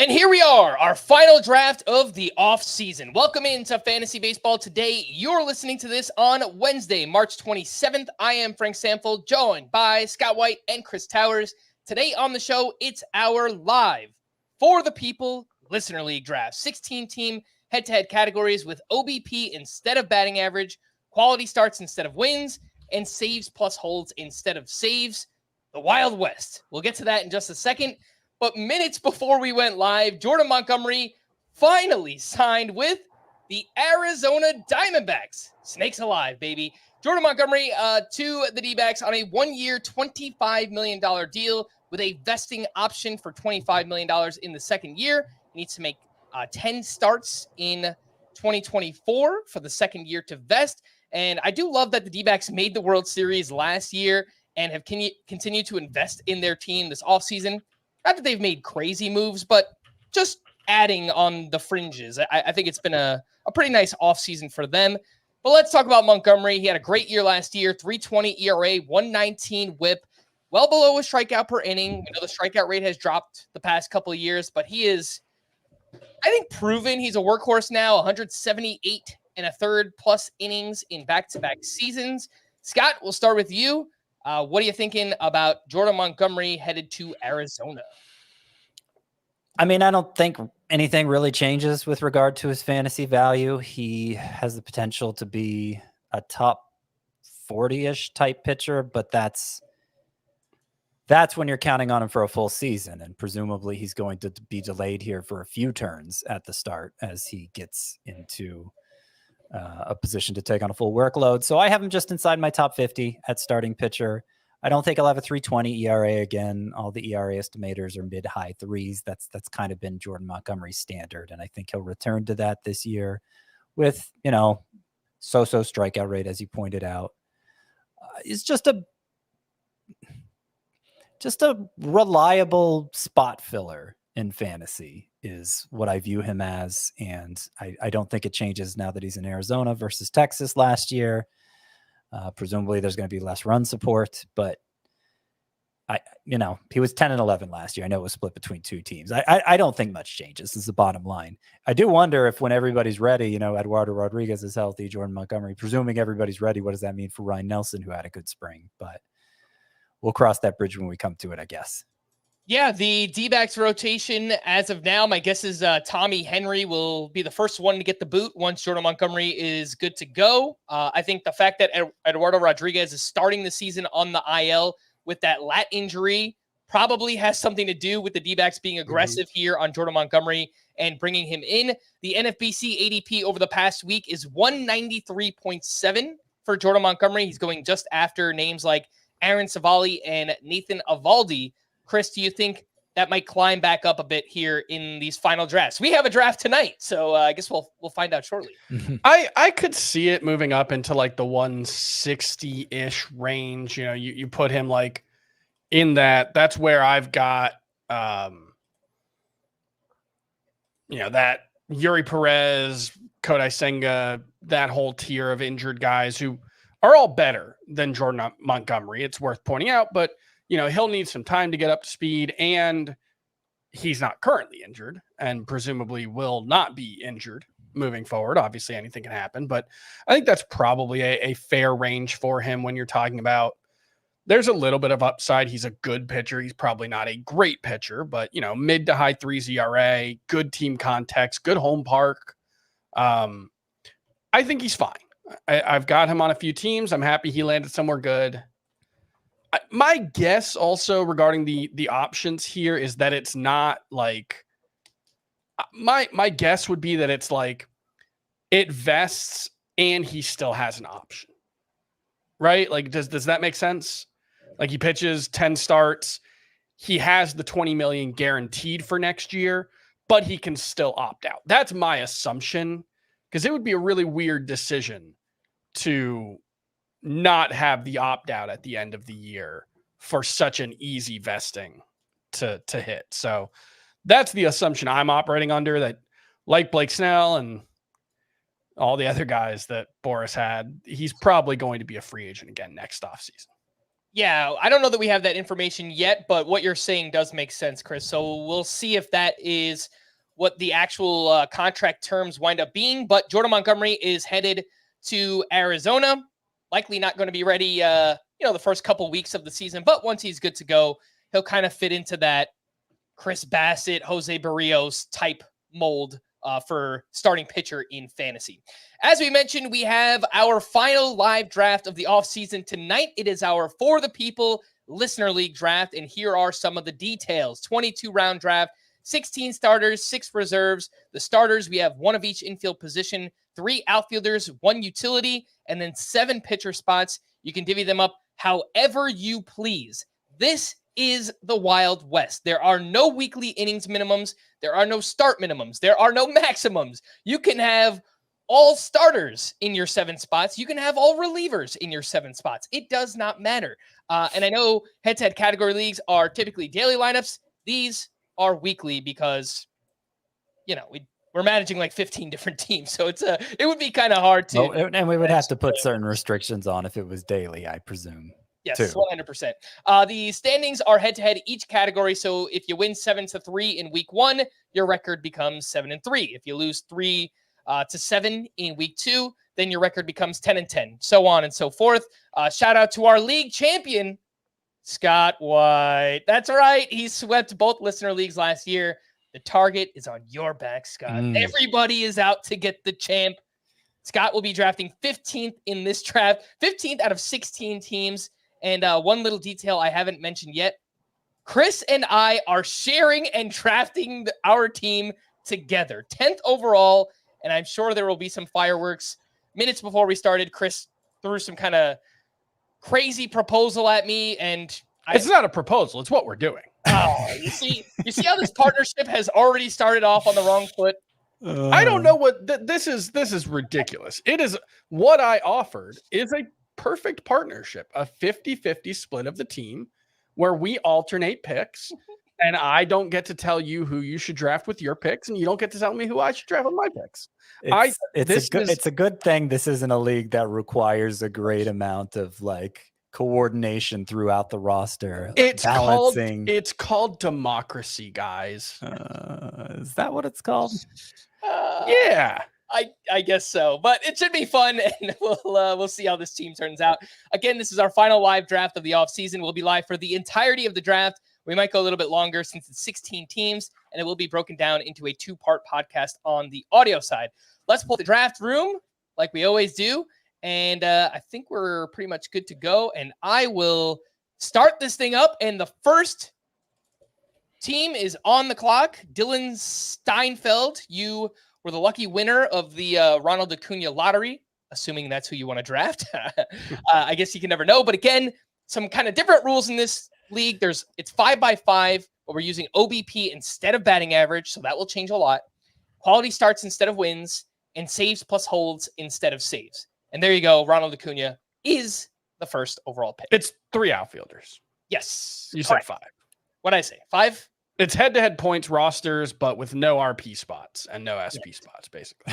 And here we are, our final draft of the offseason. Welcome into Fantasy Baseball today. You're listening to this on Wednesday, March 27th. I am Frank Stampfl, joined by Scott White and Chris Towers. Today on the show, it's our live For the People Listener League draft. 16-team head-to-head categories with OBP instead of batting average, quality starts instead of wins, and saves plus holds instead of saves. The Wild West. We'll get to that in just a second. But minutes before we went live, Jordan Montgomery finally signed with the Arizona Diamondbacks. Snakes alive, baby. Jordan Montgomery to the Dbacks on a 1-year, $25 million deal with a vesting option for $25 million in the second year. He needs to make 10 starts in 2024 for the second year to vest. And I do love that the Dbacks made the World Series last year and have continued to invest in their team this offseason. Not that they've made crazy moves, but just adding on the fringes. I think it's been a pretty nice offseason for them. But let's talk about Montgomery. He had a great year last year, 3.20 ERA, 1.19 whip, well below a strikeout per inning. We know the strikeout rate has dropped the past couple of years, but he is, I think, proven he's a workhorse now, 178 and a third plus innings in back-to-back seasons. Scott, we'll start with you. What are you thinking about Jordan Montgomery headed to Arizona? I mean, I don't think anything really changes with regard to his fantasy value. He has the potential to be a top 40-ish type pitcher, but that's when you're counting on him for a full season. And presumably he's going to be delayed here for a few turns at the start as he gets into a position to take on a full workload. So I have him just inside my top 50 at starting pitcher. I don't think I'll have a 3.20 ERA again. All the ERA estimators are mid-high threes. That's kind of been Jordan Montgomery's standard. And I think he'll return to that this year with, so-so strikeout rate, as you pointed out. It's just a reliable spot filler in fantasy is what I view him as. And I don't think it changes now that he's in Arizona versus Texas last year. Presumably there's going to be less run support, but he was 10 and 11 last year. I know it was split between two teams. I don't think much changes is the bottom line. I do wonder if when everybody's ready, Eduardo Rodriguez is healthy, Jordan Montgomery, presuming everybody's ready, what does that mean for Ryan Nelson, who had a good spring? But we'll cross that bridge when we come to it, I guess. Yeah, the D-backs rotation as of now, my guess is Tommy Henry will be the first one to get the boot once Jordan Montgomery is good to go. I think the fact that Eduardo Rodriguez is starting the season on the IL with that lat injury probably has something to do with the D-backs being aggressive here on Jordan Montgomery and bringing him in. The NFBC ADP over the past week is 193.7 for Jordan Montgomery. He's going just after names like Aaron Savali and Nathan Eovaldi. Chris, do you think that might climb back up a bit here in these final drafts? We have a draft tonight, so I guess we'll find out shortly. I could see it moving up into like the 160-ish range. You put him like in that. That's where I've got, that Yuri Perez, Kodai Senga, that whole tier of injured guys who are all better than Jordan Montgomery. It's worth pointing out, but he'll need some time to get up to speed, and he's not currently injured and presumably will not be injured moving forward. Obviously, anything can happen, but I think that's probably a fair range for him when you're talking about there's a little bit of upside. He's a good pitcher. He's probably not a great pitcher, but, mid to high threes ERA, good team context, good home park. I think he's fine. I've got him on a few teams. I'm happy he landed somewhere good. My guess also regarding the options here is that it's not like my guess would be that it's like it vests and he still has an option, right? Like, does that make sense? Like he pitches 10 starts. He has the 20 million guaranteed for next year, but he can still opt out. That's my assumption, because it would be a really weird decision to not have the opt-out at the end of the year for such an easy vesting to hit. So that's the assumption I'm operating under, that like Blake Snell and all the other guys that Boris had, he's probably going to be a free agent again next offseason. Yeah, I don't know that we have that information yet, but what you're saying does make sense, Chris. So we'll see if that is what the actual contract terms wind up being. But Jordan Montgomery is headed to Arizona, likely not going to be ready, the first couple weeks of the season. But once he's good to go, he'll kind of fit into that Chris Bassett, Jose Barrios type mold for starting pitcher in fantasy. As we mentioned, we have our final live draft of the offseason tonight. It is our For the People Listener League draft, and here are some of the details. 22-round draft, 16 starters, 6 reserves. The starters, we have 1 of each infield position, 3 outfielders, 1 utility, and then 7 pitcher spots. You can divvy them up however you please. This is the Wild West. There are no weekly innings minimums. There are no start minimums. There are no maximums. You can have all starters in your 7 spots. You can have all relievers in your 7 spots. It does not matter. And I know head-to-head category leagues are typically daily lineups. These are weekly because, we're managing like 15 different teams. So it would be kind of hard to. Oh, and we would have to put certain restrictions on if it was daily, I presume. Yes, too. 100%. The standings are head-to-head each category. So if you win 7-3 in week 1, your record becomes 7-3. If you lose 3-7 in week 2, then your record becomes 10-10, so on and so forth. Shout out to our league champion, Scott White. That's right. He swept both listener leagues last year. The target is on your back, Scott. Everybody is out to get the champ. Scott will be drafting 15th in this draft, 15th out of 16 teams. And one little detail I haven't mentioned yet, Chris and I are sharing and drafting our team together. 10th overall, and I'm sure there will be some fireworks. Minutes before we started, Chris threw some kind of crazy proposal at me, and it's not a proposal. It's what we're doing. Oh, you see how this partnership has already started off on the wrong foot? I don't know what this is ridiculous. It is what I offered is a perfect partnership, a 50-50 split of the team where we alternate picks, and I don't get to tell you who you should draft with your picks, and you don't get to tell me who I should draft with my picks. It's a good thing this isn't a league that requires a great amount of coordination throughout the roster. It's called democracy, guys. Is that what it's called? Yeah. I guess so, but it should be fun, and we'll see how this team turns out. Again, this is our final live draft of the offseason. We'll be live for the entirety of the draft. We might go a little bit longer since it's 16 teams, and it will be broken down into a 2-part podcast on the audio side. Let's pull the draft room like we always do, and I think we're pretty much good to go, and I will start this thing up, and the first team is on the clock. Dylan Steinfeld, you were the lucky winner of the Ronald Acuna lottery, assuming that's who you want to draft. I guess you can never know. But again, some kind of different rules in this league. It's 5x5, but we're using OBP instead of batting average, so that will change a lot. Quality starts instead of wins, and saves plus holds instead of saves. And there you go. Ronald Acuna is the first overall pick. It's 3 outfielders. Yes. You said 5. What'd I say? 5? It's head-to-head points rosters, but with no RP spots and no SP spots, basically.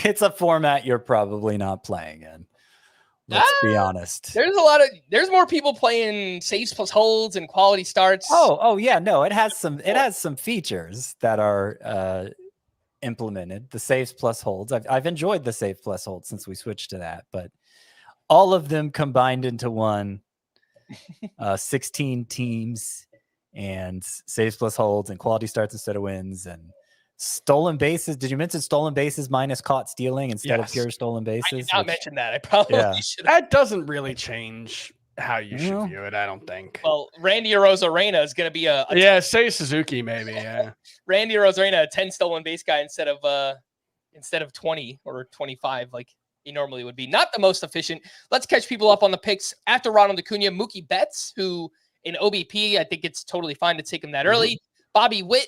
It's a format you're probably not playing in. Let's be honest. There's more people playing saves plus holds and quality starts. Oh yeah, no, it has some features that are implemented. The saves plus holds. I've enjoyed the save plus holds since we switched to that, but all of them combined into one. 16 teams and saves plus holds and quality starts instead of wins and stolen bases. Did you mention stolen bases minus caught stealing instead of pure stolen bases? I did not mention that. I probably should. That doesn't really change how you should view it, I don't think. Well, Randy Arozarena is going to be a say Suzuki maybe. Yeah, Randy Arozarena, a 10 stolen base guy instead of 20 or 25 like he normally would be. Not the most efficient. Let's catch people up on the picks after Ronald Acuna. Mookie Betts, who in OBP, I think it's totally fine to take him that early. Bobby Witt,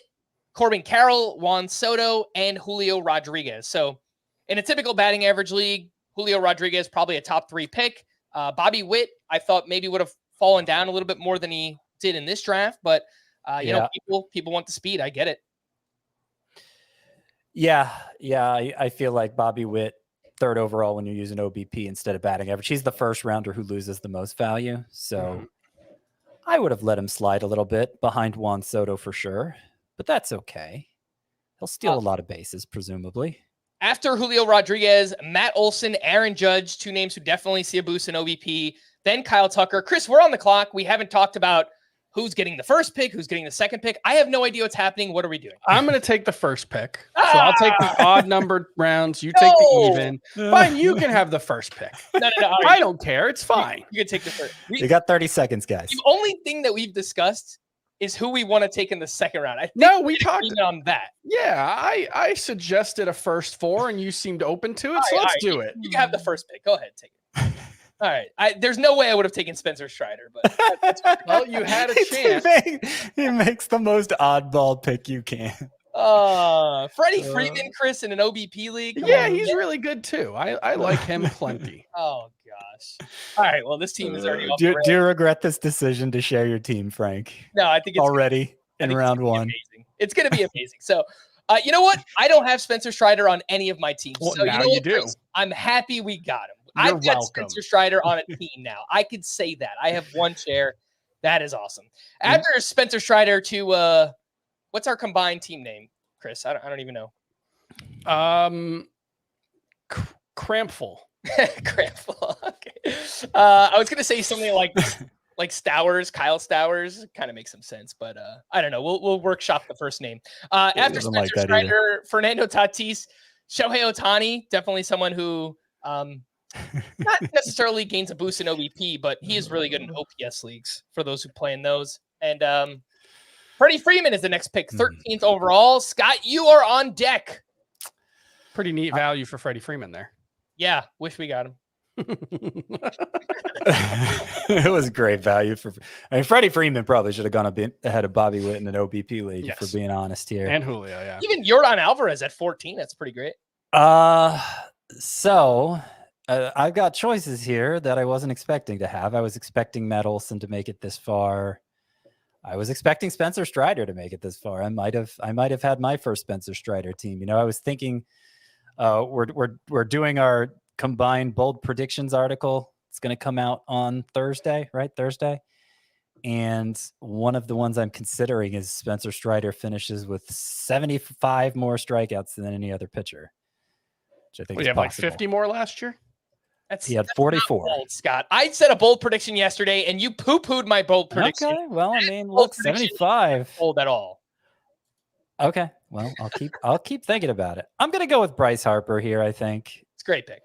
Corbin Carroll, Juan Soto, and Julio Rodriguez. So in a typical batting average league, Julio Rodriguez probably a top 3 pick. Bobby Witt, I thought maybe would have fallen down a little bit more than he did in this draft, but people want the speed. I get it. Yeah. I feel like Bobby Witt third overall when you're using OBP instead of batting average. He's the first rounder who loses the most value. So I would have let him slide a little bit behind Juan Soto for sure, but that's okay. He'll steal a lot of bases, presumably. After Julio Rodriguez, Matt Olson, Aaron Judge, two names who definitely see a boost in OBP. Then Kyle Tucker. Chris, we're on the clock. We haven't talked about who's getting the first pick, who's getting the second pick. I have no idea what's happening. What are we doing? I'm going to take the first pick. So I'll take the odd numbered rounds. You take the even. Fine, you can have the first pick. No. I don't care. It's fine. You can take the first. You got 30 seconds, guys. The only thing that we've discussed is who we want to take in the second round. We talked on that. Yeah, I suggested a first 4, and you seemed open to it. So let's do it. You can have the first pick. Go ahead, take it. All right. There's no way I would have taken Spencer Strider, but that's well, you had a chance. He makes the most oddball pick you can. Freddie Freeman, Chris, in an OBP league. He's really good too. I like him plenty. Oh gosh. All right. Well, this team is already off. Do you regret this decision to share your team, Frank? No, I think it's already in round one. Amazing. It's going to be amazing. So, you know what? I don't have Spencer Strider on any of my teams. Well, so now you do. Chris, I'm happy we got him. You're I've got welcome. Spencer Strider on a team now. I could say that. I have one share. That is awesome. After Spencer Strider to what's our combined team name, Chris? I don't even know. Crampful. Crampful. Okay. I was gonna say something like Stowers, Kyle Stowers. Kind of makes some sense, but I don't know. We'll workshop the first name. After Spencer Strider, Fernando Tatis, Shohei Ohtani, definitely someone who not necessarily gains a boost in OBP, but he is really good in OPS leagues for those who play in those. And Freddie Freeman is the next pick, 13th overall. Scott, you are on deck. Pretty neat value for Freddie Freeman there. Yeah, wish we got him. It was great value for. I mean, Freddie Freeman probably should have gone a bit ahead of Bobby Witt in an OBP league, for being honest here. And Julio, yeah. Even Yordan Alvarez at 14. That's pretty great. So I've got choices here that I wasn't expecting to have. I was expecting Matt Olson to make it this far. I was expecting Spencer Strider to make it this far. I might have had my first Spencer Strider team. You know, I was thinking we're doing our combined bold predictions article. It's going to come out on Thursday, right? Thursday. And one of the ones I'm considering is Spencer Strider finishes with 75 more strikeouts than any other pitcher. Which I think you have possible. Like 50 more last year? He had 44. Bold, Scott. I said a bold prediction yesterday, and you poo-pooed my bold prediction. Okay, well, I mean, look, 75. Bold at all. Okay, well, I'll keep thinking about it. I'm going to go with Bryce Harper here, I think. It's a great pick.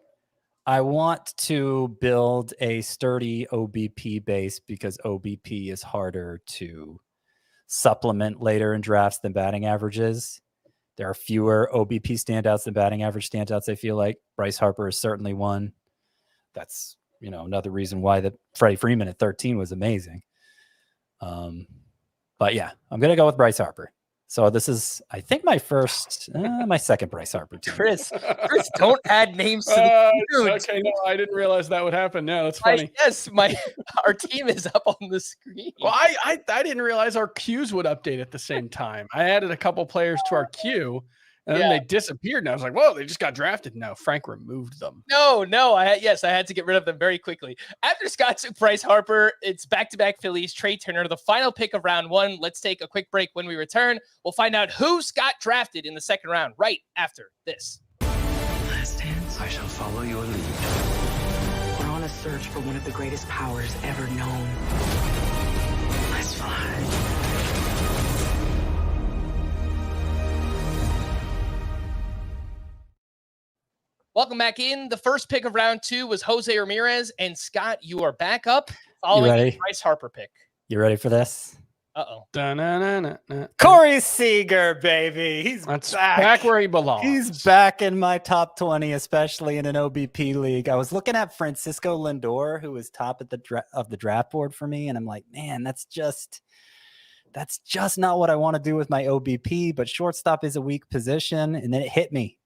I want to build a sturdy OBP base because OBP is harder to supplement later in drafts than batting averages. There are fewer OBP standouts than batting average standouts, I feel like. Bryce Harper is certainly one. That's, another reason why the Freddie Freeman at 13 was amazing. But yeah, I'm going to go with Bryce Harper. So this is, I think, my second Bryce Harper team. Chris, don't add names to the dude. Okay, no, I didn't realize that would happen. No, that's funny. Our team is up on the screen. Well, I didn't realize our queues would update at the same time. I added a couple players to our queue, and then they disappeared. And I was like, whoa, they just got drafted. No, Frank removed them. No, I had to get rid of them very quickly. After Scott took Bryce Harper, it's back-to-back Phillies, Trey Turner, the final pick of round one. Let's take a quick break. When we return, we'll find out who Scott drafted in the second round right after this. Last dance, I shall follow your lead. We're on a search for one of the greatest powers ever known. Let's fly. Welcome back in. The first pick of round two was Jose Ramirez. And Scott, you are back up following the Bryce Harper pick. You ready for this? Uh-oh. Corey Seager, baby. He's back where he belongs. He's back in my top 20, especially in an OBP league. I was looking at Francisco Lindor, who was top at the draft board for me. And I'm like, man, that's just not what I want to do with my OBP. But shortstop is a weak position. And then it hit me.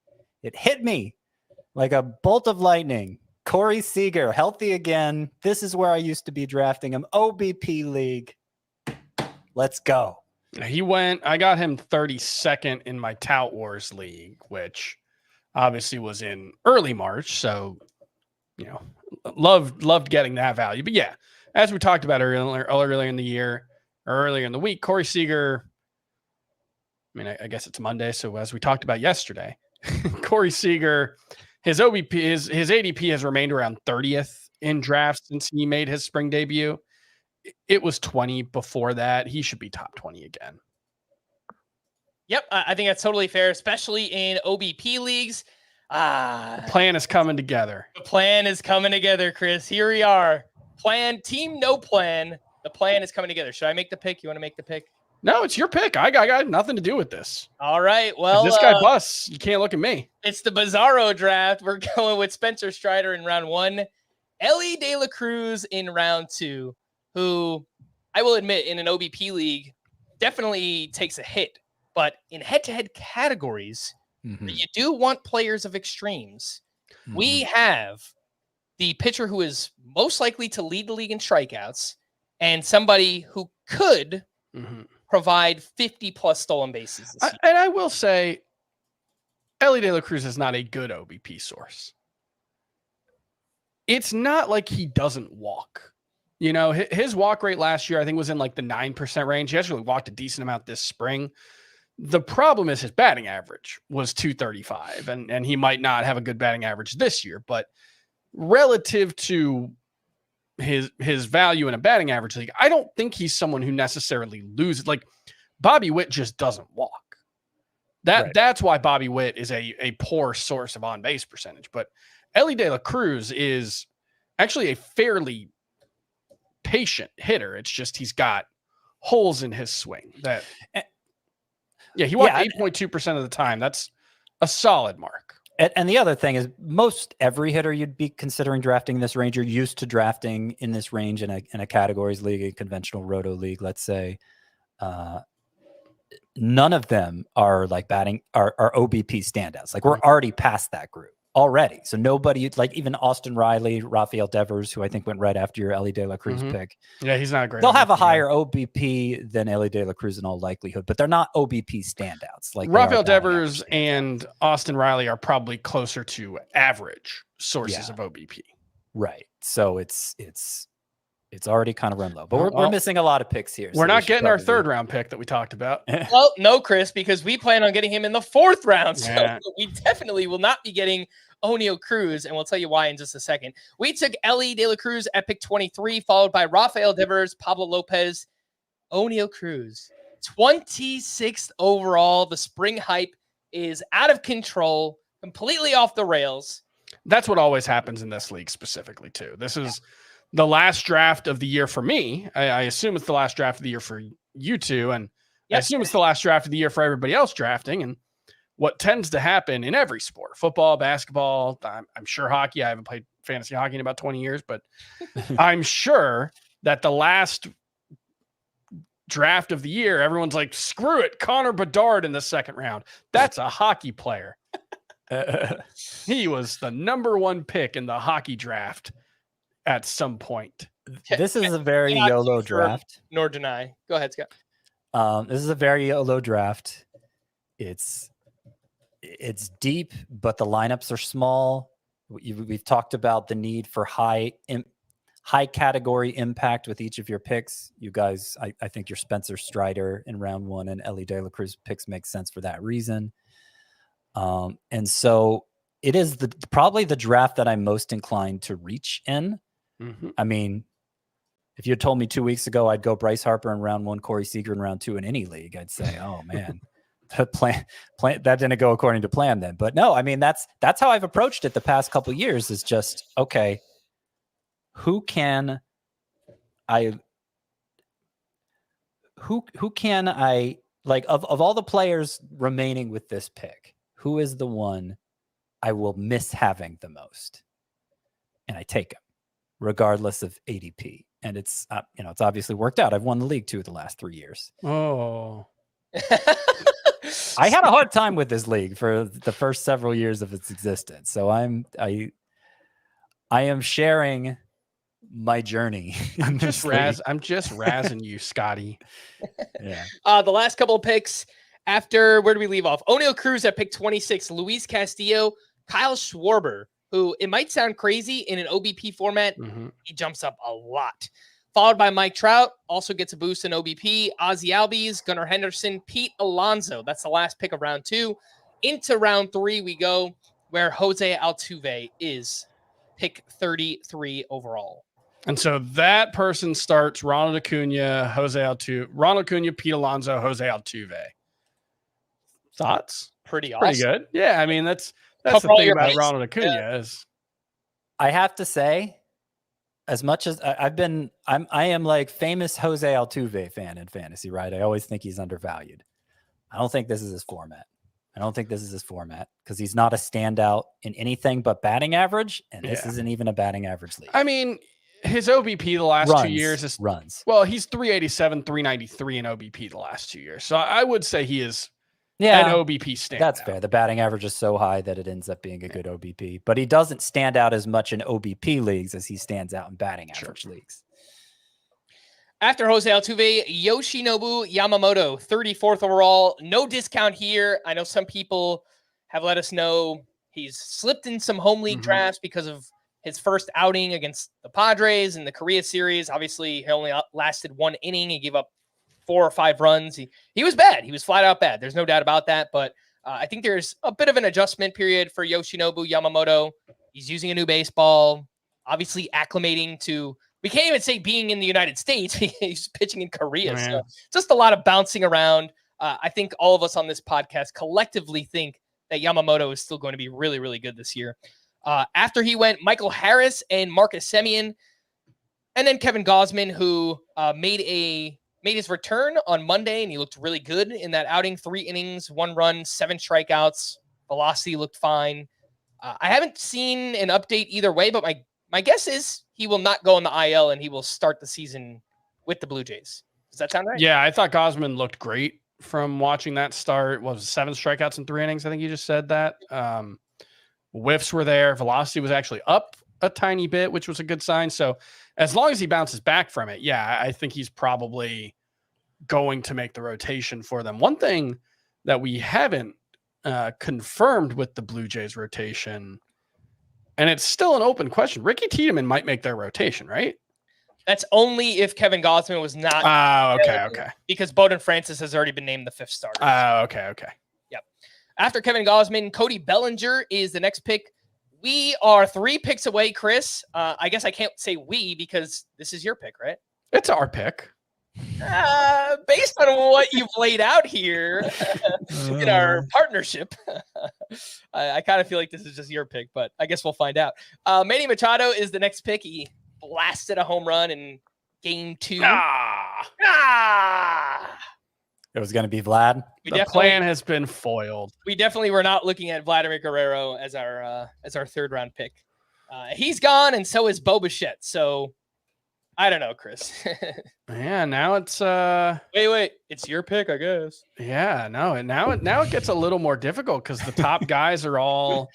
Like a bolt of lightning. Corey Seager, healthy again. This is where I used to be drafting him. OBP league. Let's go. I got him 32nd in my Tout Wars league, which obviously was in early March. So, you know, loved getting that value. But yeah, as we talked about earlier in the year or earlier in the week, Corey Seager, I mean, I guess it's Monday. So as we talked about yesterday, Corey Seager, his OBP, his ADP has remained around 30th in drafts since he made his spring debut. It was 20 before that. He should be top 20 again. Yep, I think that's totally fair, especially in OBP leagues. The plan is coming together. The plan is coming together, Chris. Here we are. Plan, team, no plan. The plan is coming together. Should I make the pick? You want to make the pick? No, it's your pick. I got nothing to do with this. All right. Well, if this guy busts, you can't look at me. It's the Bizarro draft. We're going with Spencer Strider in round 1, Ellie De La Cruz in round 2, who I will admit in an OBP league definitely takes a hit. But in head-to-head categories, you do want players of extremes. We have the pitcher who is most likely to lead the league in strikeouts and somebody who could provide 50-plus stolen bases this year. And I will say, Ellie De La Cruz is not a good OBP source. It's not like he doesn't walk. You know, his walk rate last year, I think, was in like the 9% range. He actually walked a decent amount this spring. The problem is his batting average was 235, and he might not have a good batting average this year, but relative to his value in a batting average league, I don't think he's someone who necessarily loses. Like Bobby Witt just doesn't walk. That's why Bobby Witt is a poor source of on-base percentage. But Ellie De La Cruz is actually a fairly patient hitter. It's just he's got holes in his swing that. Yeah, he walked 8.2% of the time. That's a solid mark. And the other thing is, most every hitter you'd be considering drafting in this range, you're used to drafting in this range in a categories league, a conventional roto league, let's say. None of them are like batting are OBP standouts. Like we're already past that group already. So nobody, like even Austin Riley, Rafael Devers, who I think went right after your Ellie De La Cruz pick. Yeah, he's not great. They'll have a higher OBP than Ellie De La Cruz in all likelihood, but they're not OBP standouts. Like Rafael Devers and Austin Riley are probably closer to average sources of OBP. Right. So it's already kind of run low, but we're missing a lot of picks here. We're not getting our third round pick that we talked about. Well, no, Chris, because we plan on getting him in the 4th round. So we definitely will not be getting Oneil Cruz, and we'll tell you why in just a second. We took Ellie De La Cruz at pick 23, followed by Rafael Devers, Pablo Lopez, Oneil Cruz. 26th overall. The spring hype is out of control, completely off the rails. That's what always happens in this league specifically, too. This is the last draft of the year for me. I assume it's the last draft of the year for you two, and I assume it's the last draft of the year for everybody else drafting. And what tends to happen in every sport, football, basketball, I'm sure hockey, I haven't played fantasy hockey in about 20 years, but I'm sure that the last draft of the year, everyone's like, screw it, Connor Bedard in the 2nd round. That's a hockey player. He was the #1 pick in the hockey draft at some point. This is a very YOLO draft. Nor deny. Go ahead, Scott. This is a very YOLO draft. It's deep, but the lineups are small. We've talked about the need for high category impact with each of your picks. You guys, I think your Spencer Strider in round 1 and Ellie De La Cruz picks make sense for that reason. And so it is probably the draft that I'm most inclined to reach in. I mean, if you had told me 2 weeks ago I'd go Bryce Harper in round 1, Corey Seager in round 2 in any league, I'd say, oh man, the plan that didn't go according to plan then. But no, I mean, that's how I've approached it the past couple of years, is just, okay, who can I like of all the players remaining with this pick, who is the one I will miss having the most? And I take him, regardless of ADP. And it's it's obviously worked out. I've won the league 2 of the last 3 years. Oh, I had a hard time with this league for the first several years of its existence. So I am sharing my journey. I'm just razzing you, Scotty. Yeah. The last couple of picks, After, where do we leave off? O'Neal Cruz at pick 26, Luis Castillo, Kyle Schwarber, who it might sound crazy in an OBP format. He jumps up a lot. Followed by Mike Trout, also gets a boost in OBP. Ozzie Albies, Gunnar Henderson, Pete Alonso. That's the last pick of round 2. Into round 3 we go, where Jose Altuve is pick 33 overall. And so that person starts Ronald Acuna, Pete Alonso, Jose Altuve. Thoughts? Pretty awesome. Pretty good. Yeah, I mean that's Cover the all thing your about bases. Ronald Acuna is I have to say, as much as I am like famous Jose Altuve fan in fantasy, right? I always think he's undervalued. I don't think this is his format. Because he's not a standout in anything but batting average, and this isn't even a batting average league. I mean, his OBP the last 2 years is runs. Well, he's 387, 393 in OBP the last 2 years. So I would say he is an OBP standout. That's fair. The batting average is so high that it ends up being a good OBP, but he doesn't stand out as much in OBP leagues as he stands out in batting average leagues. After Jose Altuve, Yoshinobu Yamamoto, 34th overall. No discount here. I know some people have let us know he's slipped in some home league drafts because of his first outing against the Padres in the Korea series. Obviously, he only lasted 1 inning. He gave up 4 or 5 runs. He was bad. He was flat out bad. There's no doubt about that. But I think there's a bit of an adjustment period for Yoshinobu Yamamoto. He's using a new baseball, obviously acclimating to, we can't even say being in the United States. He's pitching in Korea. So just a lot of bouncing around. I think all of us on this podcast collectively think that Yamamoto is still going to be really, really good this year. After he went, Michael Harris and Marcus Semien, and then Kevin Gausman, who made his return on Monday, and he looked really good in that outing. 3 innings, 1 run, 7 strikeouts. Velocity looked fine. I haven't seen an update either way, but my guess is he will not go on the IL, and he will start the season with the Blue Jays. Does that sound right? Yeah, I thought Gausman looked great from watching that start. What was it, 7 strikeouts in 3 innings? I think you just said that. Whiffs were there. Velocity was actually up a tiny bit, which was a good sign. So as long as he bounces back from it, yeah, I think he's probably going to make the rotation for them. One thing that we haven't confirmed with the Blue Jays rotation, and it's still an open question, Ricky Tiedemann might make their rotation, right? That's only if Kevin Gausman was not. Okay. Because Bowden Francis has already been named the 5th starter. Okay. Yep. After Kevin Gausman, Cody Bellinger is the next pick. We are 3 picks away, Chris. I guess I can't say we because this is your pick, right? It's our pick. Based on what you've laid out here in our partnership, I kind of feel like this is just your pick, but I guess we'll find out. Manny Machado is the next pick. He blasted a home run in game 2. It was going to be Vlad. The plan has been foiled. We definitely were not looking at Vladimir Guerrero as our 3rd round pick. He's gone, and so is Bo Bichette. So I don't know, Chris. Yeah, now it's wait, it's your pick, I guess. Yeah, no, now it gets a little more difficult because the top guys are all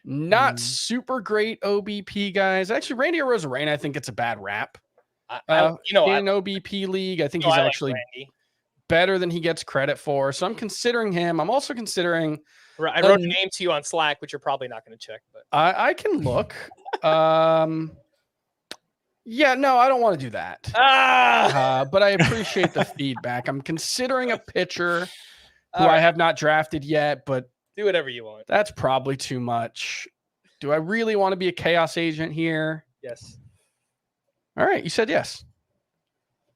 not super great OBP guys. Actually, Randy Arozarena, I think it's a bad rap. In an OBP league, I think he's actually better than he gets credit for. So I'm considering him. I'm also considering. I wrote a name to you on Slack, which you're probably not going to check, but I can look. Yeah, no, I don't want to do that. But I appreciate the feedback. I'm considering a pitcher who I have not drafted yet, but do whatever you want. That's probably too much. Do I really want to be a chaos agent here? Yes. All right, you said yes.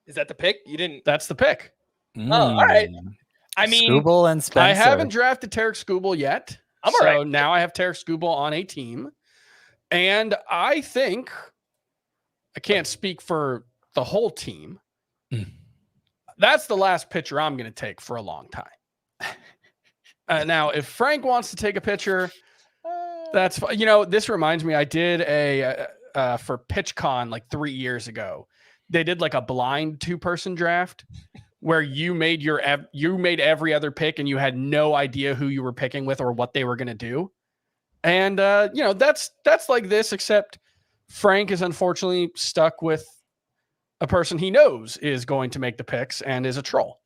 Is that the pick? You didn't. That's the pick. Oh, all right. I mean, Skubal and Spencer. I haven't drafted Tarek Skubal yet. I'm all right. Now I have Tarek Skubal on a team. And I think I can't speak for the whole team. That's the last pitcher I'm going to take for a long time. Now, if Frank wants to take a pitcher, that's fine. This reminds me, I did for PitchCon like 3 years ago. They did like a blind 2-person draft where you made every other pick and you had no idea who you were picking with or what they were going to do. And that's like this, except Frank is unfortunately stuck with a person he knows is going to make the picks and is a troll.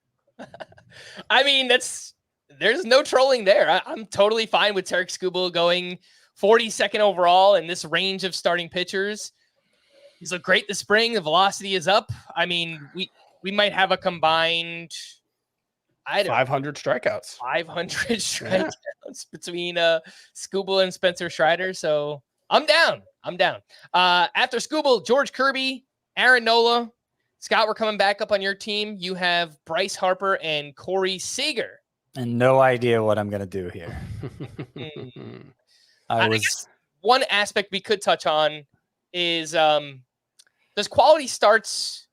I mean, that's there's no trolling there. I'm totally fine with Tarik Skubal going 42nd overall in this range of starting pitchers. He's looked great this spring. The velocity is up. I mean, we might have a combined, 500 strikeouts. 500 strikeouts between Skubal and Spencer Strider. So I'm down. After Skubal, George Kirby, Aaron Nola. Scott, we're coming back up on your team. You have Bryce Harper and Corey Seager. And no idea what I'm going to do here. I guess one aspect we could touch on is does quality starts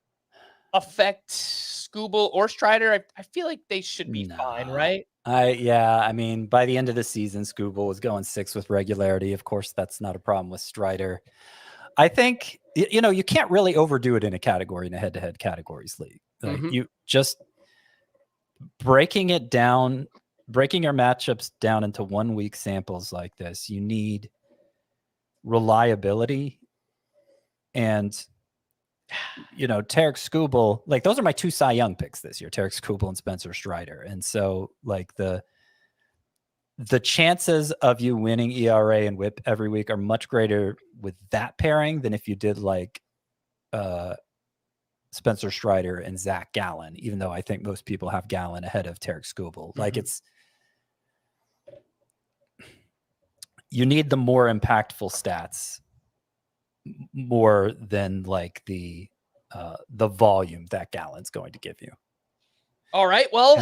affect Skubal or Strider? I feel like they should be fine, right? I mean, by the end of the season, Skubal was going 6 with regularity. Of course, that's not a problem with Strider. I think, you can't really overdo it in a category, in a head-to-head categories league. Like, you just breaking your matchups down into 1 week samples like this, you need reliability. And, Tarik Skubal, like, those are my 2 Cy Young picks this year, Tarik Skubal and Spencer Strider. And so, like, the chances of you winning ERA and WHIP every week are much greater with that pairing than if you did like Spencer Strider and Zach Gallen, even though I think most people have Gallen ahead of Tarik Skubal. Like, you need the more impactful stats more than like the volume that Gallen's going to give you. All right. Well,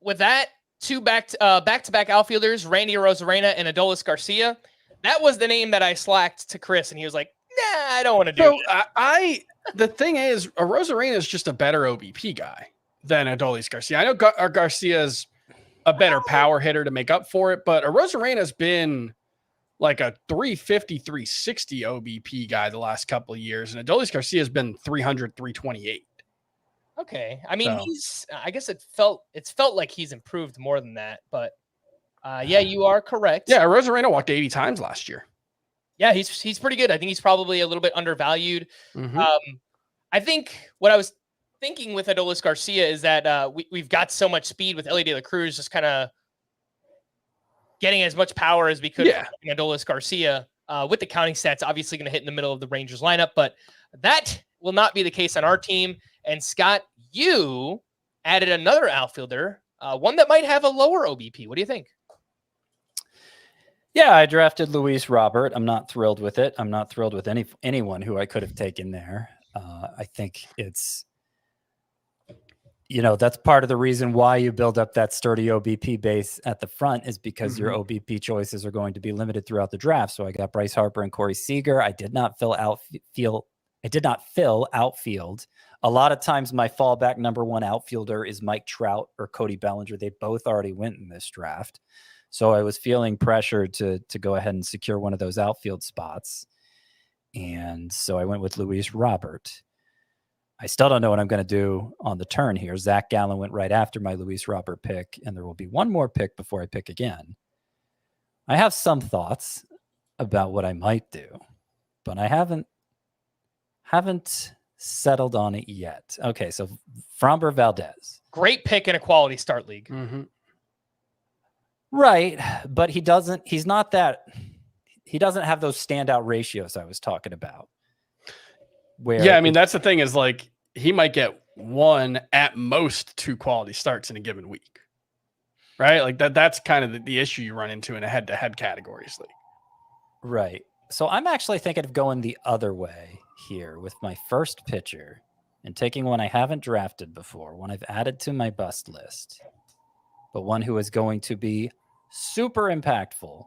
with that, 2 back-to-back outfielders, Randy Arozarena and Adolis Garcia. That was the name that I slacked to Chris, and he was like, "Nah, I don't want to do it." The thing is, Arozarena is just a better OBP guy than Adolis Garcia. I know Garcia's a better power hitter to make up for it, but Arozarena's been like a 350, 360 OBP guy the last couple of years, and Adolis Garcia's been 300, 328. Okay. I mean, I guess it's felt like he's improved more than that, but yeah, you are correct. Yeah, Arozarena walked 80 times last year. Yeah, he's pretty good. I think he's probably a little bit undervalued. I think what I was thinking with Adolis Garcia is that we've got so much speed with Ellie De La Cruz, just kind of getting as much power as we could from Adolis Garcia with the counting stats, obviously going to hit in the middle of the Rangers lineup, but that will not be the case on our team. And Scott, you added another outfielder, one that might have a lower OBP. What do you think? Yeah, I drafted Luis Robert. I'm not thrilled with it. I'm not thrilled with anyone who I could have taken there. I think it's, that's part of the reason why you build up that sturdy OBP base at the front is because your OBP choices are going to be limited throughout the draft. So I got Bryce Harper and Corey Seager. I did not fill outfield. A lot of times my fallback number 1 outfielder is Mike Trout or Cody Bellinger. They both already went in this draft. So I was feeling pressure to go ahead and secure one of those outfield spots. And so I went with Luis Robert. I still don't know what I'm going to do on the turn here. Zach Gallen went right after my Luis Robert pick, and there will be one more pick before I pick again. I have some thoughts about what I might do, but I haven't settled on it yet. Okay, so Framber Valdez. Great pick in a quality start league. Right, but he doesn't have those standout ratios I was talking about. I mean, that's the thing is like he might get 1 at most 2 quality starts in a given week, right? Like that's kind of the issue you run into in a head-to-head categories league. Right. So I'm actually thinking of going the other way here with my first pitcher and taking one I haven't drafted before, one I've added to my bust list, but one who is going to be super impactful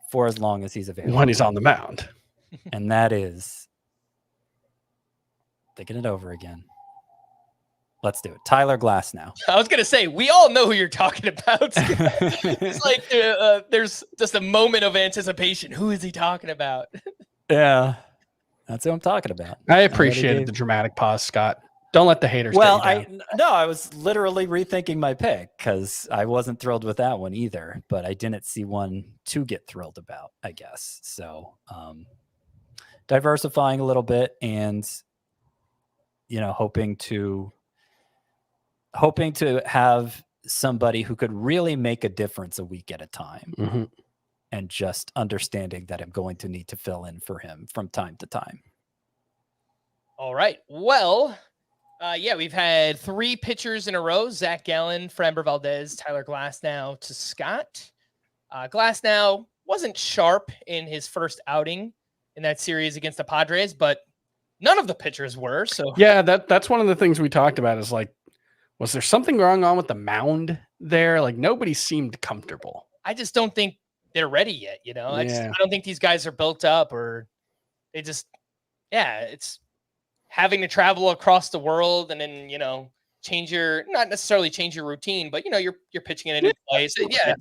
for as long as he's available. When he's on the mound. And that is thinking it over again. Let's do it. Tyler Glasnow. I was going to say, we all know who you're talking about. It's like there's just a moment of anticipation. Who is he talking about? Yeah, that's who I'm talking about. I appreciated the dramatic pause, Scott. Don't let the haters. I was literally rethinking my pick because I wasn't thrilled with that one either, but I didn't see one to get thrilled about, I guess. So diversifying a little bit and, hoping to have somebody who could really make a difference a week at a time, Mm-hmm. and just understanding that I'm going to need to fill in for him from time to time. All right. Well, yeah, we've had 3 pitchers in a row: Zach Gallen, Framber Valdez, Tyler Glasnow to Scott. Glasnow wasn't sharp in his first outing in that series against the Padres, but none of the pitchers were. So Yeah, that's one of the things we talked about is like, was there something going on with the mound there? Like nobody seemed comfortable. I just don't think they're ready yet. I Yeah. don't think these guys are built up, or they just, it's having to travel across the world and then, not necessarily change your routine, but you're pitching in a new place. Yeah.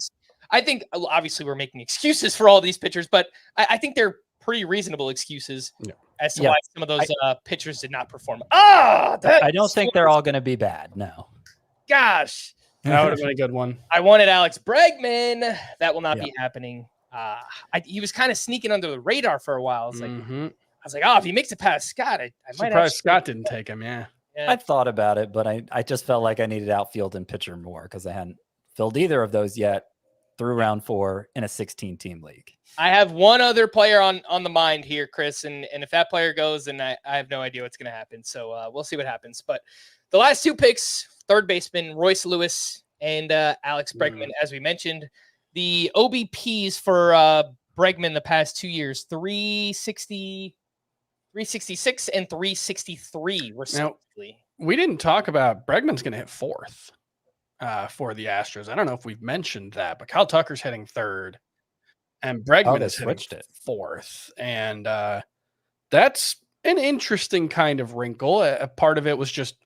I think obviously we're making excuses for all these pitchers, but I think they're pretty reasonable excuses as to why some of those pitchers did not perform. I don't think they're all going to be bad. No. Gosh. That would have been a good one. I wanted Alex Bregman. That will not be happening. He was kind of sneaking under the radar for a while. It's like, I was like, if he makes it past Scott, I might. Surprised Scott didn't take him. Yeah. I thought about it, but I just felt like I needed outfield and pitcher more because I hadn't filled either of those yet through round 4 in a 16-team league. I have one other player on the mind here, Chris, and if that player goes, then I have no idea what's going to happen. So we'll see what happens. But the last 2 picks, third baseman Royce Lewis and Alex Bregman, as we mentioned, the OBPs for Bregman the past 2 years, 360, 366, and 363 respectively. Now, we didn't talk about Bregman's going to hit 4th for the Astros. I don't know if we've mentioned that, but Kyle Tucker's hitting 3rd, and Bregman is hitting 4th, and that's an interesting kind of wrinkle. A part of it was just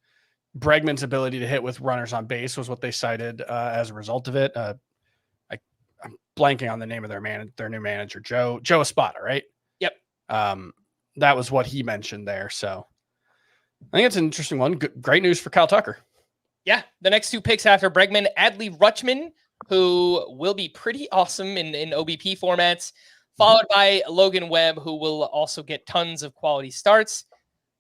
Bregman's ability to hit with runners on base was what they cited as a result of it. I'm blanking on the name of their new manager, Joe Espada, right? Yep. That was what he mentioned there. So I think it's an interesting one. Great news for Kyle Tucker. Yeah. The next 2 picks after Bregman, Adley Rutschman, who will be pretty awesome in OBP formats, followed by Logan Webb, who will also get tons of quality starts.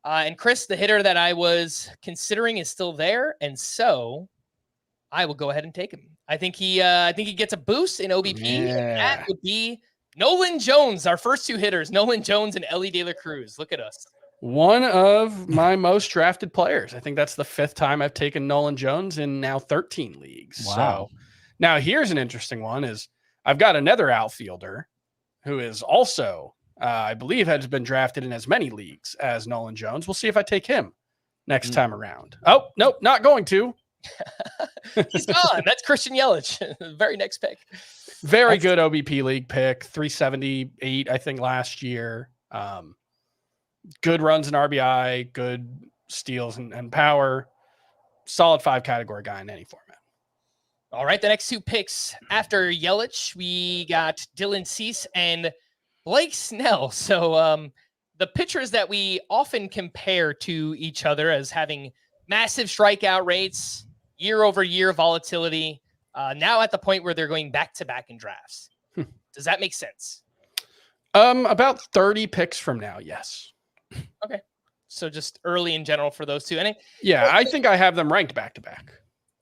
And Chris, the hitter that I was considering is still there, and so I will go ahead and take him. I think he gets a boost in OBP, and that would be Nolan Jones. Our first 2 hitters, Nolan Jones and Ellie De La Cruz. Look at us. One of my most drafted players. I think that's the 5th time I've taken Nolan Jones in now 13 leagues. Wow. So now here's an interesting one: is I've got another outfielder who is also, I believe, has been drafted in as many leagues as Nolan Jones. We'll see if I take him next time around. Oh, nope, not going to. He's gone. That's Christian Yelich. Very next pick. Very good OBP league pick, 378, I think, last year. Good runs in RBI, good steals and power. Solid 5 category guy in any format. All right, the next 2 picks after Yelich, we got Dylan Cease and Blake Snell. So the pitchers that we often compare to each other as having massive strikeout rates, year-over-year volatility, now at the point where they're going back-to-back in drafts. Does that make sense? About 30 picks from now, yes. Okay. So just early in general for those 2. And I think I have them ranked back-to-back.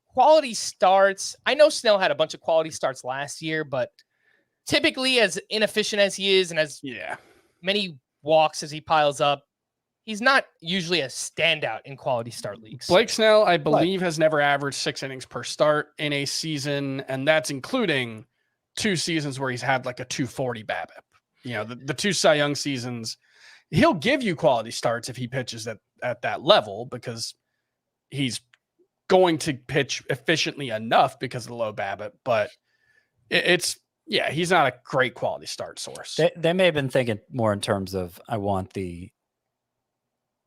Quality starts. I know Snell had a bunch of quality starts last year, but typically, as inefficient as he is and as many walks as he piles up, he's not usually a standout in quality start leagues. Blake Snell, I believe, has never averaged 6 innings per start in a season, and that's including 2 seasons where he's had like a 240 BABIP. The 2 Cy Young seasons, he'll give you quality starts if he pitches at that level because he's going to pitch efficiently enough because of the low BABIP, but he's not a great quality start source. They may have been thinking more in terms of, I want the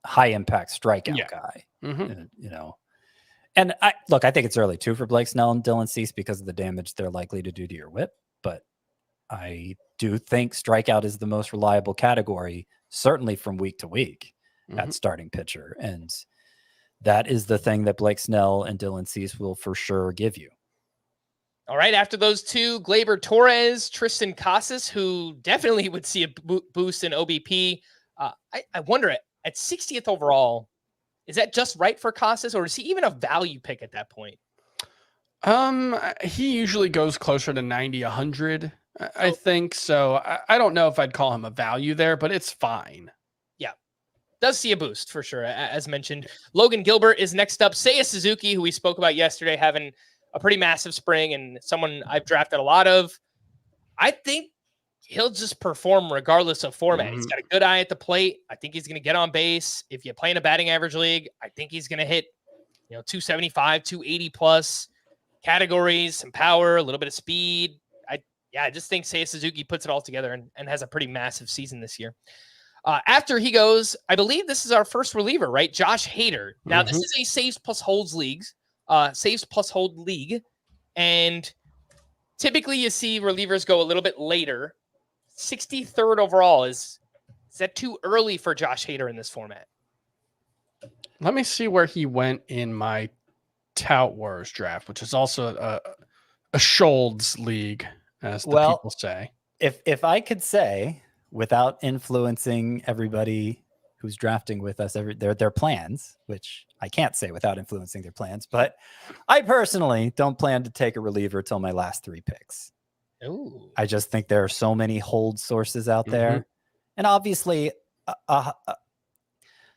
high impact strikeout guy, and I think it's early too for Blake Snell and Dylan Cease because of the damage they're likely to do to your whip. But I do think strikeout is the most reliable category, certainly from week to week at starting pitcher. And that is the thing that Blake Snell and Dylan Cease will for sure give you. All right. After those 2, Gleyber Torres, Tristan Casas, who definitely would see a boost in OBP. I wonder at 60th overall, is that just right for Casas, or is he even a value pick at that point? He usually goes closer to 90, 100, I think. So I don't know if I'd call him a value there, but it's fine. Yeah. Does see a boost for sure. As mentioned, Logan Gilbert is next up. Seiya Suzuki, who we spoke about yesterday, having a pretty massive spring and someone I've drafted a lot of. I think he'll just perform regardless of format. He's got a good eye at the plate. I think he's going to get on base. If you play in a batting average league, I think he's going to hit, 275, 280 plus categories, some power, a little bit of speed. I just think Seiya Suzuki puts it all together and has a pretty massive season this year. After he goes, I believe this is our first reliever, right? Josh Hader. Now, this is a saves plus holds league, and typically you see relievers go a little bit later. 63rd overall is that too early for Josh Hader in this format? Let me see where he went in my Tout Wars draft, which is also a Scholz league, as the people say. If I could say, without influencing everybody who's drafting with us, their plans, which I can't say without influencing their plans, but I personally don't plan to take a reliever till my last 3 picks. Ooh. I just think there are so many hold sources out there. And obviously,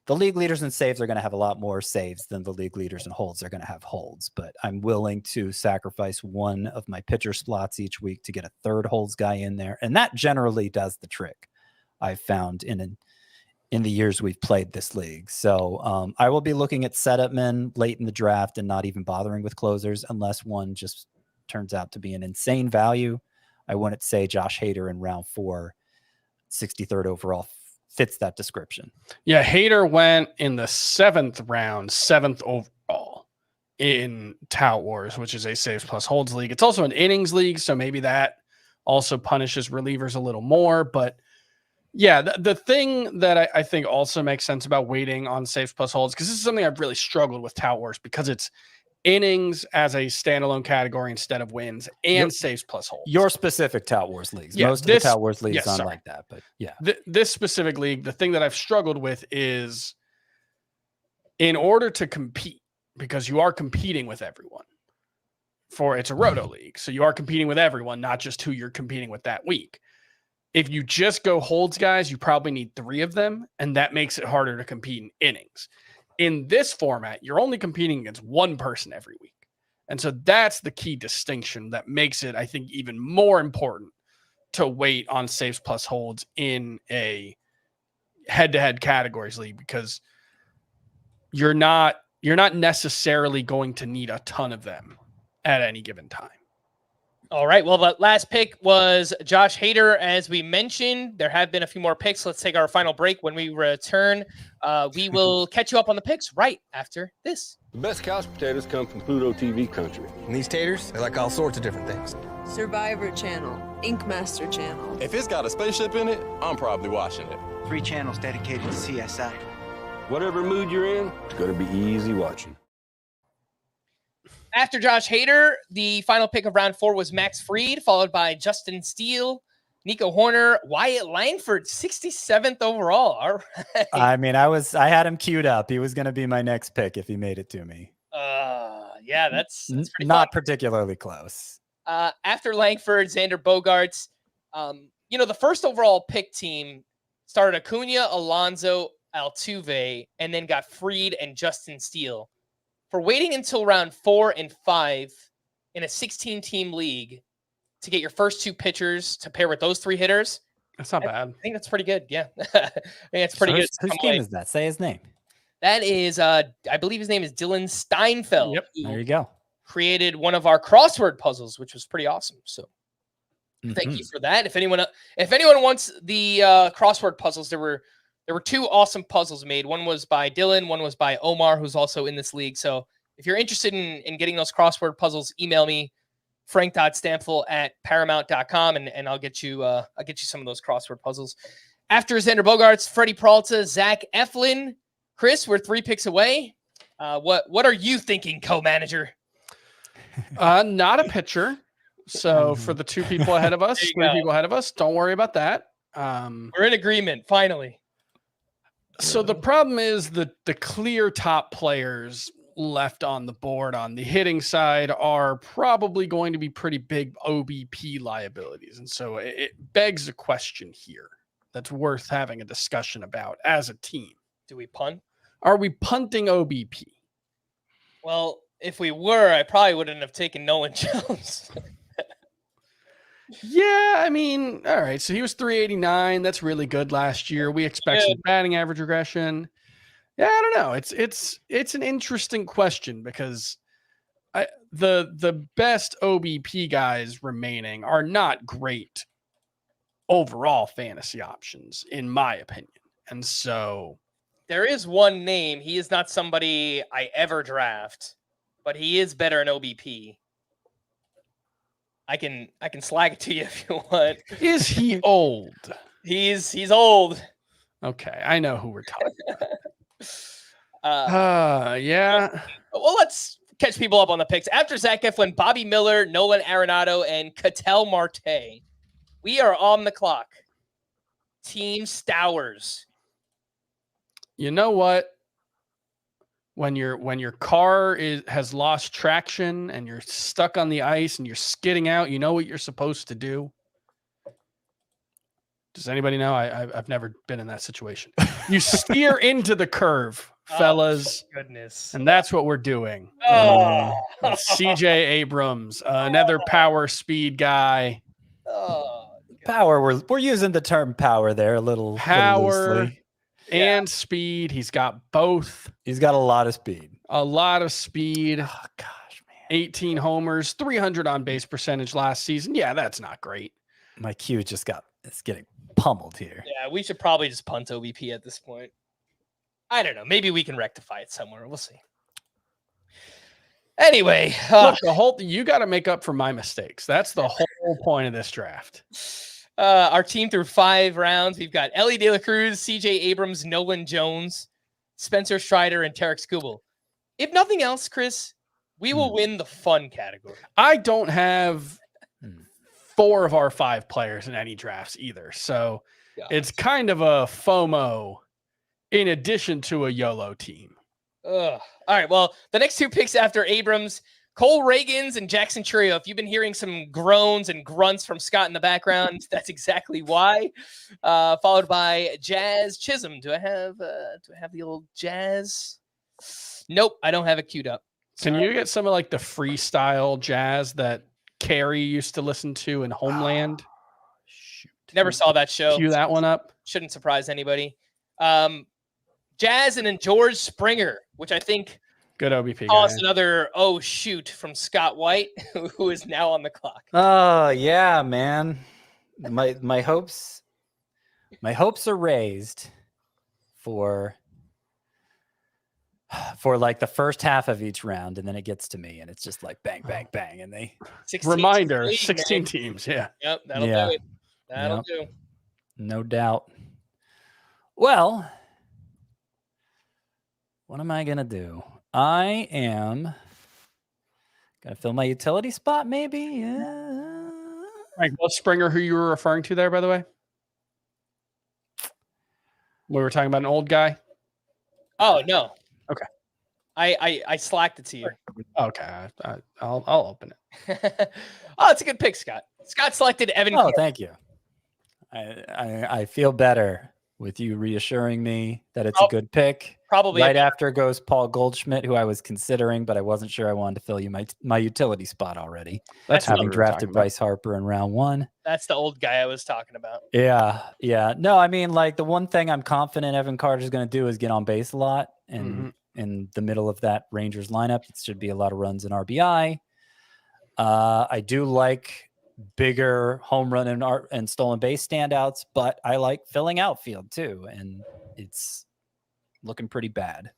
the league leaders in saves are going to have a lot more saves than the league leaders in holds are going to have holds. But I'm willing to sacrifice one of my pitcher slots each week to get a third holds guy in there. And that generally does the trick, I've found in the years we've played this league. So I will be looking at setup men late in the draft and not even bothering with closers unless one just turns out to be an insane value. I wouldn't say Josh Hader in round 4, 63rd overall fits that description. Yeah, Hader went in the 7th round, 7th overall in Tout Wars, which is a saves plus holds league. It's also an innings league, so maybe that also punishes relievers a little more. But yeah, the thing that I think also makes sense about waiting on saves plus holds, because this is something I've really struggled with Tout Wars, because it's innings as a standalone category instead of wins and saves plus holds. Your specific Tout Wars leagues. Yeah, most of the Tout Wars leagues aren't like that, but yeah. This specific league, the thing that I've struggled with is, in order to compete, because you are competing with everyone, it's a roto league, so you are competing with everyone, not just who you're competing with that week. If you just go holds guys, you probably need 3 of them, and that makes it harder to compete in innings. In this format, you're only competing against one person every week. And so that's the key distinction that makes it, I think, even more important to wait on saves plus holds in a head-to-head categories league, because you're not necessarily going to need a ton of them at any given time. All right. Well, the last pick was Josh Hader. As we mentioned, there have been a few more picks. Let's take our final break. When we return, we will catch you up on the picks right after this. The best couch potatoes come from Pluto TV country. And these taters, they like all sorts of different things. Survivor Channel, Ink Master Channel. If it's got a spaceship in it, I'm probably watching it. 3 channels dedicated to CSI. Whatever mood you're in, it's going to be easy watching. After Josh Hader, the final pick of round 4 was Max Fried, followed by Justin Steele, Nico Horner, Wyatt Langford, 67th overall. All right. I mean, I had him queued up. He was going to be my next pick if he made it to me. Yeah, that's pretty not fun. Particularly close. After Langford, Xander Bogaerts, the first overall pick team started Acuna, Alonso, Altuve, and then got Fried and Justin Steele. For waiting until round 4 and 5 in a 16-team league to get your first 2 pitchers to pair with those 3 hitters, that's not bad. I think that's pretty good. Yeah, I think it's pretty good. Whose game is that? Say his name. That is, I believe his name is Dylan Steinfeld. Yep. There you go. Created one of our crossword puzzles, which was pretty awesome. So thank you for that. If anyone wants the crossword puzzles, there were 2 awesome puzzles made. One was by Dylan, one was by Omar, who's also in this league. So if you're interested in getting those crossword puzzles, email me, frank.stampfl@paramount.com, and I'll get you some of those crossword puzzles. After Xander Bogaerts, Freddie Peralta, Zach Eflin. Chris, we're 3 picks away. What are you thinking, co-manager? Not a pitcher. So for the 2 people ahead of us, 3 people ahead of us, don't worry about that. We're in agreement, finally. So the problem is the clear top players left on the board on the hitting side are probably going to be pretty big OBP liabilities. And so it begs a question here that's worth having a discussion about as a team. Do we punt? Are we punting OBP? Well, if we were, I probably wouldn't have taken Nolan Jones. Yeah, I mean, all right. So he was 389. That's really good last year. We expect some batting average regression. Yeah, I don't know. It's an interesting question because the best OBP guys remaining are not great overall fantasy options, in my opinion. And so there is one name. He is not somebody I ever draft, but he is better in OBP. I can slag it to you if you want. Is he old? He's old. Okay, I know who we're talking about. Yeah. Well, let's catch people up on the picks. After Zach Eflin, Bobby Miller, Nolan Arenado, and Ketel Marte. We are on the clock. Team Stowers. You know what? When your car has lost traction and you're stuck on the ice and you're skidding out, you know what you're supposed to do? Does anybody know? I've never been in that situation. You steer into the curve, fellas. Oh, goodness. And that's what we're doing. Oh. CJ Abrams, another power speed guy. Oh, power. We're using the term power there a little power and speed. He's got both. He's got a lot of speed. A lot of speed. Oh gosh, man. 18 homers, 300 on base percentage last season. Yeah, that's not great. My Q it's getting pummeled here. Yeah, we should probably just punt OBP at this point. I don't know. Maybe we can rectify it somewhere. We'll see. Anyway, look, you got to make up for my mistakes. That's the whole point of this draft. Our team through 5 rounds. We've got Ellie De La Cruz, CJ Abrams, Nolan Jones, Spencer Strider, and Tarek Skubal. If nothing else, Chris, we will win the fun category. I don't have 4 of our 5 players in any drafts either. So it's kind of a FOMO in addition to a YOLO team. All right. Well, the next 2 picks after Abrams, Cole Reagans and Jackson Churio. If you've been hearing some groans and grunts from Scott in the background, that's exactly why. Followed by Jazz Chisholm. Do I have the old Jazz? Nope, I don't have it queued up. Can you get some of like the freestyle jazz that Carrie used to listen to in Homeland? Shoot. Never saw that show. Cue that one up. Shouldn't surprise anybody. Jazz and then George Springer, which I think good OBP. Caused another shoot from Scott White, who is now on the clock. Oh yeah, man. My hopes are raised for like the first half of each round, and then it gets to me, and it's just like bang, bang, bang, and they 16 teams. Yeah. Yep. That'll do it. That'll do. No doubt. Well, what am I gonna do? I am gonna fill my utility spot, maybe. Yeah. Right, was Springer who you were referring to there, by the way? We were talking about an old guy. Oh no. Okay. I slacked it to you. Okay, I'll open it. Oh, it's a good pick, Scott. Scott selected Evan. Oh, thank you. I feel better with you reassuring me that it's a good pick. Probably right after goes Paul Goldschmidt, who I was considering, but I wasn't sure I wanted to fill you my utility spot already. That's having drafted Bryce Harper in round 1. That's the old guy I was talking about. Yeah. No, I mean, like the one thing I'm confident Evan Carter's going to do is get on base a lot, and in the middle of that Rangers lineup, it should be a lot of runs and RBI. I do like bigger home run and stolen base standouts, but I like filling outfield too, and it's looking pretty bad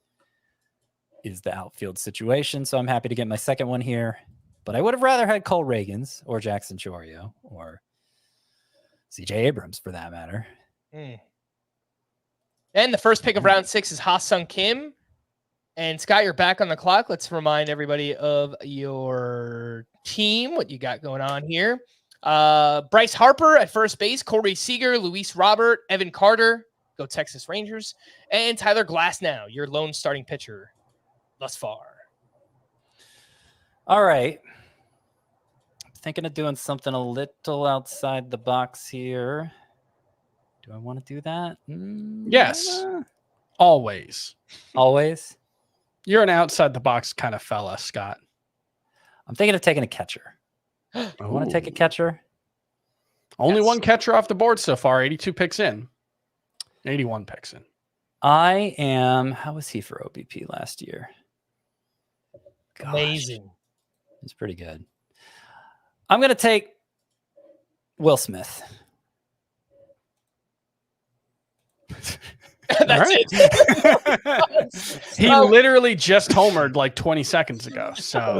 is the outfield situation. So I'm happy to get my second one here, but I would have rather had Cole Reagans or Jackson Chorio or CJ Abrams for that matter. And the first pick of round 6 is Ha-Sung Kim. And Scott, you're back on the clock. Let's remind everybody of your team, what you got going on here. Bryce Harper at first base, Corey Seager, Luis Robert, Evan Carter, go Texas Rangers, and Tyler Glasnow, your lone starting pitcher thus far. All right. I'm thinking of doing something a little outside the box here. Do I want to do that? Yes. Always. Always. You're an outside the box kind of fella, Scott. I'm thinking of taking a catcher. I want to take a catcher. Only Yes. one catcher off the board so far. 82 picks in. 81 picks in. I am. How was he for OBP last year? Gosh, Amazing. it's pretty good. I'm going to take Will Smith. That's it. He literally just homered like 20 seconds ago. So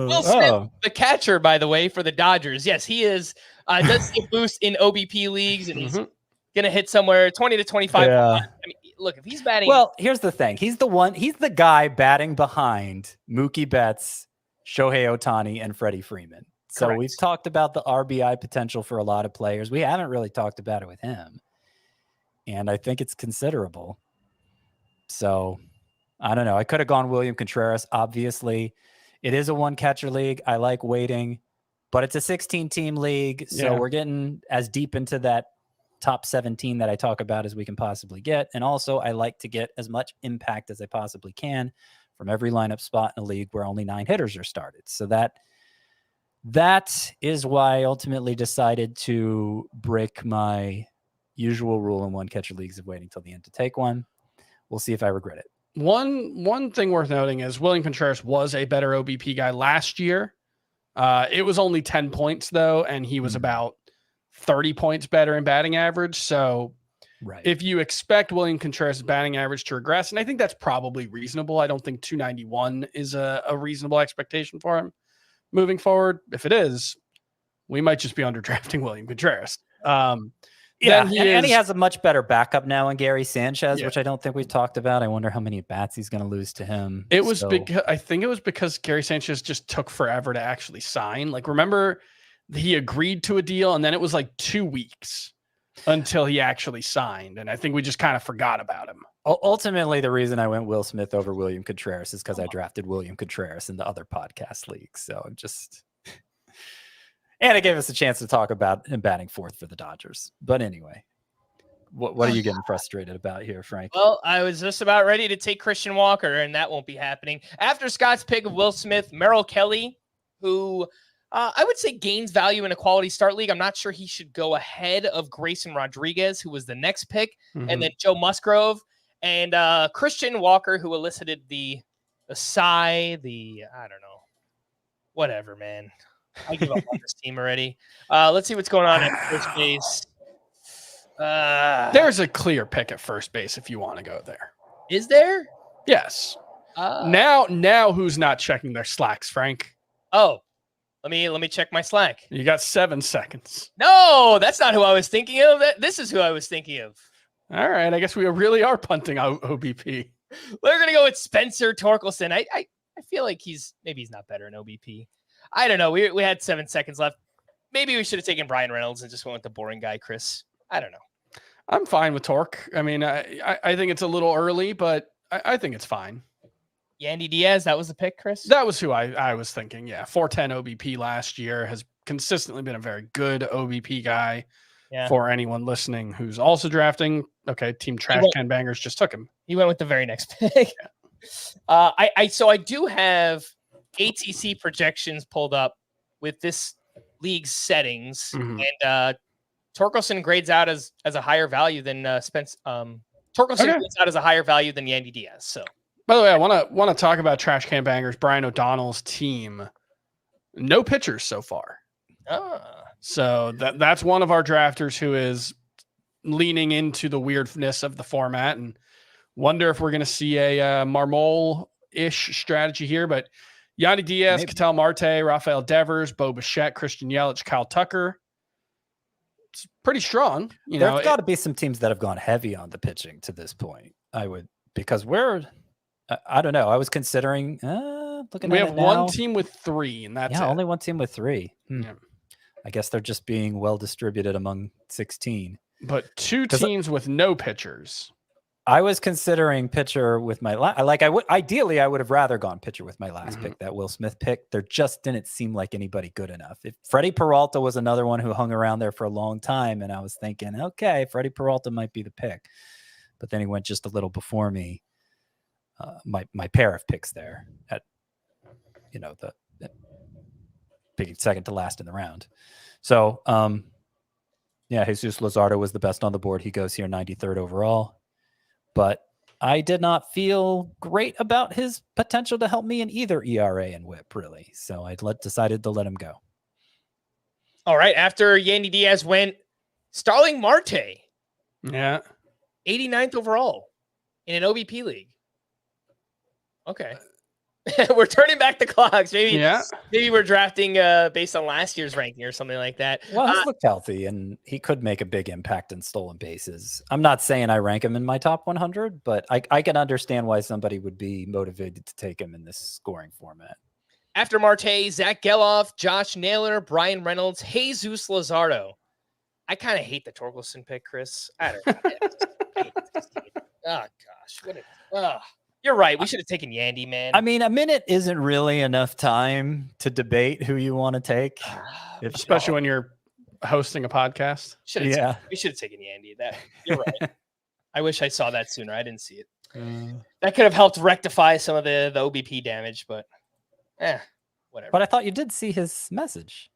Will Smith, the catcher, by the way, for the Dodgers. Yes, he is. Does see a boost in OBP leagues, and he's gonna hit somewhere 20 to 25. Yeah. I mean, look, if he's batting. Well, here's the thing. He's the guy batting behind Mookie Betts, Shohei Ohtani, and Freddie Freeman. So Correct. we've talked about the RBI potential for a lot of players. We haven't really talked about it with him. And I think it's considerable. So I don't know. I could have gone William Contreras. Obviously, it is a one catcher league. I like waiting, but it's a 16-team league. So we're getting as deep into that top 17 that I talk about as we can possibly get. And also, I like to get as much impact as I possibly can from every lineup spot in a league where only 9 hitters are started. So that is why I ultimately decided to break my usual rule in one catcher leagues of waiting till the end to take one. We'll see if I regret it. one thing worth noting is William Contreras was a better OBP guy last year. It was only 10 points though, and he was about 30 points better in batting average. So if you expect William Contreras' batting average to regress, and I think that's probably reasonable. I don't think 291 is a reasonable expectation for him moving forward. If it is, we might just be underdrafting William Contreras. Yeah, and he has a much better backup now in Gary Sanchez, which I don't think we've talked about. I wonder how many bats he's going to lose to him. It was because I think it was because Gary Sanchez just took forever to actually sign. Like, remember, he agreed to a deal, and then it was like 2 weeks until he actually signed, and I think we just kind of forgot about him. Ultimately, the reason I went Will Smith over William Contreras is because I drafted William Contreras in the other podcast league. So I'm just. And it gave us a chance to talk about him batting fourth for the Dodgers. But anyway, what are you getting frustrated about here, Frank? Well, I was just about ready to take Christian Walker, and that won't be happening. After Scott's pick of Will Smith, Merrill Kelly, who I would say gains value in a quality start league. I'm not sure he should go ahead of Grayson Rodriguez, who was the next pick, and then Joe Musgrove, and Christian Walker, who elicited the sigh, I don't know, whatever, man. I give up on this team already. Let's see what's going on at first base. There's a clear pick at first base if you want to go there. Is there? Yes. Now who's not checking their slacks, Frank? Oh, let me check my Slack. You got 7 seconds. No, that's not who I was thinking of. This is who I was thinking of. All right, I guess we really are punting out OBP. We're gonna go with Spencer Torkelson. I feel like he's not better in OBP. I don't know. We had 7 seconds left. Maybe we should have taken Brian Reynolds and just went with the boring guy, Chris. I don't know. I'm fine with Torque. I mean, I think it's a little early, but I think it's fine. Yandy Diaz, that was the pick, Chris? That was who I was thinking. Yeah, 410 OBP last year, has consistently been a very good OBP guy for anyone listening who's also drafting. Okay, Team Trash Can Bangers just took him. He went with the very next pick. I do have ATC projections pulled up with this league's settings, and Torkelson grades out as a higher value than Spence. Torkelson grades out as a higher value than Yandy Diaz. So, by the way, I want to talk about Trash Can Bangers. Brian O'Donnell's team, no pitchers so far. So that's one of our drafters who is leaning into the weirdness of the format, and wonder if we're going to see a Marmol-ish strategy here, but. Yandy Diaz, Ketel Marte, Rafael Devers, Bo Bichette, Christian Yelich, Kyle Tucker. It's pretty strong. There's got to be some teams that have gone heavy on the pitching to this point. Because I don't know. I was considering looking. We at have it one now. team with 3, and that's only one team with 3. Yeah. I guess they're just being well distributed among 16. But 2 teams with no pitchers. I was considering pitcher with my ideally I would have rather gone pitcher with my last pick, that Will Smith pick. There just didn't seem like anybody good enough. If Freddie Peralta was another one who hung around there for a long time, and I was thinking, okay, Freddie Peralta might be the pick, but then he went just a little before me. My pair of picks there at the picking second to last in the round. So Jesus Luzardo was the best on the board. He goes here 93rd overall. But I did not feel great about his potential to help me in either ERA and WHIP, really. So I decided to let him go. All right. After Yandy Diaz went, Starling Marte. Yeah. 89th overall in an OBP league. Okay. We're turning back the clocks. Maybe we're drafting based on last year's ranking or something like that. Well, he looked healthy, and he could make a big impact in stolen bases. I'm not saying I rank him in my top 100, but I can understand why somebody would be motivated to take him in this scoring format. After Marte, Zach Geloff, Josh Naylor, Brian Reynolds, Jesus Luzardo. I kind of hate the Torkelson pick, Chris. I don't know. Oh, gosh. You're right. We should have taken Yandy, man. I mean, a minute isn't really enough time to debate who you want to take. Especially when you're hosting a podcast. We should have taken Yandy. You're right. I wish I saw that sooner. I didn't see it. That could have helped rectify some of the OBP damage, but whatever. But I thought you did see his message.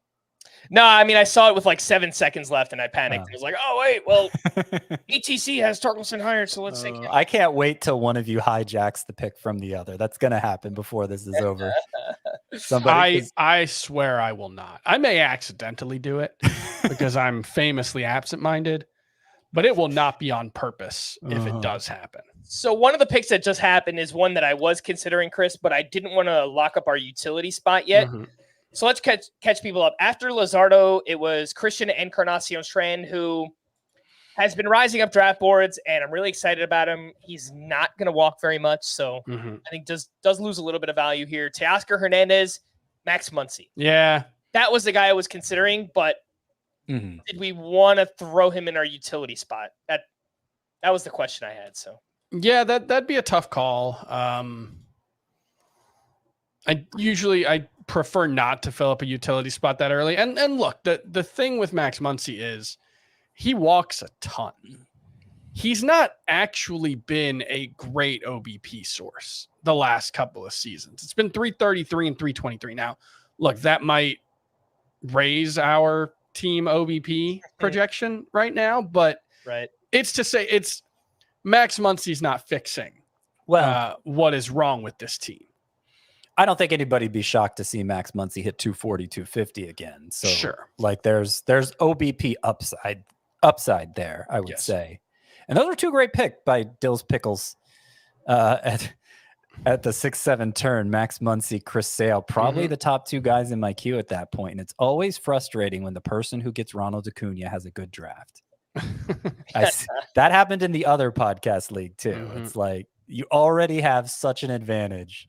No, I mean, I saw it with like 7 seconds left, and I panicked. I was like, oh, wait, well, ETC has Torkelson hired, so let's take him. I can't wait till one of you hijacks the pick from the other. That's going to happen before this is over. I swear I will not. I may accidentally do it because I'm famously absent-minded, but it will not be on purpose if it does happen. So one of the picks that just happened is one that I was considering, Chris, but I didn't want to lock up our utility spot yet. So let's catch people up. After Luzardo, it was Christian Encarnacion Strand, who has been rising up draft boards, and I'm really excited about him. He's not going to walk very much, so I think does lose a little bit of value here. Teoscar Hernandez, Max Muncy. Yeah. That was the guy I was considering, but did we want to throw him in our utility spot? That was the question I had. So yeah, that'd be a tough call. I prefer not to fill up a utility spot that early. And look, the thing with Max Muncy is he walks a ton. He's not actually been a great OBP source the last couple of seasons. It's been 333 and 323. Now, look, that might raise our team OBP projection right now, but it's to say it's Max Muncy's not fixing what is wrong with this team. I don't think anybody'd be shocked to see Max Muncy hit 240, 250 again. So like there's OBP upside there, I would say. And those are two great picks by Dills Pickles at the 6-7 turn. Max Muncy, Chris Sale, probably the top two guys in my queue at that point. And it's always frustrating when the person who gets Ronald Acuna has a good draft. That happened in the other podcast league too. It's like you already have such an advantage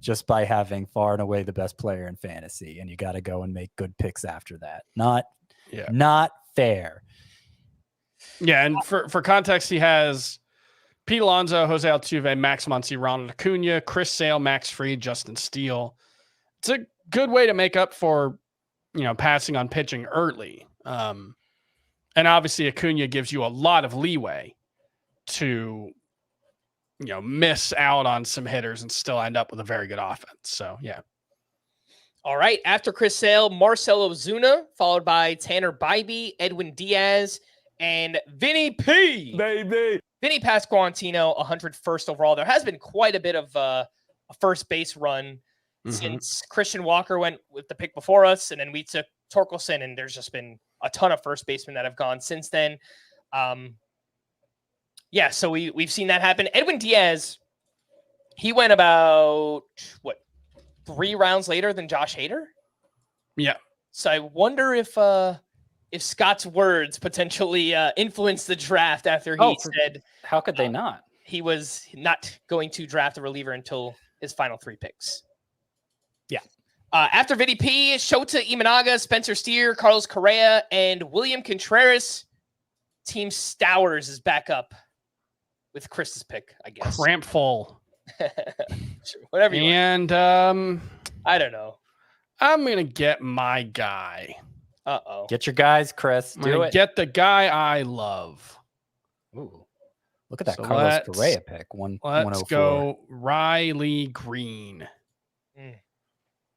just by having far and away the best player in fantasy, and you got to go and make good picks after that. Not fair. Yeah, and for context, he has Pete Alonso, Jose Altuve, Max Muncy, Ronald Acuna, Chris Sale, Max Fried, Justin Steele. It's a good way to make up for, passing on pitching early. And obviously Acuna gives you a lot of leeway to miss out on some hitters and still end up with a very good offense. So, yeah. All right. After Chris Sale, Marcelo Ozuna, followed by Tanner Bybee, Edwin Diaz, and Vinny P. Baby. Vinny Pasquantino, 101st overall. There has been quite a bit of a first base run since Christian Walker went with the pick before us, and then we took Torkelson, and there's just been a ton of first basemen that have gone since then. So we've seen that happen. Edwin Diaz, he went about 3 rounds later than Josh Hader. Yeah. So I wonder if Scott's words potentially influenced the draft after he said, how could they not? He was not going to draft a reliever until his final 3 picks. Yeah. After Vinny P, Shota Imanaga, Spencer Steer, Carlos Correa, and William Contreras. Team Stowers is back up with Chris's pick, I guess. Cramp full. Sure, whatever you want. And I don't know. I'm going to get my guy. Uh-oh. Get your guys, Chris. I'm Do going to it. get the guy I love. Ooh. Look at that So Carlos let's- Correa pick. 104. Let's go Riley Green.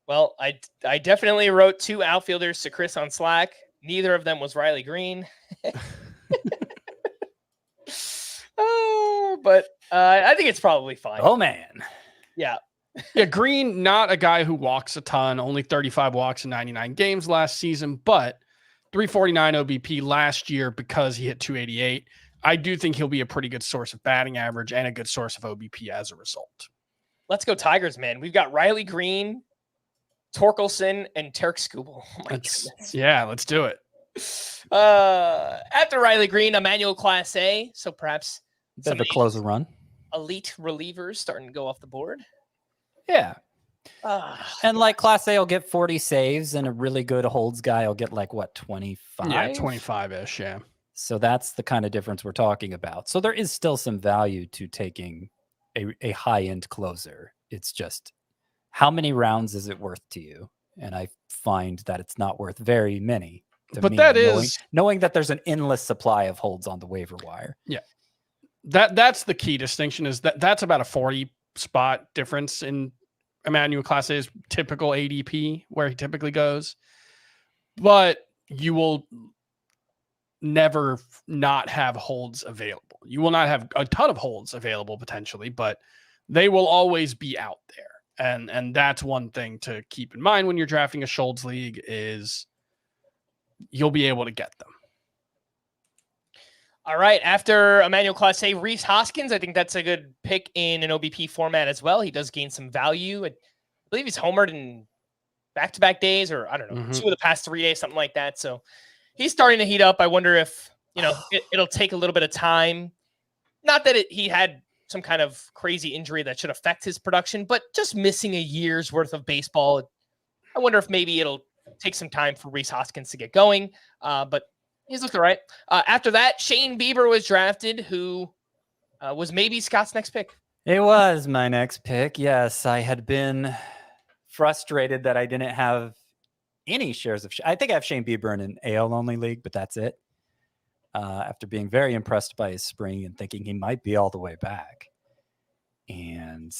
Well, I definitely wrote 2 outfielders to Chris on Slack. Neither of them was Riley Green. But I think it's probably fine. Oh, man. Yeah. Yeah, Green, not a guy who walks a ton, only 35 walks in 99 games last season, but 349 OBP last year because he hit 288. I do think he'll be a pretty good source of batting average and a good source of OBP as a result. Let's go Tigers, man. We've got Riley Green, Torkelson, and Turk Skubal. Oh my goodness. Yeah, let's do it. After Riley Green, Emmanuel Class A. So perhaps Bit some of a closer run. elite relievers starting to go off the board. Yeah. And like Class A will get 40 saves, and a really good holds guy will get like what, 25? Yeah, 25-ish, yeah. So that's the kind of difference we're talking about. So there is still some value to taking a high-end closer. It's just how many rounds is it worth to you? And I find that it's not worth very many. But me, that is knowing that there's an endless supply of holds on the waiver wire. Yeah. That's the key distinction is that's about a 40 spot difference in Emmanuel Class A's typical ADP where he typically goes. But you will never not have holds available. You will not have a ton of holds available potentially, but they will always be out there. And that's one thing to keep in mind when you're drafting a Schultz league is you'll be able to get them. All right. After Emmanuel Class A, Rhys Hoskins, I think that's a good pick in an OBP format as well. He does gain some value. I believe he's homered in back-to-back days, or I don't know, 2 of the past 3 days, something like that. So he's starting to heat up. I wonder if, it'll take a little bit of time. Not that he had some kind of crazy injury that should affect his production, but just missing a year's worth of baseball. I wonder if maybe it'll take some time for Rhys Hoskins to get going. But he's looked all right. After that, Shane Bieber was drafted, who was maybe Scott's next pick. It was my next pick. Yes, I had been frustrated that I didn't have any shares of. I think I have Shane Bieber in an AL-only league, but that's it. After being very impressed by his spring and thinking he might be all the way back. And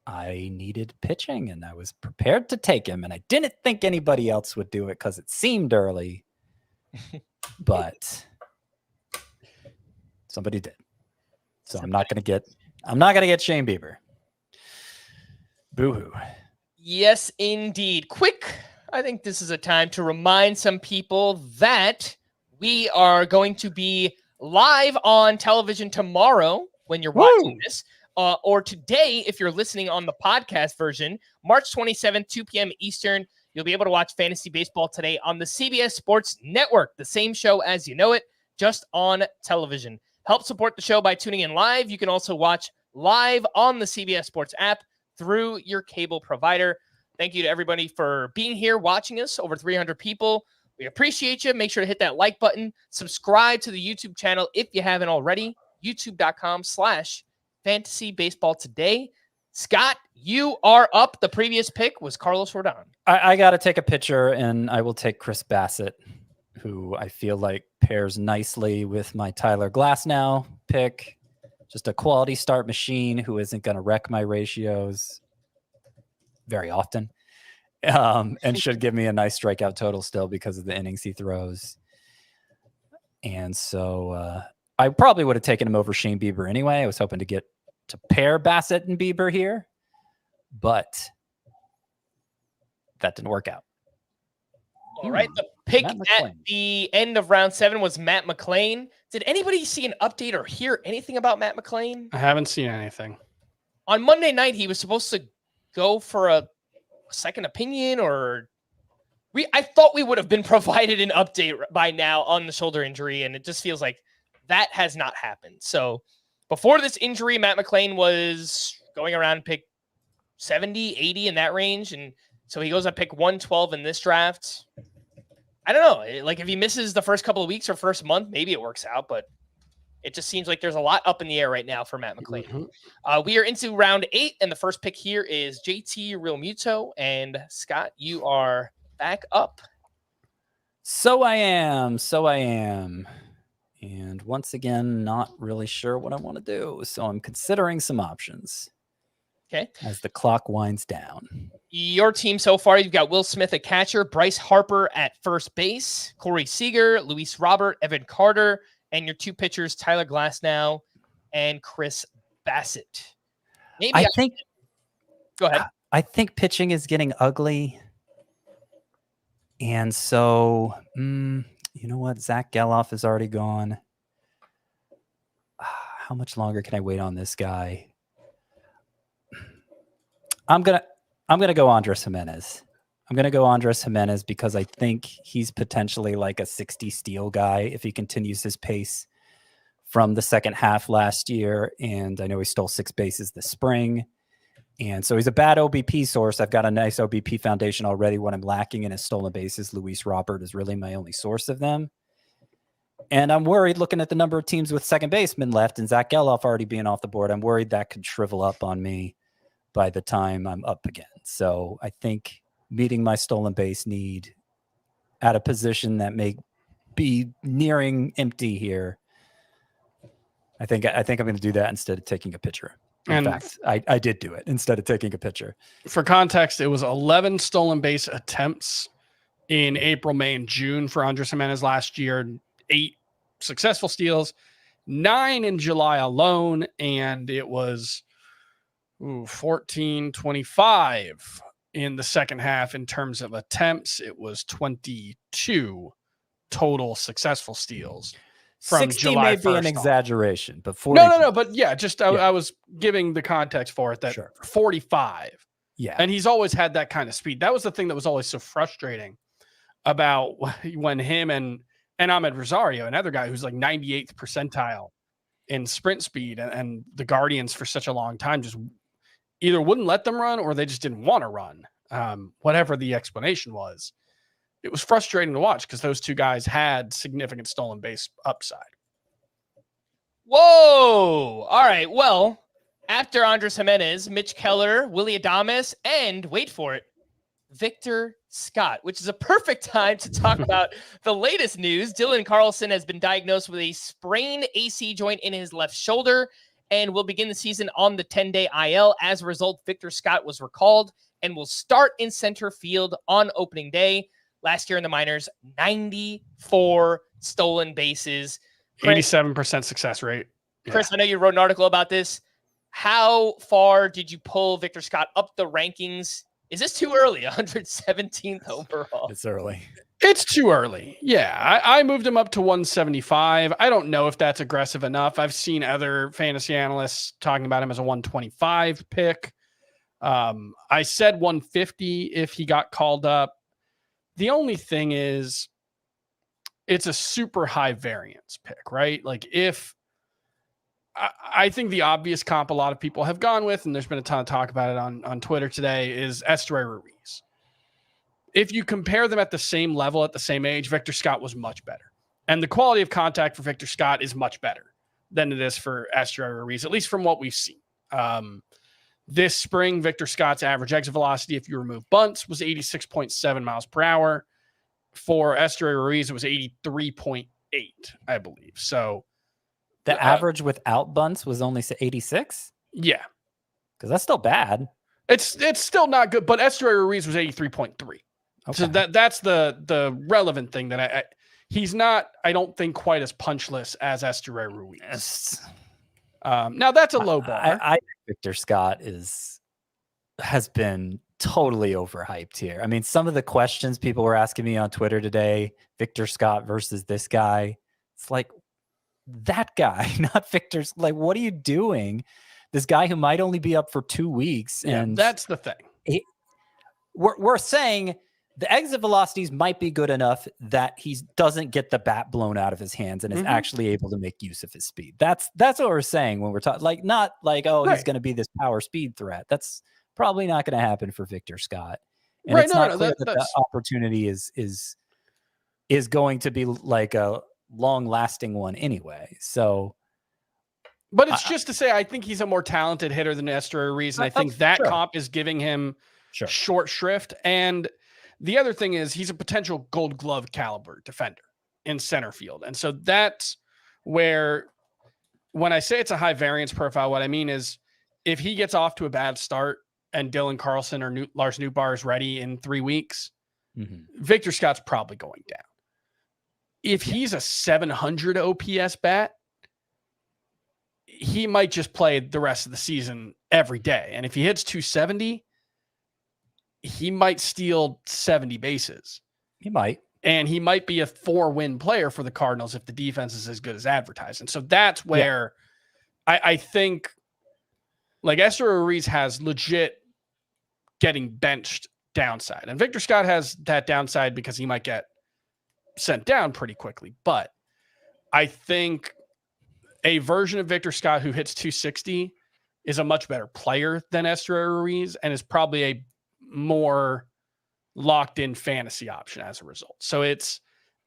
I needed pitching, and I was prepared to take him, and I didn't think anybody else would do it because it seemed early. But somebody did. So I'm not gonna get Shane Bieber. Boo-hoo. Yes, indeed. Quick, I think this is a time to remind some people that we are going to be live on television tomorrow when you're watching this, or today if you're listening on the podcast version, March 27th, 2 p.m. Eastern. You'll be able to watch Fantasy Baseball Today on the CBS Sports Network, the same show as you know it, just on television. Help support the show by tuning in live. You can also watch live on the CBS Sports app through your cable provider. Thank you to everybody for being here, watching us, over 300 people. We appreciate you. Make sure to hit that like button. Subscribe to the YouTube channel if you haven't already, youtube.com/Fantasy Baseball Today. Scott, you are up. The previous pick was Carlos Rodon. I got to take a picture, and I will take Chris Bassett, who I feel like pairs nicely with my Tyler Glasnow pick. Just a quality start machine who isn't going to wreck my ratios very often, and should give me a nice strikeout total still because of the innings he throws. And so I probably would have taken him over Shane Bieber anyway. I was hoping to get to pair Bassett and Bieber here, but that didn't work out. All right. The pick at the end of round 7 was Matt McClain. Did anybody see an update or hear anything about Matt McClain? I haven't seen anything. On Monday night, he was supposed to go for a second opinion, or I thought we would have been provided an update by now on the shoulder injury, and it just feels like that has not happened. So before this injury, Matt McClain was going around pick 70, 80 in that range, and so he goes at pick 112 in this draft. I don't know. Like, if he misses the first couple of weeks or first month, maybe it works out, but It just seems like there's a lot up in the air right now for Matt McLean. Mhm. We are into round 8, and the first pick here is JT Realmuto. And Scott, you are back up. So I am. And once again, not really sure what I want to do. So I'm considering some options. Okay. As the clock winds down. Your team so far, you've got Will Smith at catcher, Bryce Harper at first base, Corey Seager, Luis Robert, Evan Carter, and your 2 pitchers, Tyler Glasnow and Chris Bassett. I think. Go ahead. I think pitching is getting ugly. And so, you know what? Zach Geloff is already gone. How much longer can I wait on this guy? I'm gonna go Andres Jimenez. I'm gonna go Andres Jimenez because I think he's potentially like a 60 steal guy if he continues his pace from the second half last year. And I know he stole 6 bases this spring. And so he's a bad OBP source. I've got a nice OBP foundation already. What I'm lacking in his stolen bases, Luis Robert is really my only source of them. And I'm worried looking at the number of teams with second baseman left and Zach Geloff already being off the board. I'm worried that could shrivel up on me by the time I'm up again. So I think meeting my stolen base need at a position that may be nearing empty here. I think I'm going to do that instead of taking a pitcher. In fact, I did do it instead of taking a pitcher. For context, it was 11 stolen base attempts in April, May, and June for Andres Jimenez last year. 8 successful steals, 9 in July alone, and it was 14-25 in the second half in terms of attempts. It was 22 total successful steals. From 60 July may be 1st an on. exaggeration, but 40. No. But yeah, I was giving the context for it that 45. Yeah. And he's always had that kind of speed. That was the thing that was always so frustrating about when him and Ahmed Rosario, another guy who's like 98th percentile in sprint speed, and the Guardians for such a long time just either wouldn't let them run or they just didn't want to run. Whatever the explanation was. It was frustrating to watch because those 2 guys had significant stolen base upside. Whoa! All right. Well, after Andres Jimenez, Mitch Keller, Willy Adames, and wait for it, Victor Scott, which is a perfect time to talk about the latest news. Dylan Carlson has been diagnosed with a sprained AC joint in his left shoulder and will begin the season on the 10-day IL. As a result, Victor Scott was recalled and will start in center field on opening day. Last year in the minors, 94 stolen bases. 87% success rate. Chris, I know you wrote an article about this. How far did you pull Victor Scott up the rankings? Is this too early? 117th overall. It's early. It's too early. Yeah, I moved him up to 175. I don't know if that's aggressive enough. I've seen other fantasy analysts talking about him as a 125 pick. I said 150 if he got called up. The only thing is it's a super high variance pick, right? Like if I think the obvious comp a lot of people have gone with, and there's been a ton of talk about it on Twitter today, is Esteury Ruiz. If you compare them at the same level, at the same age, Victor Scott was much better. And the quality of contact for Victor Scott is much better than it is for Esteury Ruiz, at least from what we've seen. This spring, Victor Scott's average exit velocity, if you remove bunts, was 86.7 miles per hour. For Esteury Ruiz, it was 83.8, I believe. So the average without bunts was only 86? Yeah. Because that's still bad. It's still not good, but Esteury Ruiz was 83.3. Okay. So that's the relevant thing that he's not, I don't think, quite as punchless as Esteury Ruiz. Now that's a low bar. I think Victor Scott has been totally overhyped here. I mean, some of the questions people were asking me on Twitter today, Victor Scott versus this guy, it's like that guy, not Victor's. Like, what are you doing? This guy who might only be up for 2 weeks. And that's the thing. We're saying the exit velocities might be good enough that he doesn't get the bat blown out of his hands and is actually able to make use of his speed. That's what we're saying when we're talking, like, not like, oh, he's going to be this power speed threat. That's probably not going to happen for Victor Scott. And it's not clear that the opportunity is going to be like a long lasting one anyway. So But it's just to say, I think he's a more talented hitter than Esther Ruiz, and I think that comp is giving him short shrift. And the other thing is he's a potential Gold Glove caliber defender in center field. And so that's where, when I say it's a high variance profile, what I mean is if he gets off to a bad start and Dylan Carlson or Lars Nootbaar is ready in 3 weeks, Victor Scott's probably going down. If he's a 700 OPS bat, he might just play the rest of the season every day. And if he hits 270, he might steal 70 bases. He might. And he might be a 4-win player for the Cardinals if the defense is as good as advertised. And so that's where I think like Esther Ruiz has legit getting benched downside. And Victor Scott has that downside because he might get sent down pretty quickly. But I think a version of Victor Scott who hits 260 is a much better player than Esther Ruiz and is probably a more locked in fantasy option as a result. So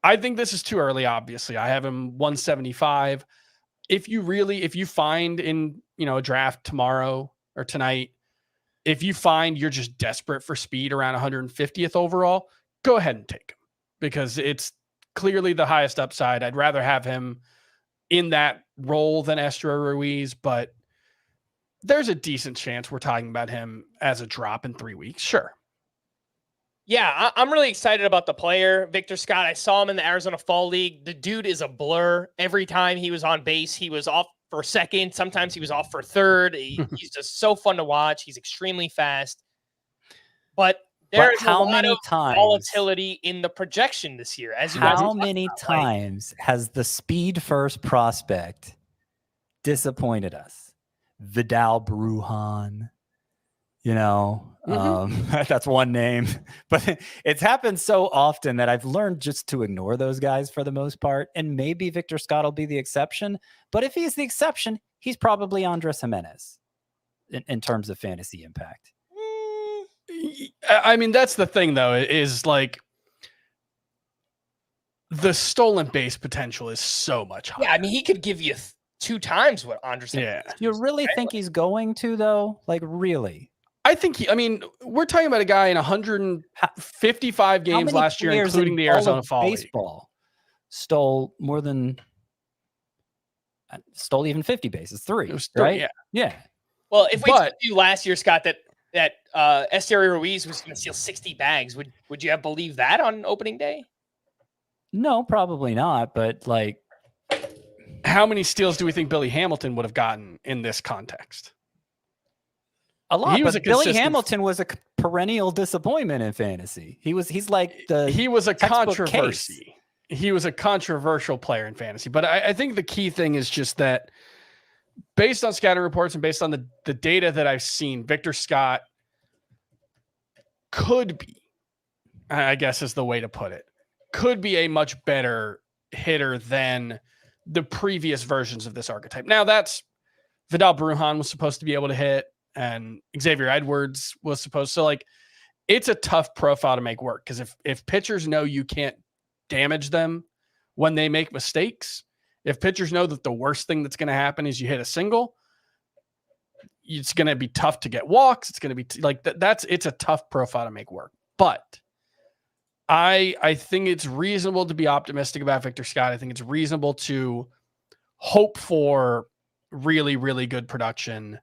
I think this is too early. Obviously I have him 175. If you find in, a draft tomorrow or tonight, if you find you're just desperate for speed around 150th overall, go ahead and take him because it's clearly the highest upside. I'd rather have him in that role than Esther Ruiz, but there's a decent chance we're talking about him as a drop in 3 weeks. Sure. Yeah, I'm really excited about the player, Victor Scott. I saw him in the Arizona Fall League. The dude is a blur. Every time he was on base, he was off for second. Sometimes he was off for third. He's just so fun to watch. He's extremely fast. But there is a lot of volatility in the projection this year. How many times has the speed first prospect disappointed us? Vidal Brujan. That's one name, but it's happened so often that I've learned just to ignore those guys for the most part. And maybe Victor Scott will be the exception, but if he's the exception, he's probably Andres Jimenez in terms of fantasy impact. I mean, that's the thing though, is like the stolen base potential is so much higher. Yeah. I mean, he could give you 2 times what Andres Jimenez. You really think he's going to though? Like really? I think we're talking about a guy in 155 games last year, including the Arizona Fall baseball stole even 50 bases, 3, right? Yeah. Well, if we told you last year, Scott, that Esther Ruiz was going to steal 60 bags, would you have believed that on opening day? No, probably not. But like, how many steals do we think Billy Hamilton would have gotten in this context? A lot. Billy Hamilton was a perennial disappointment in fantasy. He was a controversy. Case. He was a controversial player in fantasy. But I think the key thing is just that based on scouting reports and based on the data that I've seen, Victor Scott could be, I guess is the way to put it, could be a much better hitter than the previous versions of this archetype. Now that's Vidal Brujan was supposed to be able to hit, and Xavier Edwards was supposed to, like, it's a tough profile to make work because if pitchers know you can't damage them when they make mistakes, if pitchers know that the worst thing that's going to happen is you hit a single, it's going to be tough to get walks. It's going to be it's a tough profile to make work. But I think it's reasonable to be optimistic about Victor Scott. I think it's reasonable to hope for really, really good production.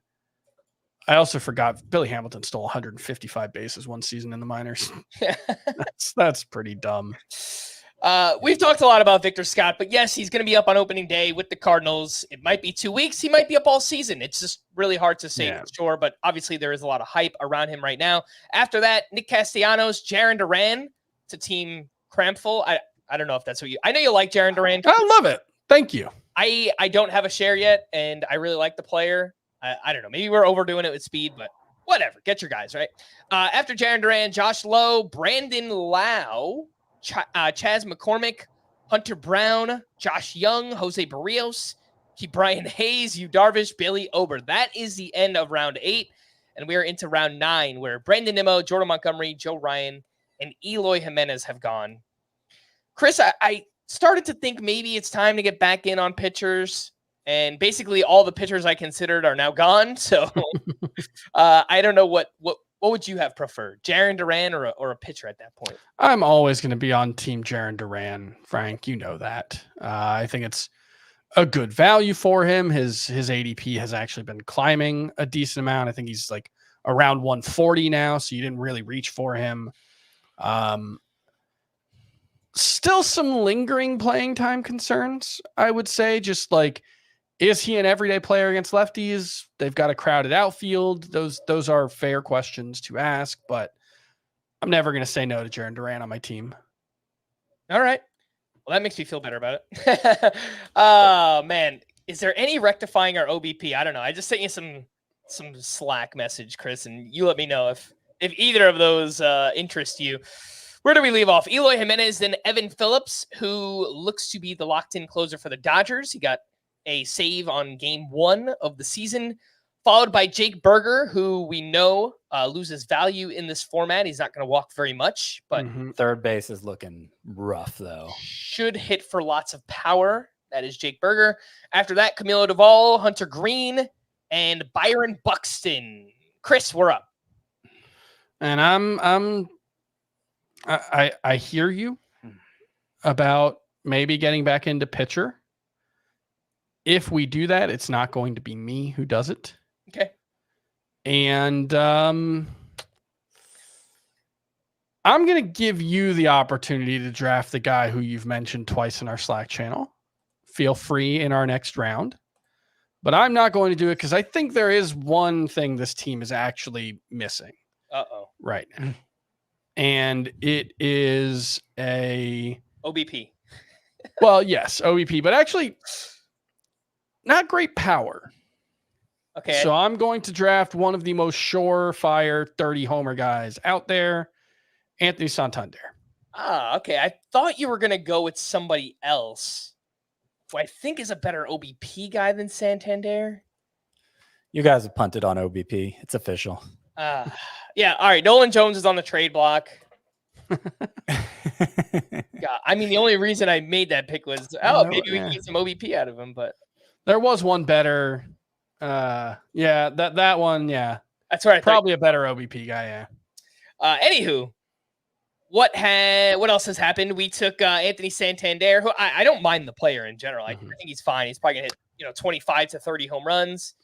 I also forgot Billy Hamilton stole 155 bases one season in the minors. That's pretty dumb. We've talked a lot about Victor Scott, but yes, he's going to be up on opening day with the Cardinals. It might be 2 weeks. He might be up all season. It's just really hard to say for sure, but obviously there is a lot of hype around him right now. After that, Nick Castellanos, Jarren Duran to Team Crampful. I don't know if that's what I know you like Jarren Duran. I love it. Thank you. I don't have a share yet, and I really like the player. I don't know. Maybe we're overdoing it with speed, but whatever. Get your guys, right? After Jarren Duran, Josh Lowe, Brandon Lau, Chaz McCormick, Hunter Brown, Josh Young, Jose Barrios, Brian Hayes, Yu Darvish, Billy Ober. That is the end of round 8, and we are into round 9, where Brandon Nimmo, Jordan Montgomery, Joe Ryan, and Eloy Jimenez have gone. Chris, I started to think maybe it's time to get back in on pitchers. and basically all the pitchers I considered are now gone. So I don't know what would you have preferred, Jarren Duran or a pitcher at that point? I'm always going to be on Team Jarren Duran, Frank. You know that. I think it's a good value for him. His ADP has actually been climbing a decent amount. I think he's like around 140 now, so you didn't really reach for him. Still some lingering playing time concerns, I would say. Just like, is he an everyday player against lefties? They've got a crowded outfield. Those are fair questions to ask, but I'm never going to say no to Jarren Duran on my team. All right. Well, that makes me feel better about it. Oh, man. Is there any rectifying our OBP? I don't know. I just sent you some Slack message, Chris, and you let me know if either of those interest you. Where do we leave off? Eloy Jimenez, then Evan Phillips, who looks to be the locked-in closer for the Dodgers. He got a save on game 1 of the season, followed by Jake Berger, who we know loses value in this format. He's not going to walk very much, but third base is looking rough, though. Should hit for lots of power. That is Jake Berger. After that, Camilo Duvall, Hunter Green, and Byron Buxton. Chris, we're up. And I hear you about maybe getting back into pitcher. If we do that, it's not going to be me who does it. Okay. And I'm going to give you the opportunity to draft the guy who you've mentioned twice in our Slack channel. Feel free in our next round. But I'm not going to do it because I think there is one thing this team is actually missing. Right now. And it is a OBP. Well, yes, OBP, but actually not great power. Okay. So I'm going to draft one of the most surefire 30 homer guys out there, Anthony Santander. Okay. I thought you were going to go with somebody else who I think is a better OBP guy than Santander. You guys have punted on OBP. It's official. Yeah. All right. Nolan Jones is on the trade block. God, I mean, the only reason I made that pick was, maybe we can get some OBP out of him, but there was one better. That one. Yeah. That's right. Probably a better OBP guy. Yeah. Anywho, what else has happened? We took Anthony Santander, who I don't mind the player in general. I think he's fine. He's probably going to hit, 25 to 30 home runs.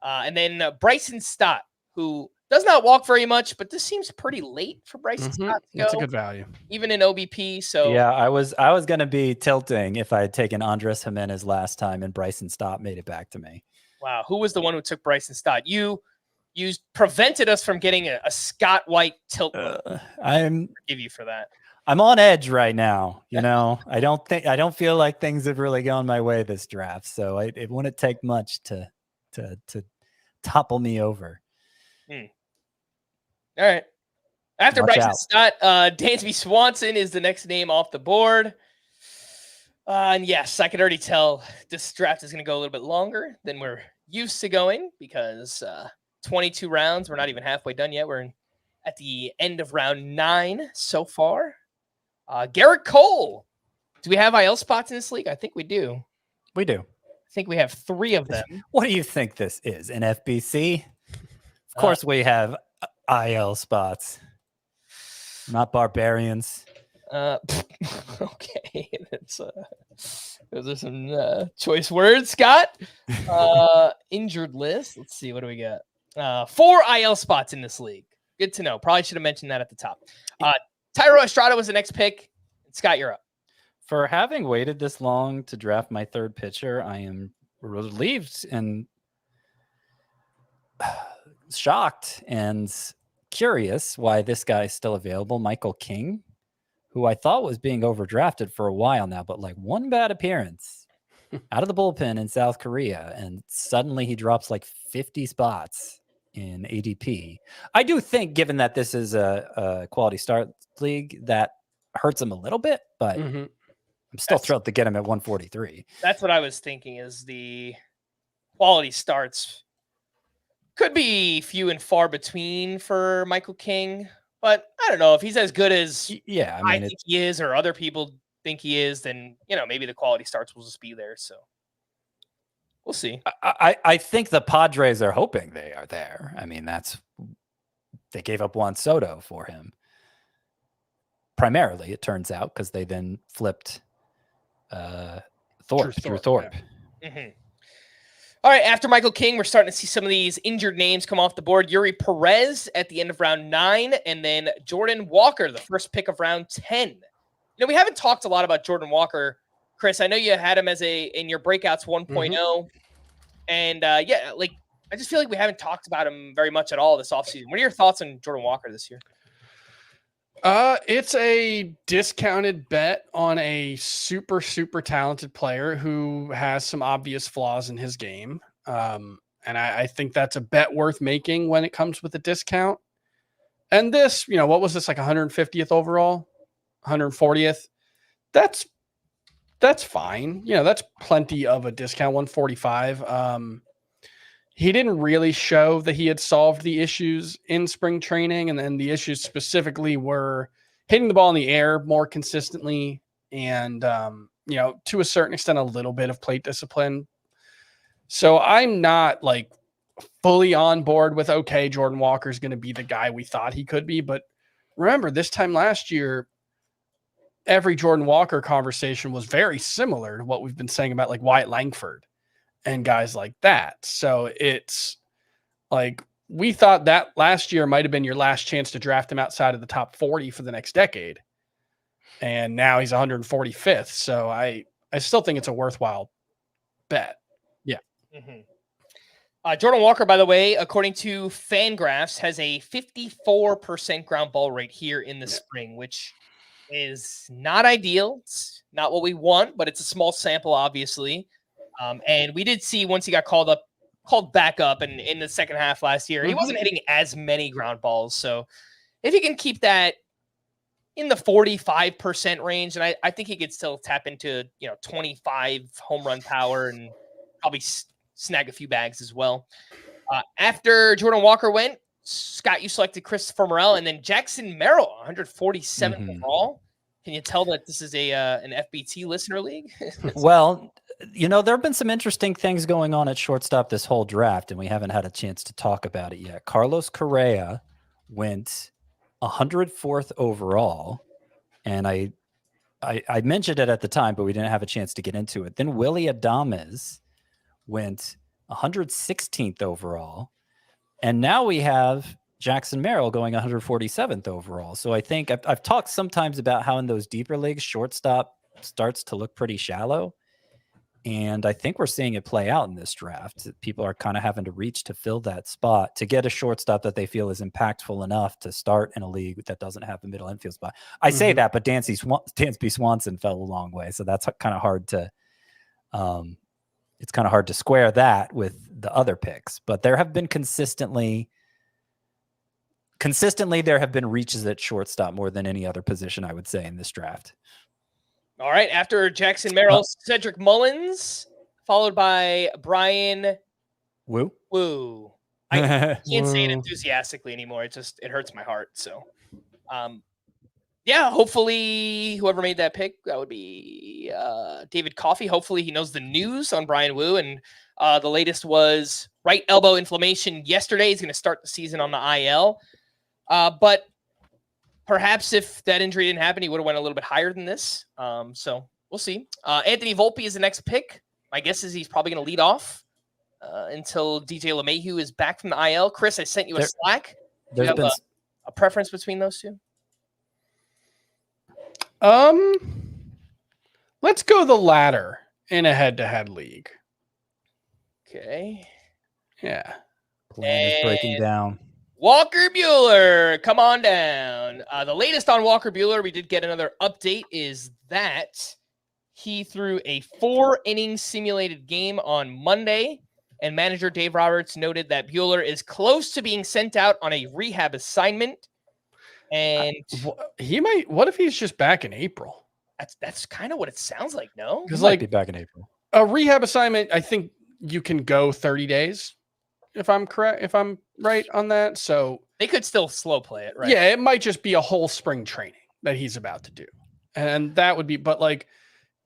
And then Bryson Stott, who does not walk very much, but this seems pretty late for Bryson Stott to go. It's a good value. Even in OBP. So yeah, I was going to be tilting if I had taken Andres Jimenez last time and Bryson Stott made it back to me. Wow. Who was the one who took Bryson Stott? You prevented us from getting a Scott White tilt. I give you for that. I'm on edge right now. I don't feel like things have really gone my way this draft. So it wouldn't take much to topple me over. All right. After Watch Bryson out. Stott, Dansby Swanson is the next name off the board. And yes, I could already tell this draft is going to go a little bit longer than we're used to going because 22 rounds. We're not even halfway done yet. We're at the end of round 9 so far. Garrett Cole. Do we have IL spots in this league? I think we do. We do. I think we have 3 of them. What do you think this is? An FBC? Of course we have IL spots. Not barbarians. Okay. Those are some choice words, Scott. Injured list. Let's see. What do we got? 4 IL spots in this league. Good to know. Probably should have mentioned that at the top. Tyro Estrada was the next pick. Scott, you're up. For having waited this long to draft my third pitcher, I am relieved and shocked and curious why this guy is still available. Michael King, who I thought was being overdrafted for a while now, but like one bad appearance out of the bullpen in South Korea, and suddenly he drops like 50 spots in ADP. I do think, given that this is a quality start league, that hurts him a little bit, but I'm still thrilled to get him at 143. That's what I was thinking, is the quality starts could be few and far between for Michael King, but I don't know if he's as good as I think he is, or other people think he is, then maybe the quality starts will just be there. So We'll see. I think the Padres are hoping they are there. I mean, they gave up Juan Soto for him. Primarily, it turns out, because they then flipped Drew Thorpe. Yeah. Mm-hmm. All right, after Michael King, we're starting to see some of these injured names come off the board. Yuri Perez at the end of round 9, and then Jordan Walker, the first pick of round 10. You know, we haven't talked a lot about Jordan Walker. Chris, I know you had him as in your breakouts 1.0. And yeah, like I just feel like we haven't talked about him very much at all this offseason. What are your thoughts on Jordan Walker this year? It's a discounted bet on a super, super talented player who has some obvious flaws in his game. And I think that's a bet worth making when it comes with a discount. And this, you know, what was this, like 150th overall, 140th? That's fine. You know, that's plenty of a discount, 145. He didn't really show that he had solved the issues in spring training. And then the issues specifically were hitting the ball in the air more consistently and, you know, to a certain extent, a little bit of plate discipline. So I'm not like fully on board with, okay, Jordan Walker is going to be the guy we thought he could be. But remember, this time last year, every Jordan Walker conversation was very similar to what we've been saying about like Wyatt Langford and guys like that. So it's like, we thought that last year might've been your last chance to draft him outside of the top 40 for the next decade. And now he's 145th. So I still think it's a worthwhile bet. Yeah. Mm-hmm. Jordan Walker, by the way, according to Fangraphs, has a 54% ground ball rate here in the spring, which is not ideal. It's not what we want, but it's a small sample, obviously. And we did see once he got called back up, and in the second half last year, he wasn't hitting as many ground balls. So if he can keep that in the 45% range, and I think he could still tap into 25 home run power and probably snag a few bags as well. After Jordan Walker went, Scott, you selected Christopher Morel, and then Jackson Merrill, 147th overall. Can you tell that this is an FBT listener league? Well, you know, there have been some interesting things going on at shortstop this whole draft, and we haven't had a chance to talk about it yet. Carlos Correa went 104th overall, and I mentioned it at the time, but we didn't have a chance to get into it. Then Willy Adames went 116th overall, and now we have Jackson Merrill going 147th overall. So I think I've talked sometimes about how in those deeper leagues, shortstop starts to look pretty shallow. And I think we're seeing it play out in this draft. People are kind of having to reach to fill that spot to get a shortstop that they feel is impactful enough to start in a league that doesn't have a middle infield spot. I say that, but Dansby Swanson fell a long way. So that's kind of hard to, it's kind of hard to square that with the other picks. But there have been consistently there have been reaches at shortstop more than any other position, I would say, in this draft. All right. After Jackson Merrill, Cedric Mullins, followed by Brian Woo. I can't say it enthusiastically anymore. It hurts my heart. So, yeah, hopefully whoever made that pick, that would be David Coffey. Hopefully he knows the news on Brian Woo. And the latest was right elbow inflammation yesterday. He's going to start the season on the IL. But perhaps if that injury didn't happen, he would have went a little bit higher than this. So we'll see. Anthony Volpe is the next pick. My guess is he's probably going to lead off until DJ LeMahieu is back from the IL. Chris, I sent you a Slack. Do you have a preference between those two? Let's go the latter in a head-to-head league. Okay. Yeah. Plan is breaking down. Walker Buehler, come on down. The latest on Walker Buehler, we did get another update, is that he threw a 4-inning simulated game on Monday, and manager Dave Roberts noted that Buehler is close to being sent out on a rehab assignment. And what if he's just back in April? That's kind of what it sounds like, no? Because be back in April. A rehab assignment, I think you can go 30 days. If I'm correct, if I'm right on that. So they could still slow play it, right? Yeah, it might just be a whole spring training that he's about to do. And that would be, but like,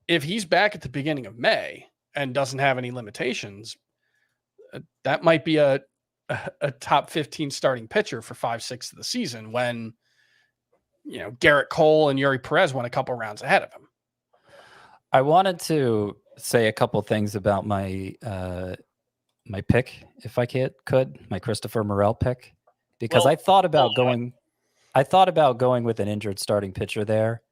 if he's back at the beginning of May and doesn't have any limitations, that might be a top 15 starting pitcher for 5-6 of the season when, Garrett Cole and Yuri Perez went a couple rounds ahead of him. I wanted to say a couple things about my my pick, if I could, my Christopher Morel pick, because I thought about going with an injured starting pitcher there,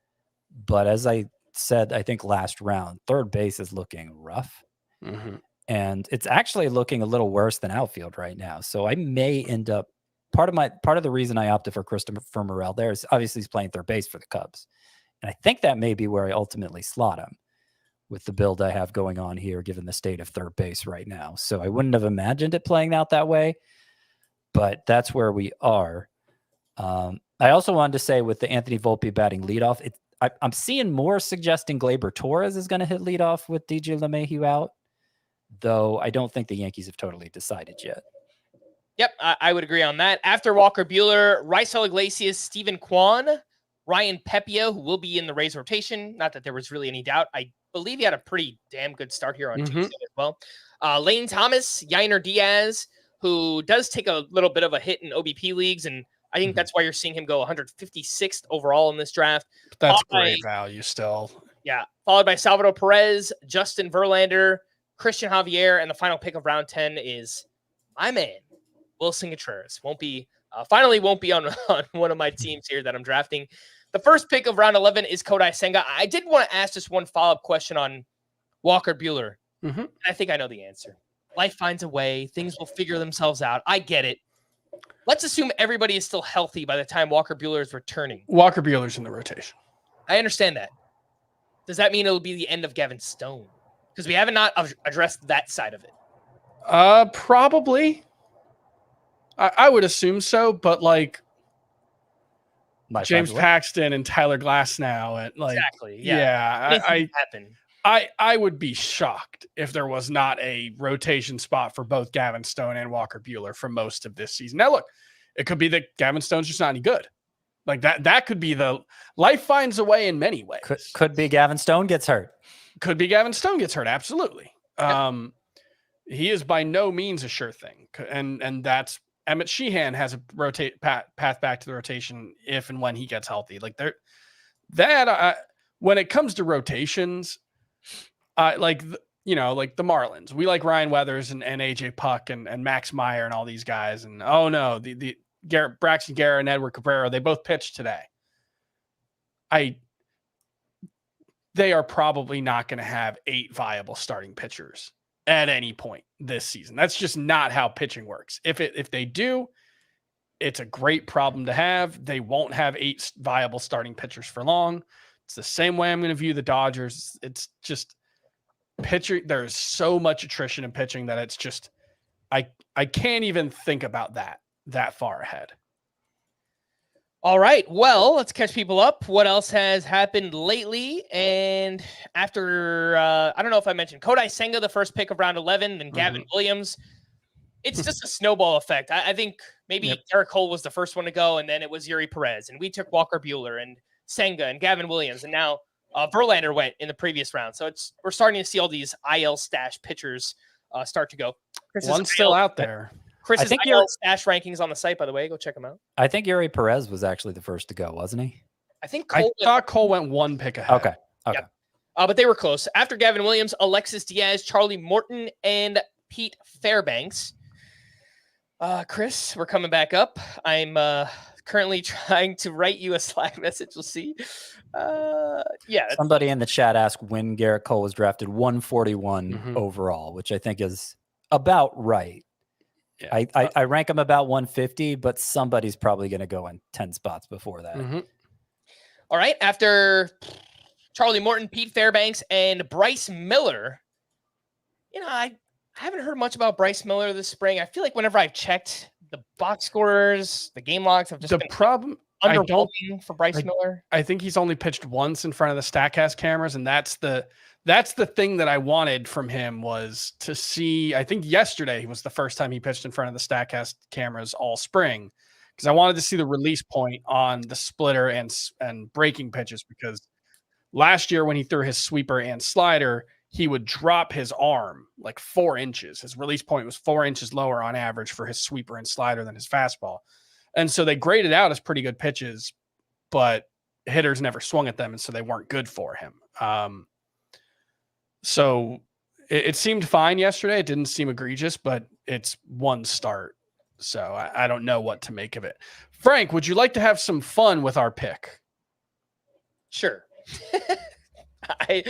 but as I said, I think last round, third base is looking rough. Mm-hmm. And it's actually looking a little worse than outfield right now. So I may end up part of the reason I opted for Christopher Morel there is obviously he's playing third base for the Cubs. And I think that may be where I ultimately slot him with the build I have going on here, given the state of third base right now. So I wouldn't have imagined it playing out that way, but that's where we are. I also wanted to say with the Anthony Volpe batting leadoff, I'm seeing more suggesting Gleyber Torres is going to hit leadoff with DJ LeMahieu out, though I don't think the Yankees have totally decided yet. Yep, I would agree on that. After Walker Buehler, Raisel Iglesias, Steven Kwan, Ryan Pepia, who will be in the Rays rotation. Not that there was really any doubt. I believe he had a pretty damn good start here on Tuesday as well. Lane Thomas, Yainer Diaz, who does take a little bit of a hit in OBP leagues, and I think that's why you're seeing him go 156th overall in this draft. That's great value still. Yeah, followed by Salvador Perez, Justin Verlander, Christian Javier, and the final pick of round 10 is my man, Wilson Contreras. Won't be on one of my teams here that I'm drafting. The first pick of round 11 is Kodai Senga. I did want to ask just one follow-up question on Walker Buehler. Mm-hmm. I think I know the answer. Life finds a way. Things will figure themselves out. I get it. Let's assume everybody is still healthy by the time Walker Buehler is returning. Walker Buehler's in the rotation. I understand that. Does that mean it'll be the end of Gavin Stone? Because we haven't not addressed that side of it. Probably. I would assume so, but like James Paxton and Tyler Glasnow and like exactly, yeah. I would be shocked if there was not a rotation spot for both Gavin Stone and Walker Buehler for most of this season. Now, look, it could be that Gavin Stone's just not any good. Like that could be the life finds a way in many ways. Could be Gavin Stone gets hurt. Could be Gavin Stone gets hurt. Absolutely. Yep. He is by no means a sure thing. And that's Emmett Sheehan has a path back to the rotation if and when he gets healthy. Like when it comes to rotations, like the Marlins, we like Ryan Weathers and AJ Puck and Max Meyer and all these guys. And oh no, the Braxton Garrett and Edward Cabrera, they both pitched today. They are probably not going to have 8 viable starting pitchers at any point this season. That's just not how pitching works. If they do, it's a great problem to have. They won't have 8 viable starting pitchers for long. It's the same way I'm going to view the Dodgers. It's just pitcher. There's so much attrition in pitching that it's just, I can't even think about that far ahead. All right. Well, let's catch people up. What else has happened lately? And after, I don't know if I mentioned Kodai Senga, the first pick of round 11, then Gavin Williams. It's just a snowball effect. I think maybe Garrett Cole was the first one to go, and then it was Yuri Perez, and we took Walker Buehler and Senga and Gavin Williams, and now Verlander went in the previous round. So we're starting to see all these IL stash pitchers start to go. One's still out there. Chris's IL stash rankings on the site, by the way. Go check them out. I think Yuri Perez was actually the first to go, wasn't he? I thought Cole went 1 pick ahead. Okay. Yep. But they were close. After Gavin Williams, Alexis Diaz, Charlie Morton, and Pete Fairbanks. Chris, we're coming back up. I'm currently trying to write you a Slack message. We'll see. Somebody in the chat asked when Garrett Cole was drafted 141 overall, which I think is about right. Yeah. I rank him about 150, but somebody's probably going to go in 10 spots before that. All right. After Charlie Morton, Pete Fairbanks, and Bryce Miller, I haven't heard much about Bryce Miller this spring. I feel like whenever I've checked the box scores, the game logs have just been underwhelming for Bryce Miller. I think he's only pitched once in front of the StatCast cameras, and that's the thing that I wanted from him was to see. I think yesterday was the first time he pitched in front of the StatCast cameras all spring, because I wanted to see the release point on the splitter and breaking pitches, because last year when he threw his sweeper and slider, he would drop his arm like 4 inches. His release point was 4 inches lower on average for his sweeper and slider than his fastball. And so they graded out as pretty good pitches, but hitters never swung at them, and so they weren't good for him. So it seemed fine yesterday. It didn't seem egregious, but it's one start. So I don't know what to make of it. Frank, would you like to have some fun with our pick? Sure. We're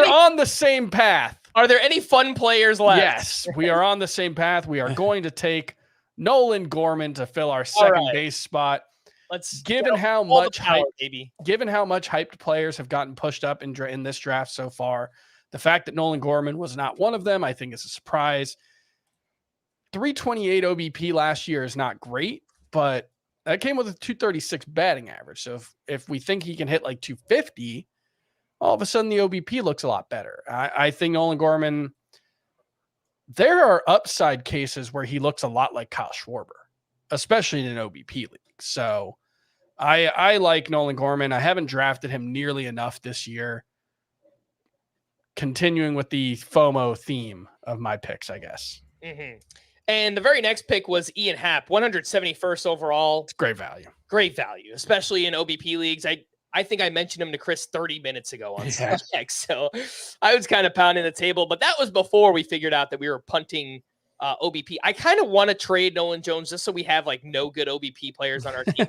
on the same path. Are there any fun players left? Yes, we are on the same path. We are going to take Nolan Gorman to fill our second base spot. Given how much hyped players have gotten pushed up in this draft so far, the fact that Nolan Gorman was not one of them, I think, is a surprise. 328 OBP last year is not great, but that came with a 236 batting average. So if we think he can hit like 250, all of a sudden the OBP looks a lot better. I think Nolan Gorman, there are upside cases where he looks a lot like Kyle Schwarber, especially in an OBP league. So I like Nolan Gorman. I haven't drafted him nearly enough this year. Continuing with the FOMO theme of my picks, I guess. Mm-hmm. And the very next pick was Ian Happ, 171st overall. It's great value. Great value, especially in OBP leagues. I think I mentioned him to Chris 30 minutes ago on Stampfl, so I was kind of pounding the table. But that was before we figured out that we were punting OBP. I kind of want to trade Nolan Jones just so we have like no good OBP players on our team.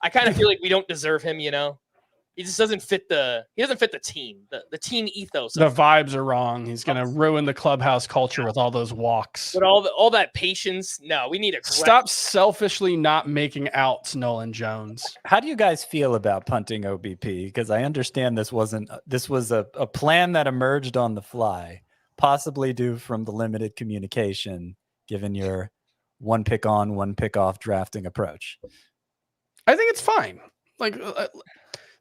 I kind of feel like we don't deserve him, you know. He just doesn't fit the team, the team ethos. The vibes are wrong. He's going to ruin the clubhouse culture with all those walks. But all that patience. No, we need a stop selfishly not making outs, Nolan Jones. How do you guys feel about punting OBP? Because I understand this was a plan that emerged on the fly, possibly due from the limited communication, given your one pick on, one pick off drafting approach. I think it's fine. Like,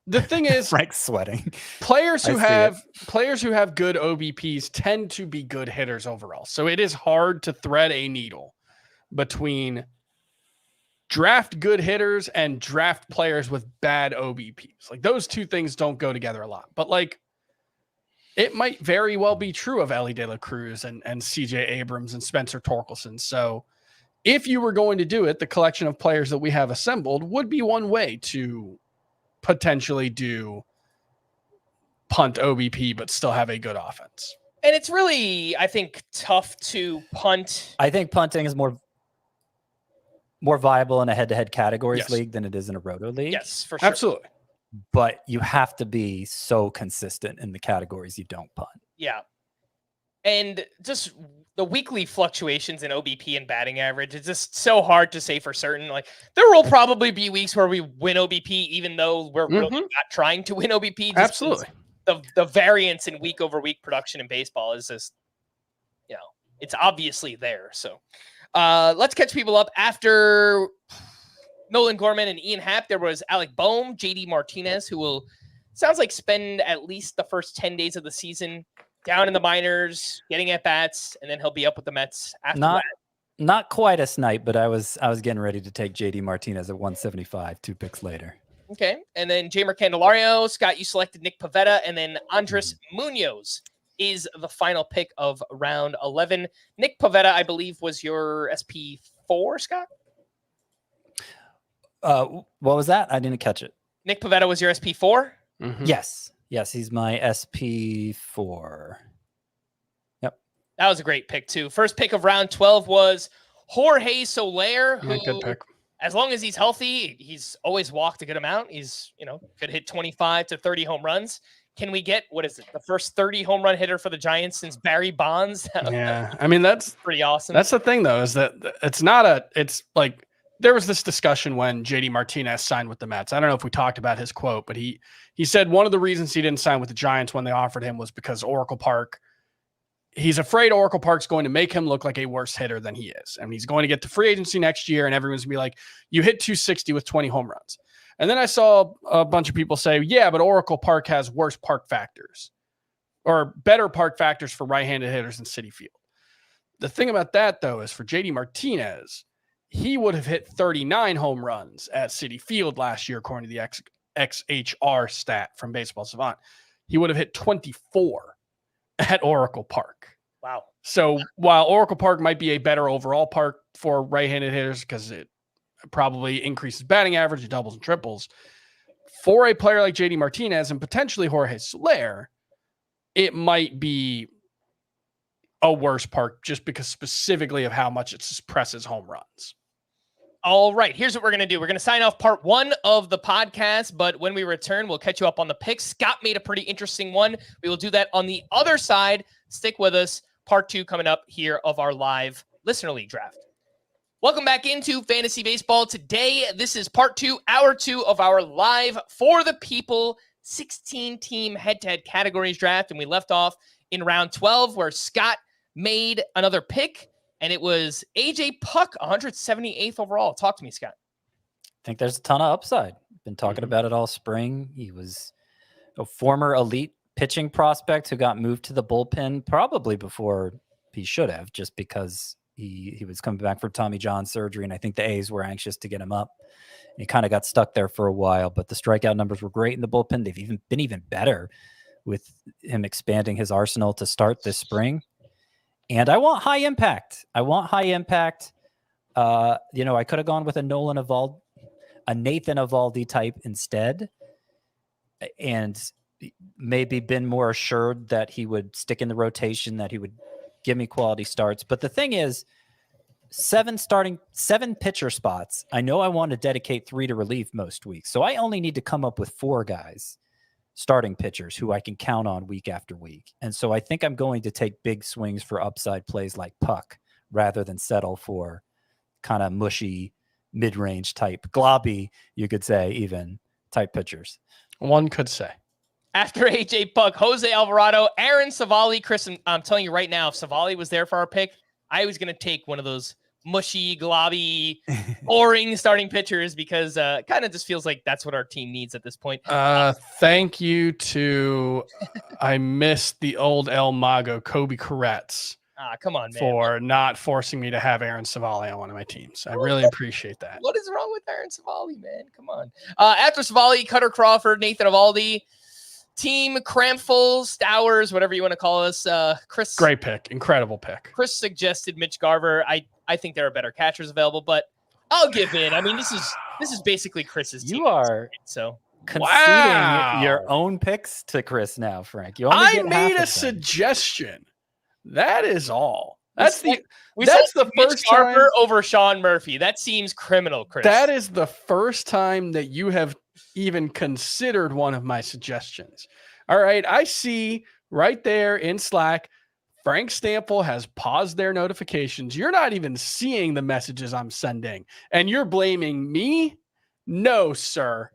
the thing is, Frank's sweating. Players who have good OBPs tend to be good hitters overall. So it is hard to thread a needle between draft good hitters and draft players with bad OBPs. Like, those two things don't go together a lot. But like, it might very well be true of Ellie De La Cruz and CJ Abrams and Spencer Torkelson. So if you were going to do it, the collection of players that we have assembled would be one way to potentially do punt OBP, but still have a good offense. And it's really, I think, tough to punt. I think punting is more viable in a head-to-head categories Yes. league than it is in a roto league. Yes, for sure. Absolutely. But you have to be so consistent in the categories you don't punt. Yeah. And just the weekly fluctuations in OBP and batting average, it's just so hard to say for certain. Like, there will probably be weeks where we win OBP, even though we're really not trying to win OBP. Absolutely. The variance in week over week production in baseball is just, it's obviously there. So let's catch people up. After Nolan Gorman and Ian Happ, there was Alec Boehm, JD Martinez, who will, sounds like, spend at least the first 10 days of the season down in the minors, getting at bats, and then he'll be up with the Mets after that. Not quite a snipe, but I was getting ready to take JD Martinez at 175, 2 picks later. Okay. And then Jamer Candelario, Scott, you selected Nick Pivetta, and then Andres Munoz is the final pick of round 11. Nick Pivetta, I believe, was your SP4, Scott? What was that? I didn't catch it. Nick Pivetta was your SP4? Mm-hmm. Yes, he's my SP4. Yep. That was a great pick, too. First pick of round 12 was Jorge Soler, who, Good pick. as long as he's healthy, he's always walked a good amount. He's, could hit 25 to 30 home runs. Can we get, the first 30 home run hitter for the Giants since Barry Bonds? Yeah. I mean, that's pretty awesome. That's the thing, though, is that it's like, there was this discussion when JD Martinez signed with the Mets. I don't know if we talked about his quote, but he said one of the reasons he didn't sign with the Giants when they offered him was because Oracle Park, he's afraid Oracle Park's going to make him look like a worse hitter than he is. And he's going to get to free agency next year, and everyone's going to be like, you hit 260 with 20 home runs. And then I saw a bunch of people say, yeah, but Oracle Park has worse park factors or better park factors for right-handed hitters than Citi Field. The thing about that, though, is for JD Martinez, he would have hit 39 home runs at Citi Field last year, according to the XHR stat from Baseball Savant. He would have hit 24 at Oracle Park. Wow. So while Oracle Park might be a better overall park for right-handed hitters because it probably increases batting average, doubles and triples, for a player like JD Martinez and potentially Jorge Soler, it might be a worse park just because specifically of how much it suppresses home runs. All right, here's what we're going to do. We're going to sign off part 1 of the podcast, but when we return, we'll catch you up on the picks. Scott made a pretty interesting one. We will do that on the other side. Stick with us. Part 2 coming up here of our live Listener League draft. Welcome back into Fantasy Baseball. Today, this is part 2, hour 2 of our live For the People 16-team head-to-head categories draft, and we left off in round 12 where Scott made another pick, and it was AJ Puck, 178th overall. Talk to me, Scott. I think there's a ton of upside. Been talking about it all spring. He was a former elite pitching prospect who got moved to the bullpen probably before he should have, just because he was coming back from Tommy John surgery, and I think the A's were anxious to get him up. He kind of got stuck there for a while, but the strikeout numbers were great in the bullpen. They've been even better with him expanding his arsenal to start this spring. And I want high impact. I could have gone with a Nathan Eovaldi type instead, and maybe been more assured that he would stick in the rotation, that he would give me quality starts. But the thing is, 7 pitcher spots. I know I want to dedicate 3 to relief most weeks, so I only need to come up with 4 guys, starting pitchers who I can count on week after week. And so I think I'm going to take big swings for upside plays like Puck rather than settle for kind of mushy, mid-range type, globby, you could say, even type pitchers. One could say. After AJ Puck, Jose Alvarado, Aaron Savali, Chris, I'm telling you right now, if Savali was there for our pick, I was going to take one of those mushy, globby, boring starting pitchers because kind of just feels like that's what our team needs at this point. Thank you to, I missed the old El Mago, Kobe Koretz. Come on, man. For not forcing me to have Aaron Savali on one of my teams. I really appreciate that. What is wrong with Aaron Savali, man? Come on. After Savali, Cutter Crawford, Nathan Eovaldi, Team Crampful, Stowers, whatever you want to call us. Chris. Great pick. Incredible pick. Chris suggested Mitch Garver. I think there are better catchers available, but I'll give in. I mean, this is basically Chris's team. You are so conceding your own picks to Chris now, Frank. You only I made a suggestion. That is all. That's the first time over Sean Murphy. That seems criminal, Chris. That is the first time that you have even considered one of my suggestions. All right. I see right there in Slack, Frank Stampfl has paused their notifications. You're not even seeing the messages I'm sending, and you're blaming me? No, sir.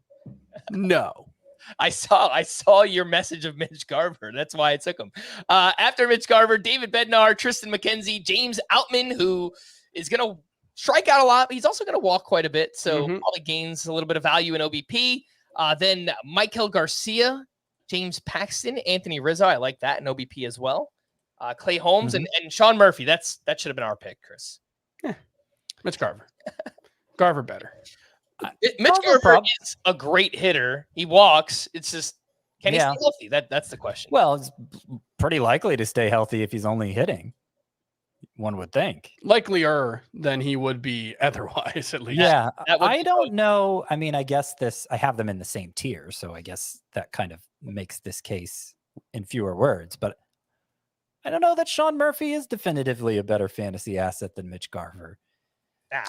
No. I saw your message of Mitch Garver. That's why I took him. After Mitch Garver, David Bednar, Tristan McKenzie, James Outman, who is going to strike out a lot, but he's also going to walk quite a bit. So probably gains a little bit of value in OBP. Then Michael Garcia, James Paxton, Anthony Rizzo. I like that in OBP as well. Clay Holmes and Sean Murphy. That should have been our pick, Chris. Mitch Garver. Garver better. Mitch Garver is a great hitter. He walks. It's just, can he stay healthy? That's the question. Well, it's pretty likely to stay healthy if he's only hitting. One would think. Likelier than he would be otherwise, at least. Yeah, I don't know. I mean, I guess I have them in the same tier, so I guess that kind of makes this case in fewer words. But I don't know that Sean Murphy is definitively a better fantasy asset than Mitch Garver.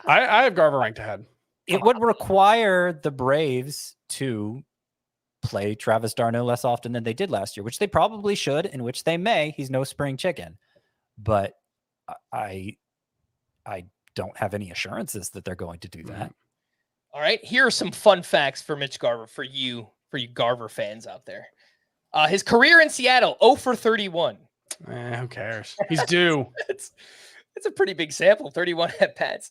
I have Garver ranked ahead. It would require the Braves to play Travis d'Arnaud less often than they did last year, which they probably should, and which they may. He's no spring chicken. But I don't have any assurances that they're going to do that. All right. Here are some fun facts for Mitch Garver for you Garver fans out there. His career in Seattle, 0 for 31. Who cares? He's due. It's a pretty big sample, 31 at-bats.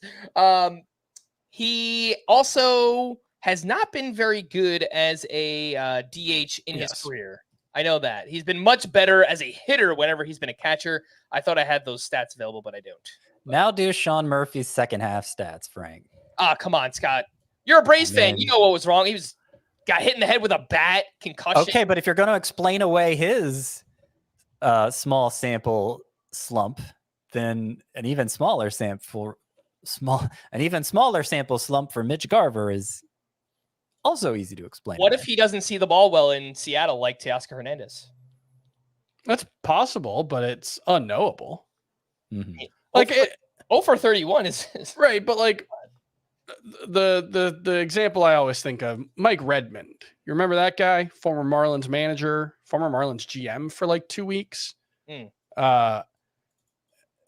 He also has not been very good as a DH in his career. I know that. He's been much better as a hitter whenever he's been a catcher. I thought I had those stats available, but I don't. Now do Sean Murphy's second half stats, Frank. Come on, Scott. You're a Braves fan. You know what was wrong. He got hit in the head with a bat, concussion. Okay, but if you're going to explain away his small sample slump, then an even smaller sample slump for Mitch Garver is also easy to explain. What if he doesn't see the ball well in Seattle like Teoscar Hernandez? That's possible, but it's unknowable. Mhm. Like 0 for 31 is right, but like the example I always think of, Mike Redmond. You remember that guy? Former Marlins manager, former Marlins GM for like 2 weeks. Mm.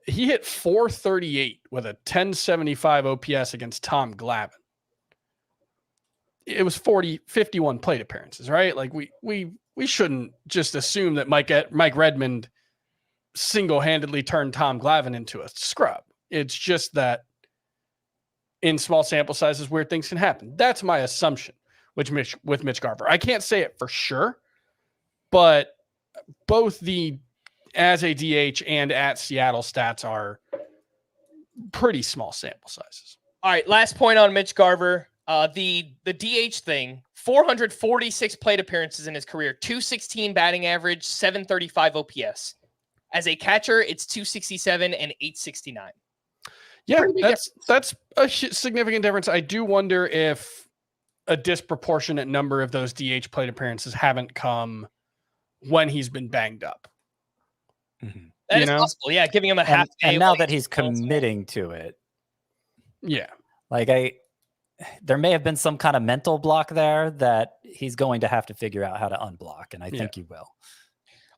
He hit 438 with a 1075 OPS against Tom Glavine. It was 51 plate appearances, right? Like we shouldn't just assume that Mike Redmond single-handedly turned Tom Glavine into a scrub. It's just that in small sample sizes, weird things can happen. That's my assumption with Mitch Garver. I can't say it for sure, but both the as a DH and at Seattle stats are pretty small sample sizes. All right, last point on Mitch Garver. The DH thing, 446 plate appearances in his career, 216 batting average, 735 OPS. As a catcher, it's 267 and 869. Yeah, that's a significant difference. I do wonder if a disproportionate number of those DH plate appearances haven't come when he's been banged up. Mm-hmm. That is possible. Yeah, giving him a half day. And now that he's committing to it. Yeah. Like there may have been some kind of mental block there that he's going to have to figure out how to unblock, and I think he will.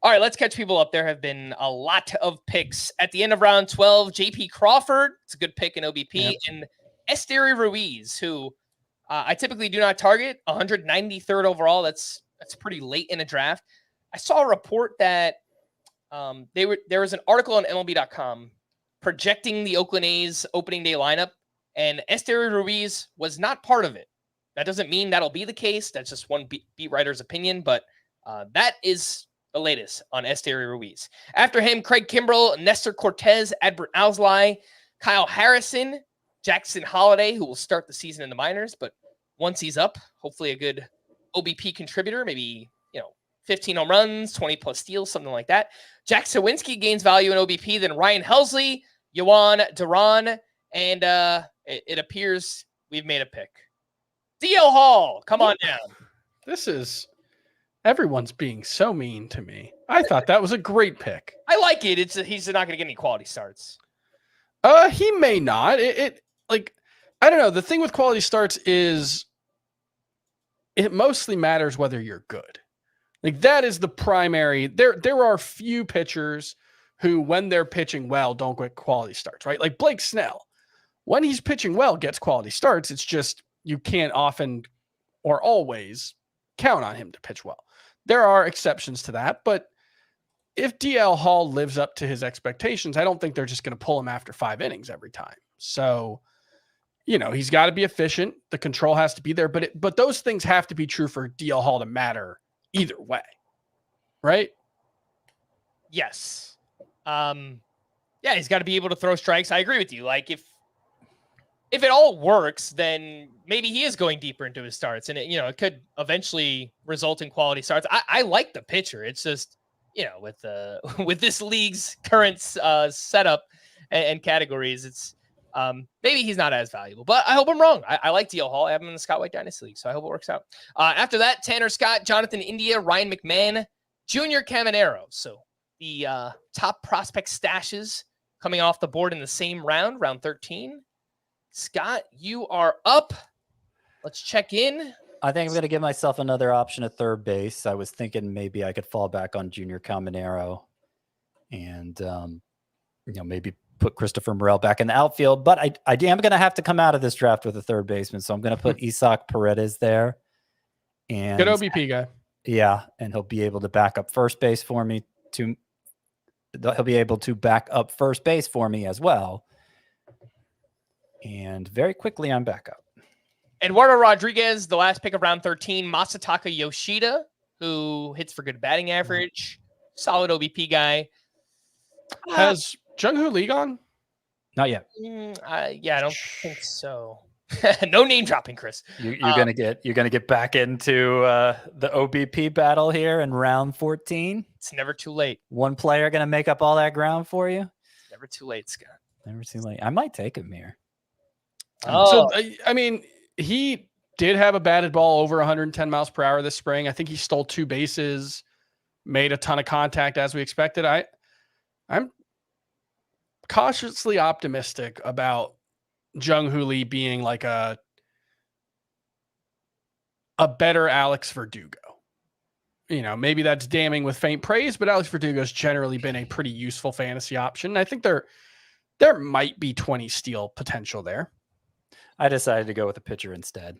All right, let's catch people up. There have been a lot of picks. At the end of round 12, JP Crawford, it's a good pick in OBP, and Esteury Ruiz, who I typically do not target, 193rd overall. That's pretty late in a draft. I saw a report that there was an article on MLB.com projecting the Oakland A's opening day lineup, and Esteury Ruiz was not part of it. That doesn't mean that'll be the case. That's just one beat writer's opinion, but that is the latest on Esteury Ruiz. After him, Craig Kimbrell, Nestor Cortez, Adbert Alzolay, Kyle Harrison, Jackson Holliday, who will start the season in the minors, but once he's up, hopefully a good OBP contributor, maybe 15 home runs, 20 plus steals, something like that. Jack Sawinski gains value in OBP, then Ryan Helsley, Yohan Duran, and it appears we've made a pick. DL Hall, come on down. This is everyone's being so mean to me. I thought that was a great pick. I like it. He's not going to get any quality starts. He may not. Like, I don't know. The thing with quality starts is it mostly matters whether you're good. Like, that is the primary. There are few pitchers who, when they're pitching well, don't get quality starts, right? Like Blake Snell, when he's pitching well, gets quality starts. It's just you can't often or always count on him to pitch well. There are exceptions to that, but if DL Hall lives up to his expectations, I don't think they're just going to pull him after 5 innings every time. So, he's got to be efficient. The control has to be there, but those things have to be true for DL Hall to matter either way, right? Yes. He's got to be able to throw strikes. I agree with you. Like, if it all works, then maybe he is going deeper into his starts, and it could eventually result in quality starts. I like the pitcher. It's just, with this league's current setup and categories, it's maybe he's not as valuable, but I hope I'm wrong. I like DL Hall. I have him in the Scott White Dynasty League, so I hope it works out. After that, Tanner Scott, Jonathan India, Ryan McMahon, Junior Caminero. So the top prospect stashes coming off the board in the same round 13. Scott, you are up. Let's check in. I think I'm going to give myself another option at third base. I was thinking maybe I could fall back on Junior Caminero and, maybe put Christopher Morel back in the outfield. But I am going to have to come out of this draft with a third baseman. So I'm going to put Isaac Paredes there. And good OBP guy. Yeah. And he'll be able to back up first base for me he'll be able to back up first base for me as well. And very quickly, I'm back up. Eduardo Rodriguez, the last pick of round 13. Masataka Yoshida, who hits for good batting average. Solid OBP guy. Has Jung-Hoo Lee gone? Not yet. I don't think so. No name dropping, Chris. You're gonna get back into the OBP battle here in round 14. It's never too late. One player gonna make up all that ground for you. It's never too late, Scott. Never too late. I might take him here. Oh, So, I mean, he did have a batted ball over 110 miles per hour this spring. I think he stole 2 bases, made a ton of contact as we expected. I'm cautiously optimistic about Jung-Hoo Lee being like a better Alex Verdugo. You know, maybe that's damning with faint praise, but Alex Verdugo's generally been a pretty useful fantasy option. I think there might be 20 steal potential there. I decided to go with a pitcher instead.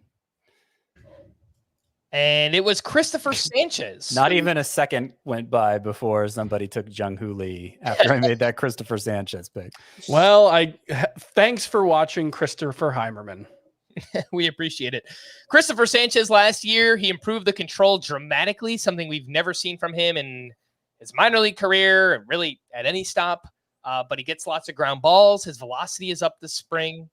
and it was Christopher Sanchez. Not even a second went by before somebody took Jung-Hoo Lee after I made that Christopher Sanchez pick. Well, thanks for watching Christopher Heimerman. We appreciate it. Christopher Sanchez last year, he improved the control dramatically, something we've never seen from him in his minor league career, really at any stop. But he gets lots of ground balls. His velocity is up this spring.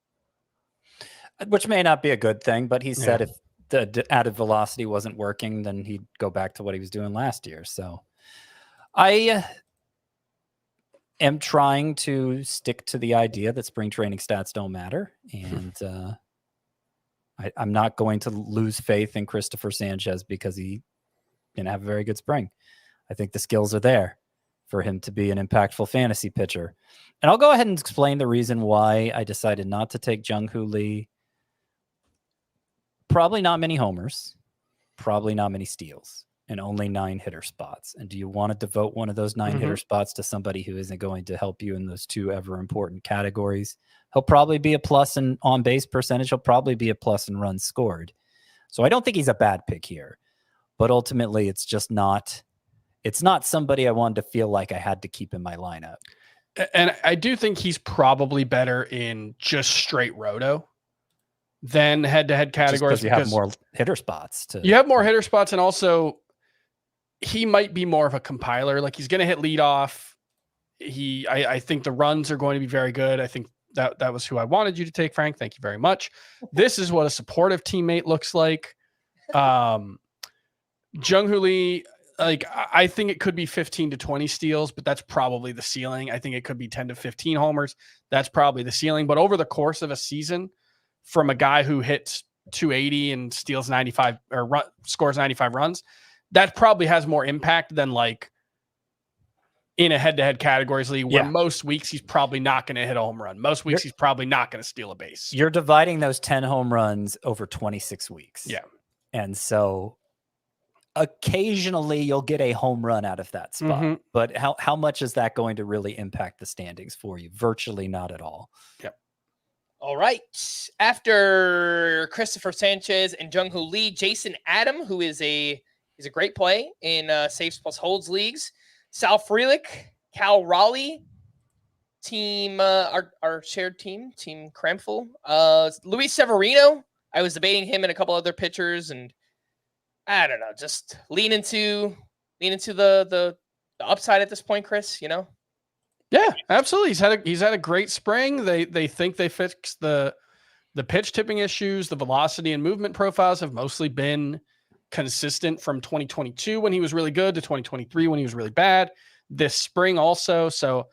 Which may not be a good thing, but he said if the added velocity wasn't working, then he'd go back to what he was doing last year. So I am trying to stick to the idea that spring training stats don't matter. And I'm not going to lose faith in Christopher Sanchez because he didn't have a very good spring. I think the skills are there for him to be an impactful fantasy pitcher. And I'll go ahead and explain the reason why I decided not to take Jung-Hoo Lee. Probably not many homers, probably not many steals, and only 9 hitter spots. And do you want to devote one of those 9 hitter spots to somebody who isn't going to help you in those 2 ever important categories? He'll probably be a plus in on base percentage. He'll probably be a plus in runs scored. So I don't think he's a bad pick here, but ultimately it's just not, it's not somebody I wanted to feel like I had to keep in my lineup. And I do think he's probably better in just straight roto than head-to-head categories. You have more hitter spots. You have more hitter spots, and also he might be more of a compiler. Like he's going to hit leadoff. I think the runs are going to be very good. I think that was who I wanted you to take, Frank. Thank you very much. This is what a supportive teammate looks like. Jung-Hoo Lee, like I think it could be 15 to 20 steals, but that's probably the ceiling. I think it could be 10 to 15 homers. That's probably the ceiling. But over the course of a season, from a guy who hits 280 and steals 95 or scores 95 runs, that probably has more impact than like in a head-to-head categories league where most weeks he's probably not going to hit a home run. Most weeks he's probably not going to steal a base. You're dividing those 10 home runs over 26 weeks. Yeah. And so occasionally you'll get a home run out of that spot. But how much is that going to really impact the standings for you? Virtually not at all. Yep. All right. After Christopher Sanchez and Jung-Hoo Lee, Jason Adam, who is a great play in saves plus holds leagues. Sal Frelick, Cal Raleigh, team our shared team Crampful. Luis Severino. I was debating him and a couple other pitchers, and I don't know, just lean into the upside at this point, Chris. You know. Yeah, absolutely. He's had a great spring. They think they fixed the pitch tipping issues. The velocity and movement profiles have mostly been consistent from 2022 when he was really good to 2023 when he was really bad. This spring also. So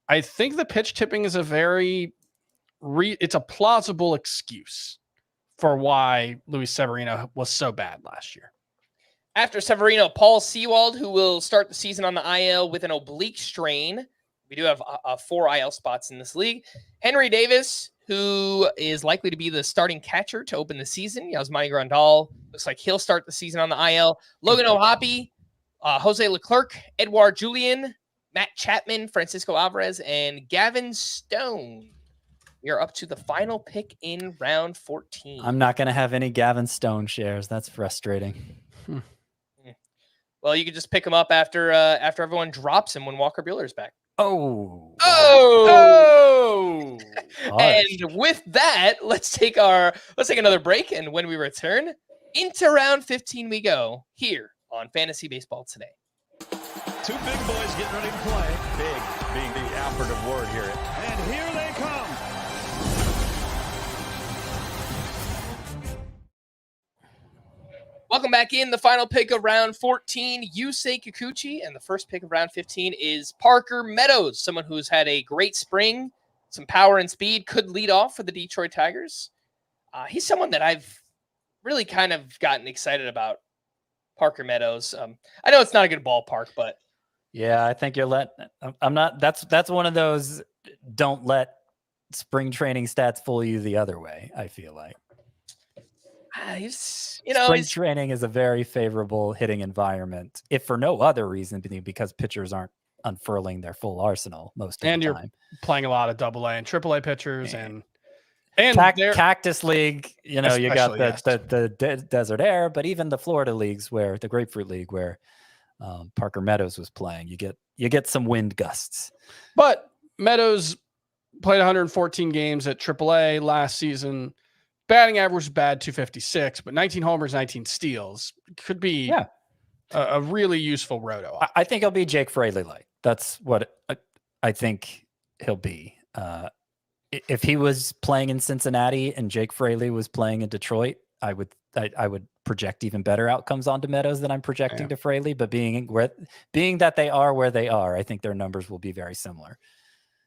I think the pitch tipping is it's a plausible excuse for why Luis Severino was so bad last year. After Severino, Paul Sewald, who will start the season on the IL with an oblique strain. We do have 4 IL spots in this league. Henry Davis, who is likely to be the starting catcher to open the season. Yasmani Grandal looks like he'll start the season on the IL. Logan O'Hoppe, Jose Leclerc, Edouard Julien, Matt Chapman, Francisco Alvarez, and Gavin Stone. We are up to the final pick in round 14. I'm not going to have any Gavin Stone shares. That's frustrating. Well, you could just pick him up after everyone drops him when Walker Buehler's back. Oh. And with that, let's take another break, and when we return, into round 15 we go here on Fantasy Baseball Today. 2 big boys getting ready to play. Big being the operative word here. And here they come. Welcome back in. The final pick of round 14, Yusei Kikuchi. And the first pick of round 15 is Parker Meadows, someone who's had a great spring, some power and speed, could lead off for the Detroit Tigers. He's someone that I've really kind of gotten excited about, Parker Meadows. I know it's not a good ballpark, but Yeah, I think I'm not. That's one of those. Don't let spring training stats fool you the other way. I feel like spring training is a very favorable hitting environment, if for no other reason, because pitchers aren't unfurling their full arsenal most of the time. You're playing a lot of AA and AAA pitchers, and Cactus League. You got the Desert Air, but even the Florida leagues, where the Grapefruit League, where Parker Meadows was playing, you get some wind gusts. But Meadows played 114 games at AAA last season. Batting average was bad, 256, but 19 homers, 19 steals. Could be a really useful roto. I think he'll be Jake Fraley like. That's what I think he'll be. If he was playing in Cincinnati and Jake Fraley was playing in Detroit, I would project even better outcomes onto Meadows than I'm projecting to Fraley. But being that they are where they are, I think their numbers will be very similar.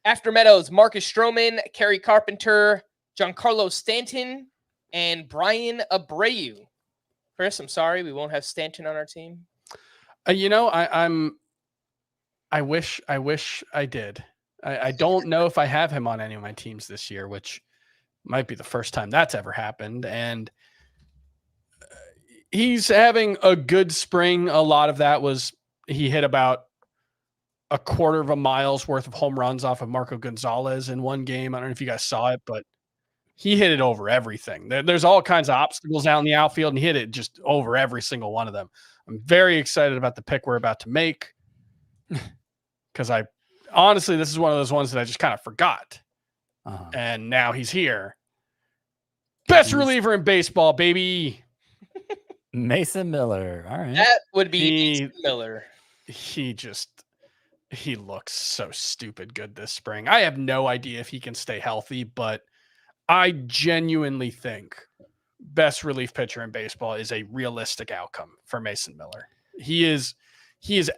After Meadows, Marcus Stroman, Kerry Carpenter, Giancarlo Stanton, and Brian Abreu. Chris, I'm sorry, we won't have Stanton on our team. I wish I did. I don't know if I have him on any of my teams this year, which might be the first time that's ever happened. And he's having a good spring. A lot of that was he hit about a quarter of a mile's worth of home runs off of Marco Gonzalez in one game. I don't know if you guys saw it, but he hit it over everything. There's all kinds of obstacles out in the outfield, and he hit it just over every single one of them. I'm very excited about the pick we're about to make, because honestly, this is one of those ones that I just kind of forgot. And now he's here. Best reliever in baseball, baby. Mason Miller. All right. That would be Mason Miller. He looks so stupid good this spring. I have no idea if he can stay healthy, but I genuinely think best relief pitcher in baseball is a realistic outcome for Mason Miller. He is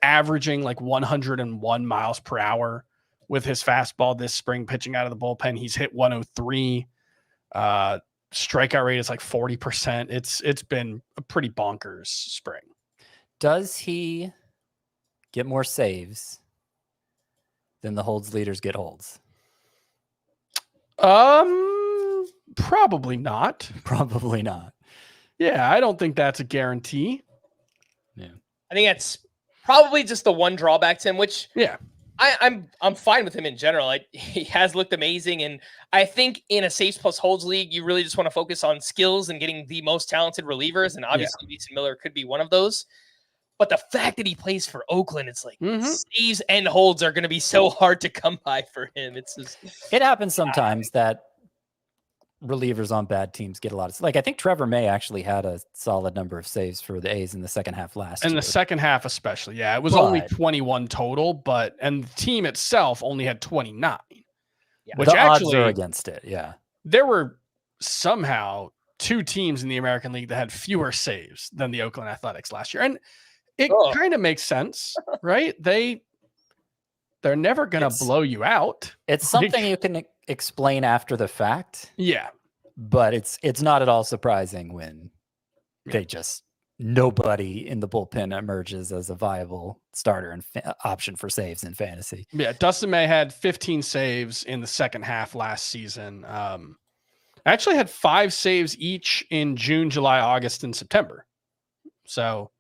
averaging like 101 miles per hour with his fastball this spring, pitching out of the bullpen. He's hit 103. Strikeout rate is like 40%. It's been a pretty bonkers spring. Does he get more saves than the holds leaders get holds? Probably not. Probably not. Yeah, I don't think that's a guarantee. Yeah. I think that's probably just the one drawback to him, which I'm fine with him in general. He has looked amazing, and I think in a saves plus holds league, you really just want to focus on skills and getting the most talented relievers, and obviously Mason Miller could be one of those. But the fact that he plays for Oakland, it's like saves and holds are going to be so hard to come by for him. It happens sometimes that relievers on bad teams get a lot of, I think Trevor May actually had a solid number of saves for the A's in the second half last year. In the second half, especially. Yeah, it was only 21 total, and the team itself only had 29. Yeah. Which the odds are against it. Yeah. There were somehow two teams in the American League that had fewer saves than the Oakland Athletics last year. And it kind of makes sense, right? They're never going to blow you out. It's something you can explain after the fact. Yeah. But it's not at all surprising when nobody in the bullpen emerges as a viable starter and option for saves in fantasy. Yeah. Dustin May had 15 saves in the second half last season. Actually had 5 saves each in June, July, August, and September. So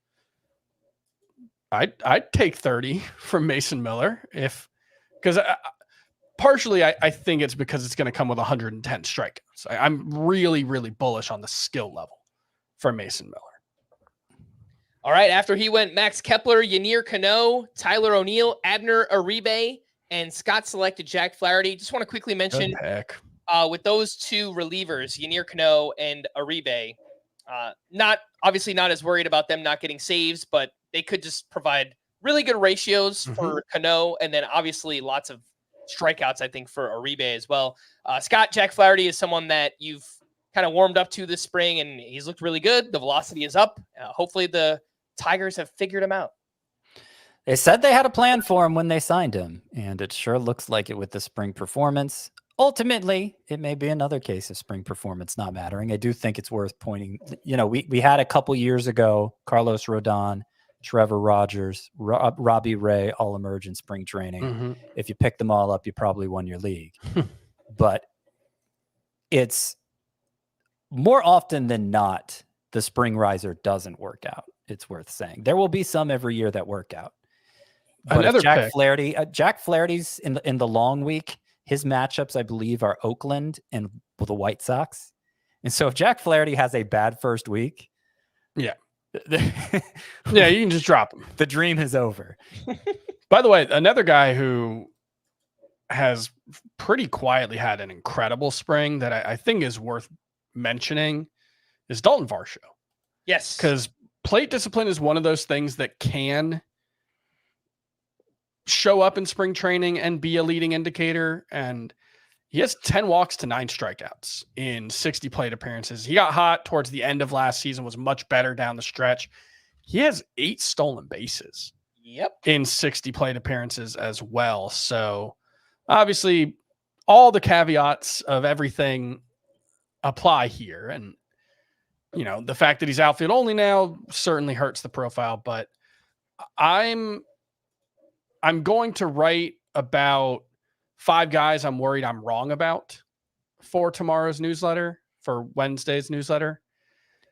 I'd take 30 from Mason Miller because partially I think it's because it's going to come with 110 strikeouts. I'm really, really bullish on the skill level for Mason Miller. All right. After he went Max Kepler, Yanier Cano, Tyler O'Neill, Abner Uribe, and Scott selected Jack Flaherty. Just want to quickly mention with those two relievers, Yanier Cano and Uribe, not as worried about them not getting saves, but they could just provide really good ratios for Cano, and then obviously lots of strikeouts, I think, for Uribe as well. Scott, Jack Flaherty is someone that you've kind of warmed up to this spring, and he's looked really good. The velocity is up. Hopefully the Tigers have figured him out. They said they had a plan for him when they signed him, and it sure looks like it with the spring performance. Ultimately, it may be another case of spring performance not mattering. I do think it's worth pointing, we had a couple years ago, Carlos Rodon, Trevor Rogers, Robbie Ray all emerge in spring training. Mm-hmm. If you pick them all up, you probably won your league. But it's more often than not, the spring riser doesn't work out. It's worth saying. There will be some every year that work out. But Another Jack Flaherty's in the long week, his matchups, I believe, are Oakland and the White Sox. And so if Jack Flaherty has a bad first week, yeah, yeah, you can just drop him. The dream is over. By the way, another guy who has pretty quietly had an incredible spring that I think is worth mentioning is Dalton Varsho. Yes. Because plate discipline is one of those things that can show up in spring training and be a leading indicator. And he has 10 walks to 9 strikeouts in 60 plate appearances. He got hot towards the end of last season, was much better down the stretch. He has 8 stolen bases. Yep. In 60 plate appearances as well. So obviously all the caveats of everything apply here. And, the fact that he's outfield only now certainly hurts the profile, but I'm going to write about 5 guys I'm worried I'm wrong about for tomorrow's newsletter, for Wednesday's newsletter.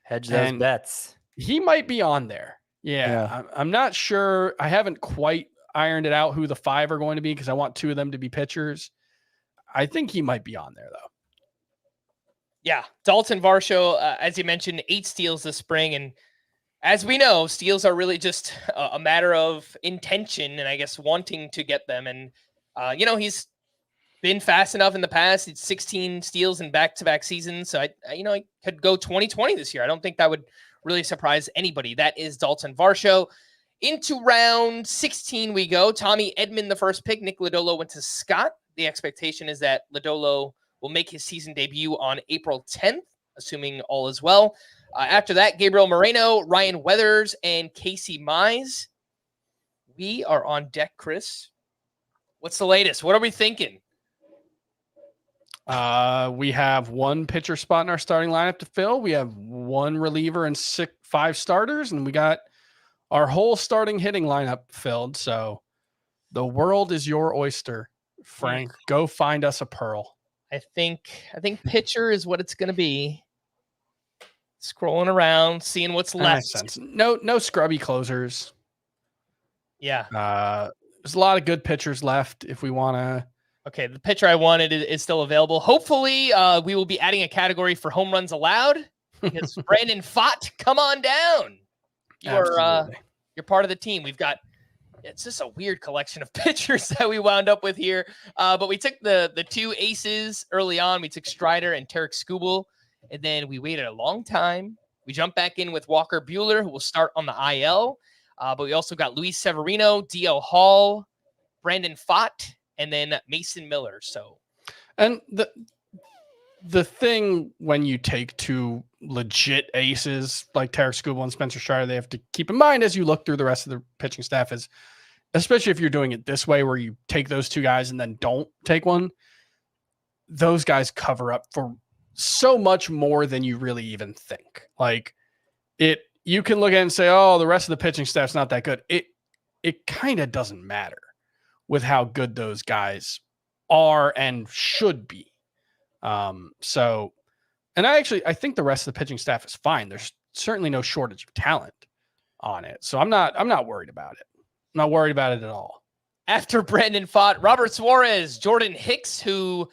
Hedge those bets. He might be on there. Yeah. I'm not sure. I haven't quite ironed it out who the 5 are going to be because I want 2 of them to be pitchers. I think he might be on there, though. Yeah. Dalton Varsho, as you mentioned, 8 steals this spring. And as we know, steals are really just a matter of intention and I guess wanting to get them. And, he's been fast enough in the past. It's 16 steals in back-to-back seasons. So, I could go 20-20 this year. I don't think that would really surprise anybody. That is Dalton Varsho. Into round 16 we go. Tommy Edman, the first pick. Nick Lodolo went to Scott. The expectation is that Lodolo will make his season debut on April 10th, assuming all is well. After that, Gabriel Moreno, Ryan Weathers, and Casey Mize. We are on deck, Chris. What's the latest? What are we thinking? We have 1 pitcher spot in our starting lineup to fill. We have 1 reliever and 5 starters, and we got our whole starting hitting lineup filled. So the world is your oyster, Frank. Go find us a pearl. I think pitcher is what it's going to be. Scrolling around, seeing what's left. Makes sense. No scrubby closers. Yeah. There's a lot of good pitchers left if we want to. Okay, the pitcher I wanted is still available. Hopefully, we will be adding a category for home runs allowed. Because Brandon Pfaadt, come on down. You're part of the team. It's just a weird collection of pitchers that we wound up with here. But we took the 2 aces early on. We took Strider and Tarek Skubal, and then we waited a long time. We jumped back in with Walker Buehler, who will start on the IL. But we also got Luis Severino, D.L. Hall, Brandon Pfaadt, and then Mason Miller. So, and the thing when you take 2 legit aces like Tarek Skubal and Spencer Strider, they have to keep in mind as you look through the rest of the pitching staff is, especially if you're doing it this way where you take those 2 guys and then don't take one, those guys cover up for so much more than you really even think. Like you can look at it and say, oh, the rest of the pitching staff's not that good. It kind of doesn't matter with how good those guys are and should be. And I think the rest of the pitching staff is fine. There's certainly no shortage of talent on it. So I'm not worried about it. I'm not worried about it at all. After Brandon Pfaadt, Robert Suarez, Jordan Hicks, who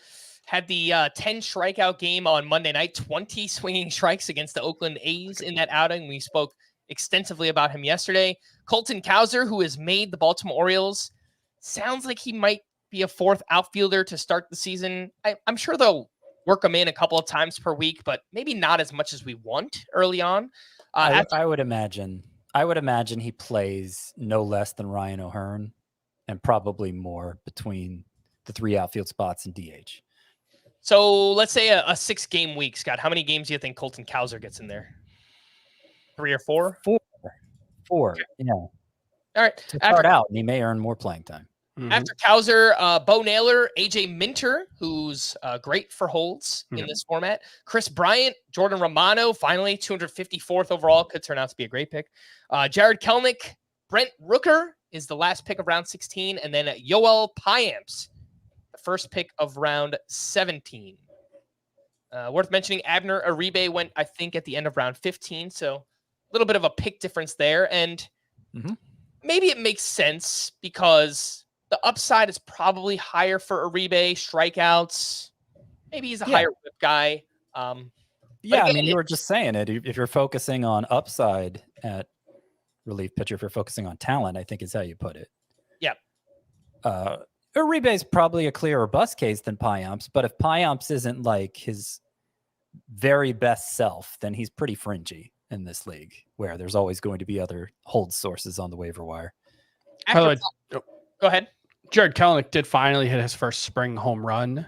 had the 10 strikeout game on Monday night, 20 swinging strikes against the Oakland A's in that outing. We spoke extensively about him yesterday. Colton Cowser, who has made the Baltimore Orioles, sounds like he might be a 4th outfielder to start the season. I'm sure they'll work him in a couple of times per week, but maybe not as much as we want early on. I would imagine he plays no less than Ryan O'Hearn and probably more between the 3 outfield spots and DH. So let's say a 6-game week, Scott. How many games do you think Colton Cowser gets in there? 3 or 4? Four. Okay. Yeah. All right. To start out, and he may earn more playing time. After Cowser, Bo Naylor, AJ Minter, who's great for holds in this format. Chris Bryant, Jordan Romano, finally 254th overall, could turn out to be a great pick. Jared Kelnick, Brent Rooker is the last pick of round 16, and then Yoel Piamps, the first pick of round 17. Worth mentioning, Abner Aribe went, I think, at the end of round 15, so a little bit of a pick difference there, and maybe it makes sense because the upside is probably higher for Aribe. Strikeouts, maybe he's a higher whip guy. Yeah, I mean, you were just saying it. If you're focusing on upside at relief pitcher, if you're focusing on talent, I think is how you put it. Yeah. Uribe is probably a clearer bust case than Piamps, but if Piamps isn't like his very best self, then he's pretty fringy in this league, where there's always going to be other hold sources on the waiver wire. Go ahead. Jared Kelnick did finally hit his first spring home run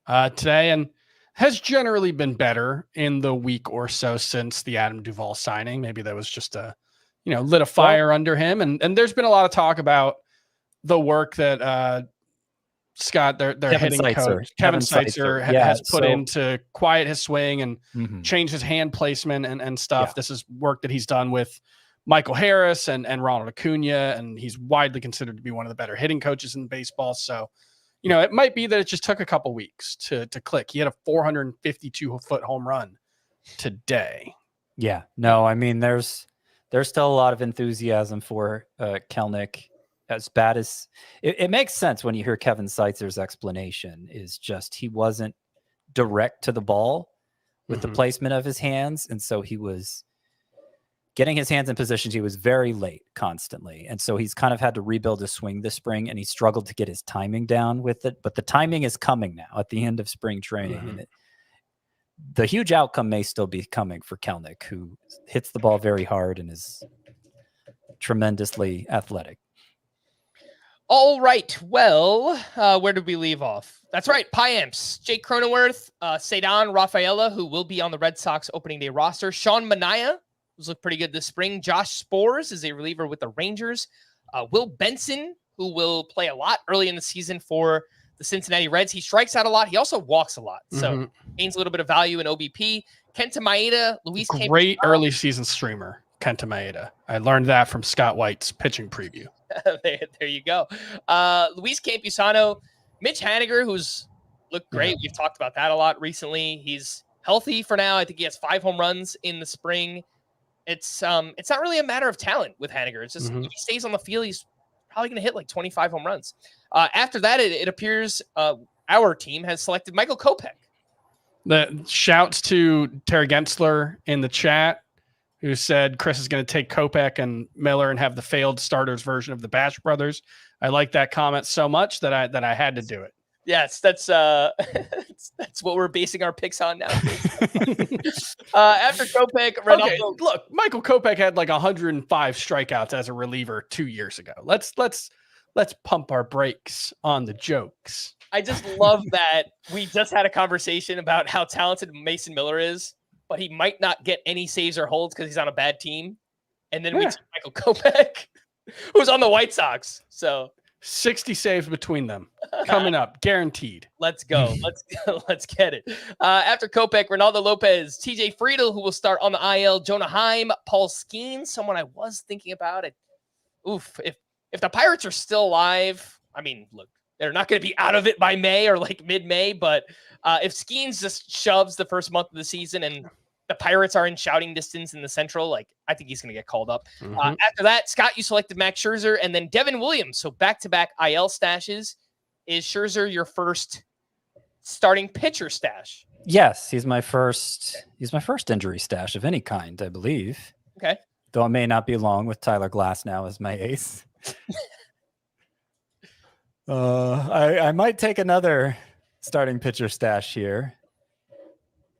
today, and has generally been better in the week or so since the Adam Duvall signing. Maybe that was just lit a fire under him. And there's been a lot of talk about the work that Scott, their hitting coach, Kevin Seitzer has put in to quiet his swing and change his hand placement and stuff. Yeah. This is work that he's done with Michael Harris and Ronald Acuna, and he's widely considered to be one of the better hitting coaches in baseball. So, it might be that it just took a couple weeks to click. He had a 452-foot home run today. Yeah, no, I mean, there's still a lot of enthusiasm for Kelnick. As bad as it makes sense when you hear Kevin Seitzer's explanation is just he wasn't direct to the ball with the placement of his hands. And so he was getting his hands in positions. He was very late constantly. And so he's kind of had to rebuild his swing this spring, and he struggled to get his timing down with it. But the timing is coming now at the end of spring training. And the huge outcome may still be coming for Kelnick, who hits the ball very hard and is tremendously athletic. All right. Well, where did we leave off? That's right. Piamps, Jake Cronenworth, Cedar Rafaela, who will be on the Red Sox opening day roster. Sean Manaea, who's looked pretty good this spring. Josh Spores is a reliever with the Rangers. Will Benson, who will play a lot early in the season for the Cincinnati Reds. He strikes out a lot. He also walks a lot. So gains a little bit of value in OBP. Kenta Maeda, Luis Campusano. Great early season streamer, Kenta Maeda. I learned that from Scott White's pitching preview. There you go. Luis Campusano, Mitch Haniger, who's looked great. We've talked about that a lot recently. He's healthy for now. I think he has 5 home runs in the spring. It's not really a matter of talent with Haniger. It's just if he stays on the field, he's probably going to hit like 25 home runs. After that, it appears our team has selected Michael Kopech. The shouts to Terry Gensler in the chat, who said Chris is going to take Kopech and Miller and have the failed starters version of the Bash Brothers. I like that comment so much that I had to do it. Yes, that's what we're basing our picks on now. After Kopech, Ronaldo. Okay, look, Michael Kopech had like 105 strikeouts as a reliever 2 years ago. Let's pump our brakes on the jokes. I just love that we just had a conversation about how talented Mason Miller is, but he might not get any saves or holds because he's on a bad team. And then we took Michael Kopech, who's on the White Sox. So 60 saves between them coming up, guaranteed. Let's go. Let's get it. After Kopech, Ronaldo Lopez, TJ Friedel, who will start on the IL, Jonah Heim, Paul Skeens, someone I was thinking about it. Oof. If the Pirates are still alive, I mean, look, they're not going to be out of it by May or like mid-May, but if Skeens just shoves the first month of the season and the Pirates are in shouting distance in the Central, like I think he's going to get called up. After that, Scott, you selected Max Scherzer and then Devin Williams. So back-to-back IL stashes. Is Scherzer your first starting pitcher stash? Yes, he's my first injury stash of any kind, I believe. Okay. Though it may not be long with Tyler Glass now as my ace. I might take another starting pitcher stash here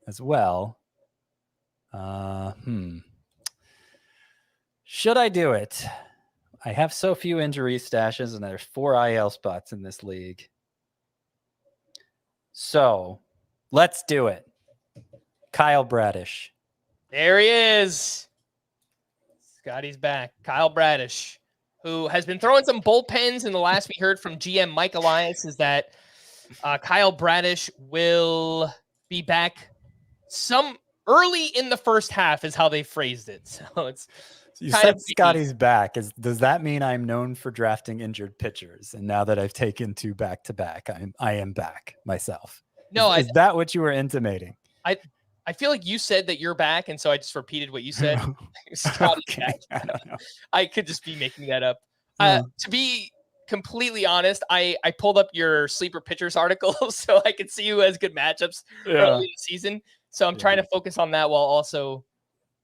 as well. Should I do it? I have so few injury stashes, and there's 4 IL spots in this league. So Let's do it. Kyle Bradish. There he is. Scotty's back. Kyle Bradish, who has been throwing some bullpens. And the last we heard from GM Mike Elias is that Kyle Bradish will be back some early in the first half is how they phrased it. So it's You kind said of Scotty's back. Does that mean I'm known for drafting injured pitchers? And now that I've taken 2 back-to-back, I am back myself. No, is that what you were intimating? I feel like you said that you're back, and so I just repeated what you said. Scotty's Okay, back. I don't know. I could just be making that up. To be completely honest, I pulled up your sleeper pitchers article so I could see who has good matchups early in the season. So I'm trying to focus on that while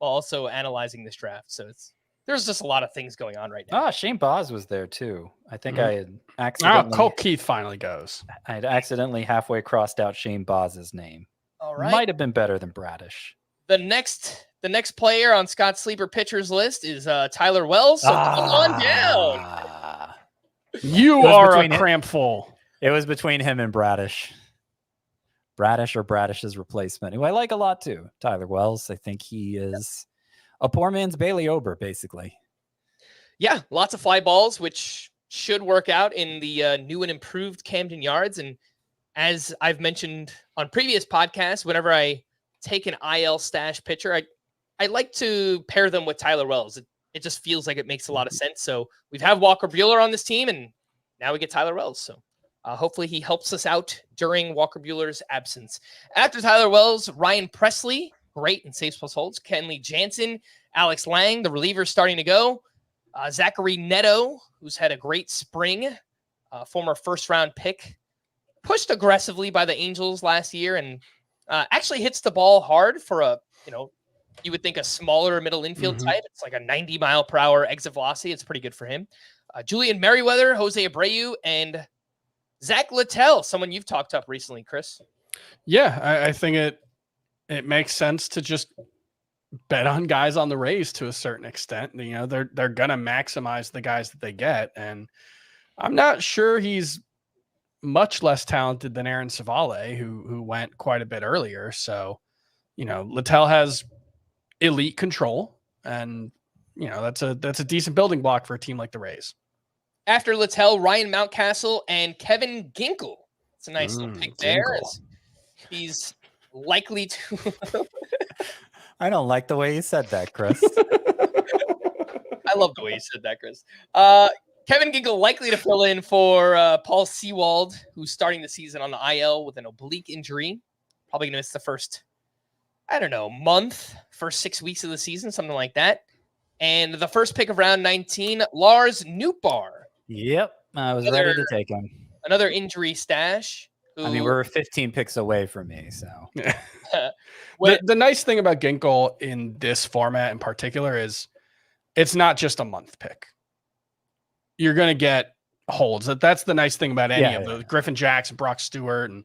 also analyzing this draft. So there's just a lot of things going on right now. Shane Boz was there too. I think I had accidentally. Cole Keith finally goes. I had accidentally halfway crossed out Shane Boz's name. All right. Might have been better than Bradish. The next player on Scott's sleeper pitchers list is Tyler Wells. So come on down. You are a cramp full. It was between him and Bradish. Bradish or Bradish's replacement, who I like a lot too. Tyler Wells. I think he is a poor man's Bailey Ober, basically. Yeah, lots of fly balls, which should work out in the new and improved Camden Yards. And as I've mentioned on previous podcasts, whenever I take an IL stash pitcher, I like to pair them with Tyler Wells. It just feels like it makes a lot of sense. So we've had Walker Buehler on this team, and now we get Tyler Wells. So hopefully he helps us out during Walker Buehler's absence. After Tyler Wells, Ryan Presley, great in saves plus holds. Kenley Jansen, Alex Lang, the reliever starting to go. Zachary Neto, who's had a great spring, former first-round pick, pushed aggressively by the Angels last year and actually hits the ball hard for you would think a smaller middle infield type. It's like a 90-mile-per-hour exit velocity. It's pretty good for him. Julian Merriweather, Jose Abreu, and Zach Littell, someone you've talked up recently, Chris. Yeah, I think it makes sense to just bet on guys on the Rays to a certain extent. You know, they're gonna maximize the guys that they get, and I'm not sure he's much less talented than Aaron Savale, who went quite a bit earlier. So, you know, Littell has elite control, and you know that's a decent building block for a team like the Rays. After Littell, Ryan Mountcastle and Kevin Ginkel. It's a nice little pick there. He's likely to. I don't like the way you said that, Chris. I love the way you said that, Chris. Kevin Ginkel likely to fill in for Paul Sewald, who's starting the season on the IL with an oblique injury. Probably going to miss the first, month, first 6 weeks of the season, something like that. And the first pick of round 19, Lars Nootbaar. Yep, I was ready to take him. Another injury stash. We're 15 picks away from me, so. The nice thing about Ginkel in this format in particular is it's not just a month pick. You're going to get holds. That's the nice thing about any of those. Griffin Jackson, Brock Stewart, and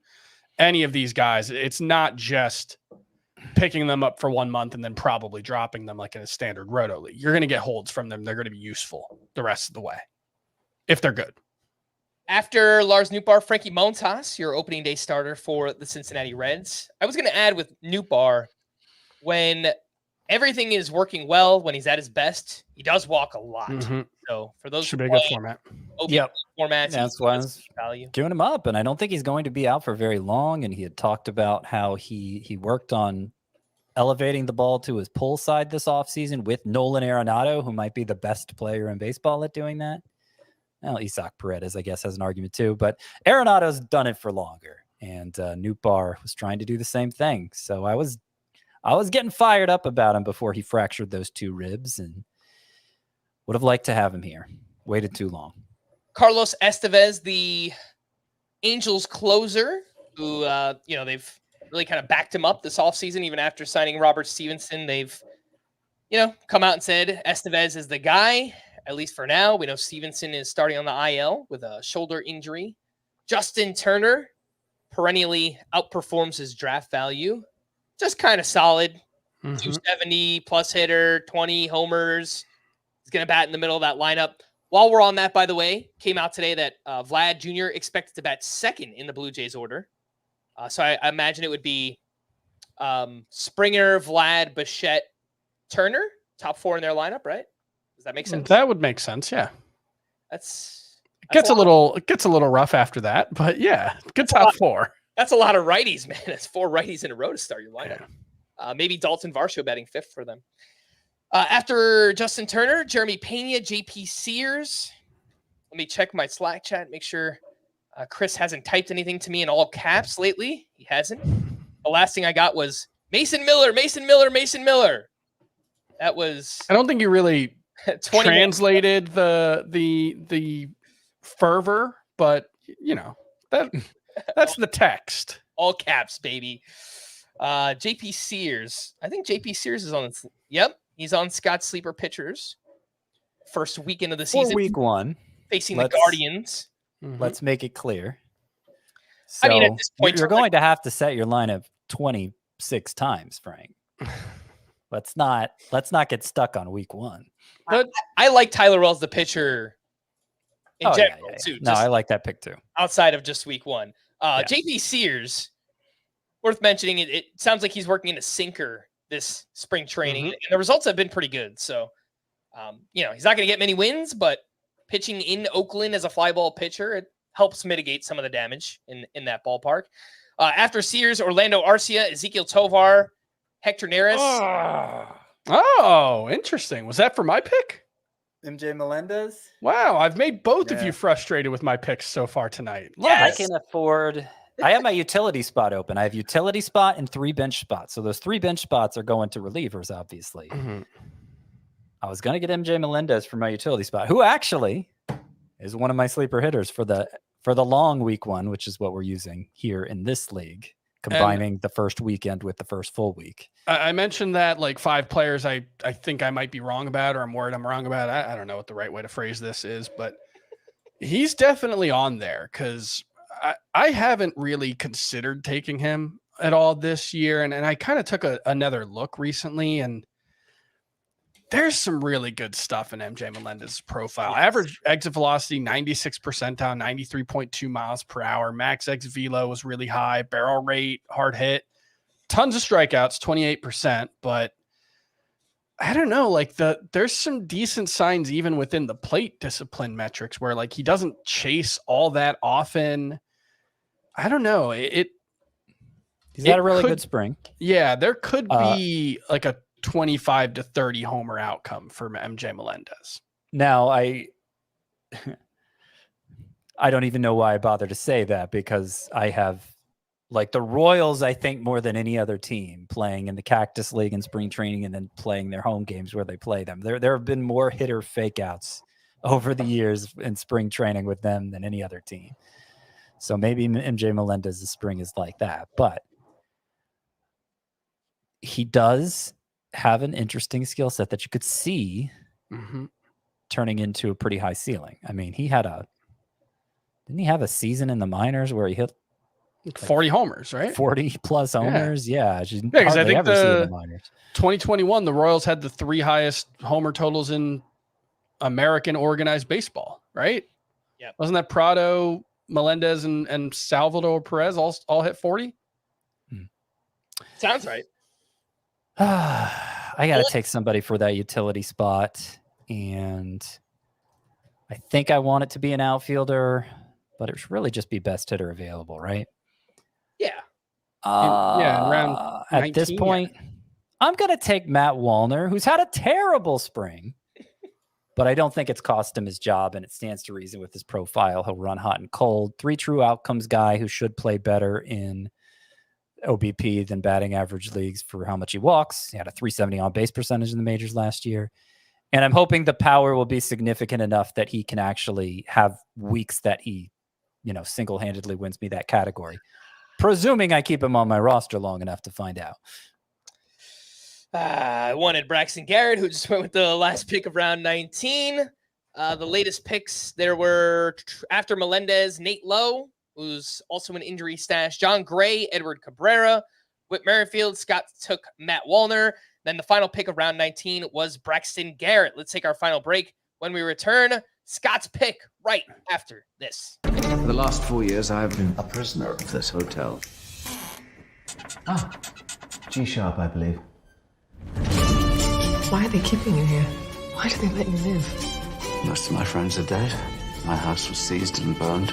any of these guys. It's not just picking them up for 1 month and then probably dropping them like in a standard roto league. You're going to get holds from them. They're going to be useful the rest of the way if they're good. After Lars Nootbaar, Frankie Montas, your opening day starter for the Cincinnati Reds. I was going to add with Nootbaar, when everything is working well, when he's at his best, he does walk a lot. So for those should be a good format. Formats, that's why I was queuing him up, and I don't think he's going to be out for very long. And he had talked about how he worked on elevating the ball to his pull side this offseason with Nolan Arenado, who might be the best player in baseball at doing that. Well, Isaac Paredes, I guess, has an argument too, but Arenado's done it for longer, and Nootbaar was trying to do the same thing. So I was getting fired up about him before he fractured those 2 ribs, and would have liked to have him here. Waited too long. Carlos Estevez, the Angels closer, who they've really kind of backed him up this offseason, even after signing Robert Stevenson. They've come out and said Estevez is the guy. At least for now. We know Stevenson is starting on the IL with a shoulder injury. Justin Turner perennially outperforms his draft value. Just kind of solid. 270 plus hitter, 20 homers. He's going to bat in the middle of that lineup. While we're on that, by the way, came out today that Vlad Jr. expected to bat second in the Blue Jays order. So I imagine it would be Springer, Vlad, Bichette, Turner, top 4 in their lineup, right? Does that make sense? That would make sense. Yeah. That's It gets a little rough after that, but yeah, good top 4. That's a lot of righties, man. That's 4 righties in a row to start your lineup. Yeah. Maybe Dalton Varsho batting 5th for them. After Justin Turner, Jeremy Pena, JP Sears. Let me check my Slack chat, make sure Chris hasn't typed anything to me in all caps lately. He hasn't. The last thing I got was Mason Miller. That was. I don't think you really translated the fervor, but that's the text. All caps, baby. JP Sears. I think JP Sears is on. Yep, he's on Scott's sleeper pitchers. First weekend of the season. For week 1. Facing the Guardians. Let's make it clear. So I mean, at this point, you're going to have to set your lineup 26 times, Frank. Let's not get stuck on week 1. I like Tyler Wells, the pitcher, in general, too. No, I like that pick, too. Outside of just week 1. JP Sears, worth mentioning, it sounds like he's working in a sinker this spring training, and the results have been pretty good. So, he's not going to get many wins, but pitching in Oakland as a fly ball pitcher, it helps mitigate some of the damage in that ballpark. After Sears, Orlando Arcia, Ezekiel Tovar, Hector Neris. Oh, interesting. Was that for my pick? MJ Melendez? Wow, I've made both of you frustrated with my picks so far tonight. Yes. I can afford. I have my utility spot open. I have utility spot and 3 bench spots. So those 3 bench spots are going to relievers, obviously. I was going to get MJ Melendez for my utility spot, who actually is one of my sleeper hitters for the long week 1, which is what we're using here in this league, combining the first weekend with the first full week. I mentioned that like 5 players I think I might be wrong about, or I'm worried I'm wrong about. I don't know what the right way to phrase this is, but he's definitely on there because I haven't really considered taking him at all this year. And I kind of took another look recently, and there's some really good stuff in MJ Melendez's profile. Yes. Average exit velocity, 96 percentile, 93.2 miles per hour. Max exit velo was really high. Barrel rate, hard hit. Tons of strikeouts, 28%. But I don't know, like there's some decent signs even within the plate discipline metrics where like he doesn't chase all that often. I don't know. He's had a really good spring. Yeah, there could be like a 25 to 30 homer outcome for MJ Melendez. Now, I don't even know why I bother to say that, because I have like the Royals, I think, more than any other team playing in the Cactus League in spring training and then playing their home games where they play them. There have been more hitter fake outs over the years in spring training with them than any other team. So maybe MJ Melendez's spring is like that, but he does have an interesting skill set that you could see turning into a pretty high ceiling. I mean, didn't he have a season in the minors where he hit like 40 homers, right? 40 plus homers. Yeah. Because I think the 2021, the Royals had the 3 highest homer totals in American organized baseball, right? Yeah. Wasn't that Prado, Melendez, and Salvador Perez all hit 40? Sounds right. I got to take somebody for that utility spot, and I think I want it to be an outfielder, but it should really just be best hitter available, right? Yeah. Around 19, at this point, I'm going to take Matt Wallner, who's had a terrible spring, but I don't think it's cost him his job, and it stands to reason with his profile. He'll run hot and cold. 3 true outcomes guy who should play better in OBP than batting average leagues for how much he walks. He had a 370 on base percentage in the majors last year. And I'm hoping the power will be significant enough that he can actually have weeks that he, single-handedly wins me that category. Presuming I keep him on my roster long enough to find out. I wanted Braxton Garrett, who just went with the last pick of round 19. The latest picks, there were, after Melendez, Nate Lowe, who's also an injury stash, John Gray, Edward Cabrera, Whit Merrifield. Scott took Matt Wallner. Then the final pick of round 19 was Braxton Garrett. Let's take our final break. When we return, Scott's pick right after this. For the last 4 years, I've been a prisoner of this hotel. G-sharp, I believe. Why are they keeping you here? Why do they let you live? Most of my friends are dead. My house was seized and burned.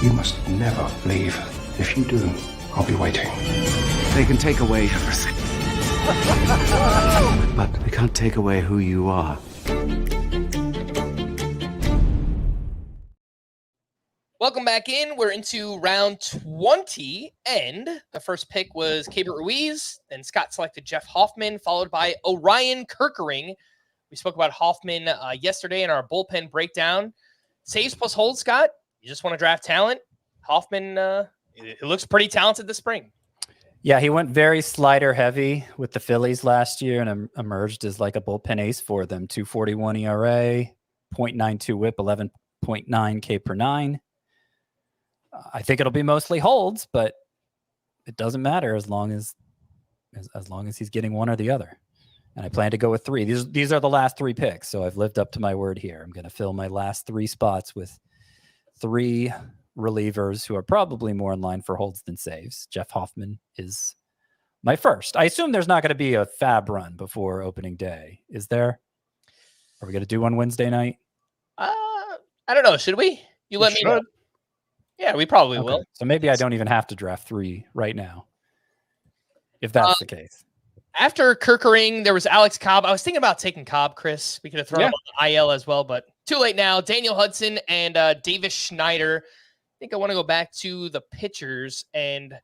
You must never leave. If you do, I'll be waiting. They can take away everything. But they can't take away who you are. Welcome back in. We're into round 20, and the first pick was Keibert Ruiz. Then Scott selected Jeff Hoffman, followed by Orion Kirkering. We spoke about Hoffman yesterday in our bullpen breakdown. Saves plus holds, Scott. You just want to draft talent. Hoffman, it looks pretty talented this spring. Yeah, he went very slider heavy with the Phillies last year and emerged as like a bullpen ace for them. 2.41 ERA, 0.92 whip, 11.9 K per nine. I think it'll be mostly holds, but it doesn't matter as long as he's getting one or the other. And I plan to go with three. These are the last three picks, so I've lived up to my word here. I'm going to fill my last three spots with three relievers who are probably more in line for holds than saves. Jeff Hoffman is my first. I assume there's not going to be a fab run before opening day. Is there? Are we going to do one Wednesday night? I don't know. Should we? You let me know. Yeah, we probably will. So maybe I don't even have to draft three right now, if that's the case. After Kirkering, there was Alex Cobb. I was thinking about taking Cobb, Chris. We could have thrown him on the IL as well, but too late now. Daniel Hudson and Davis Schneider. I think I want to go back to the pitchers and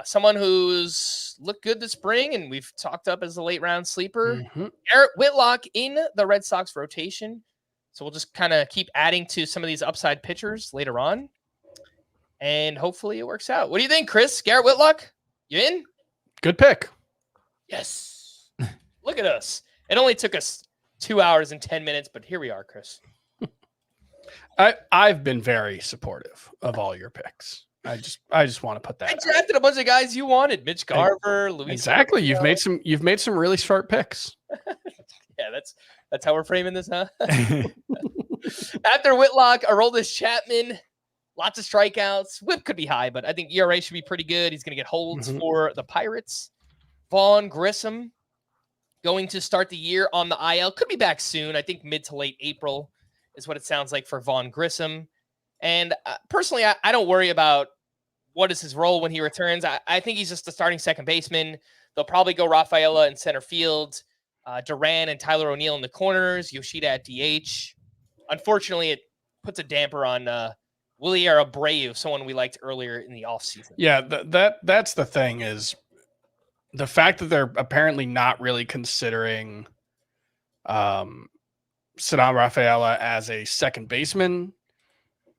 someone who's looked good this spring and we've talked up as a late round sleeper. Garrett Whitlock in the Red Sox rotation. So we'll just kind of keep adding to some of these upside pitchers later on. And hopefully it works out. What do you think, Chris? Garrett Whitlock, you in? Good pick. Yes. Look at us. It only took us 2 hours and 10 minutes, but here we are, Chris. I've been very supportive of all your picks. I just want to put that. I drafted a bunch of guys you wanted. Mitch Garver, Luis. Exactly. You've made some really smart picks. Yeah, that's how we're framing this, huh? After Whitlock, Aroldis Chapman. Lots of strikeouts. Whip could be high, but I think ERA should be pretty good. He's going to get holds for the Pirates. Vaughn Grissom going to start the year on the IL. Could be back soon. I think mid to late April is what it sounds like for Vaughn Grissom. And personally, I don't worry about what is his role when he returns. I think he's just the starting second baseman. They'll probably go Rafaela in center field, Duran and Tyler O'Neill in the corners, Yoshida at DH. Unfortunately, it puts a damper on Willie Abreu, someone we liked earlier in the offseason. Yeah, that's the thing is the fact that they're apparently not really considering Saddam Rafaela as a second baseman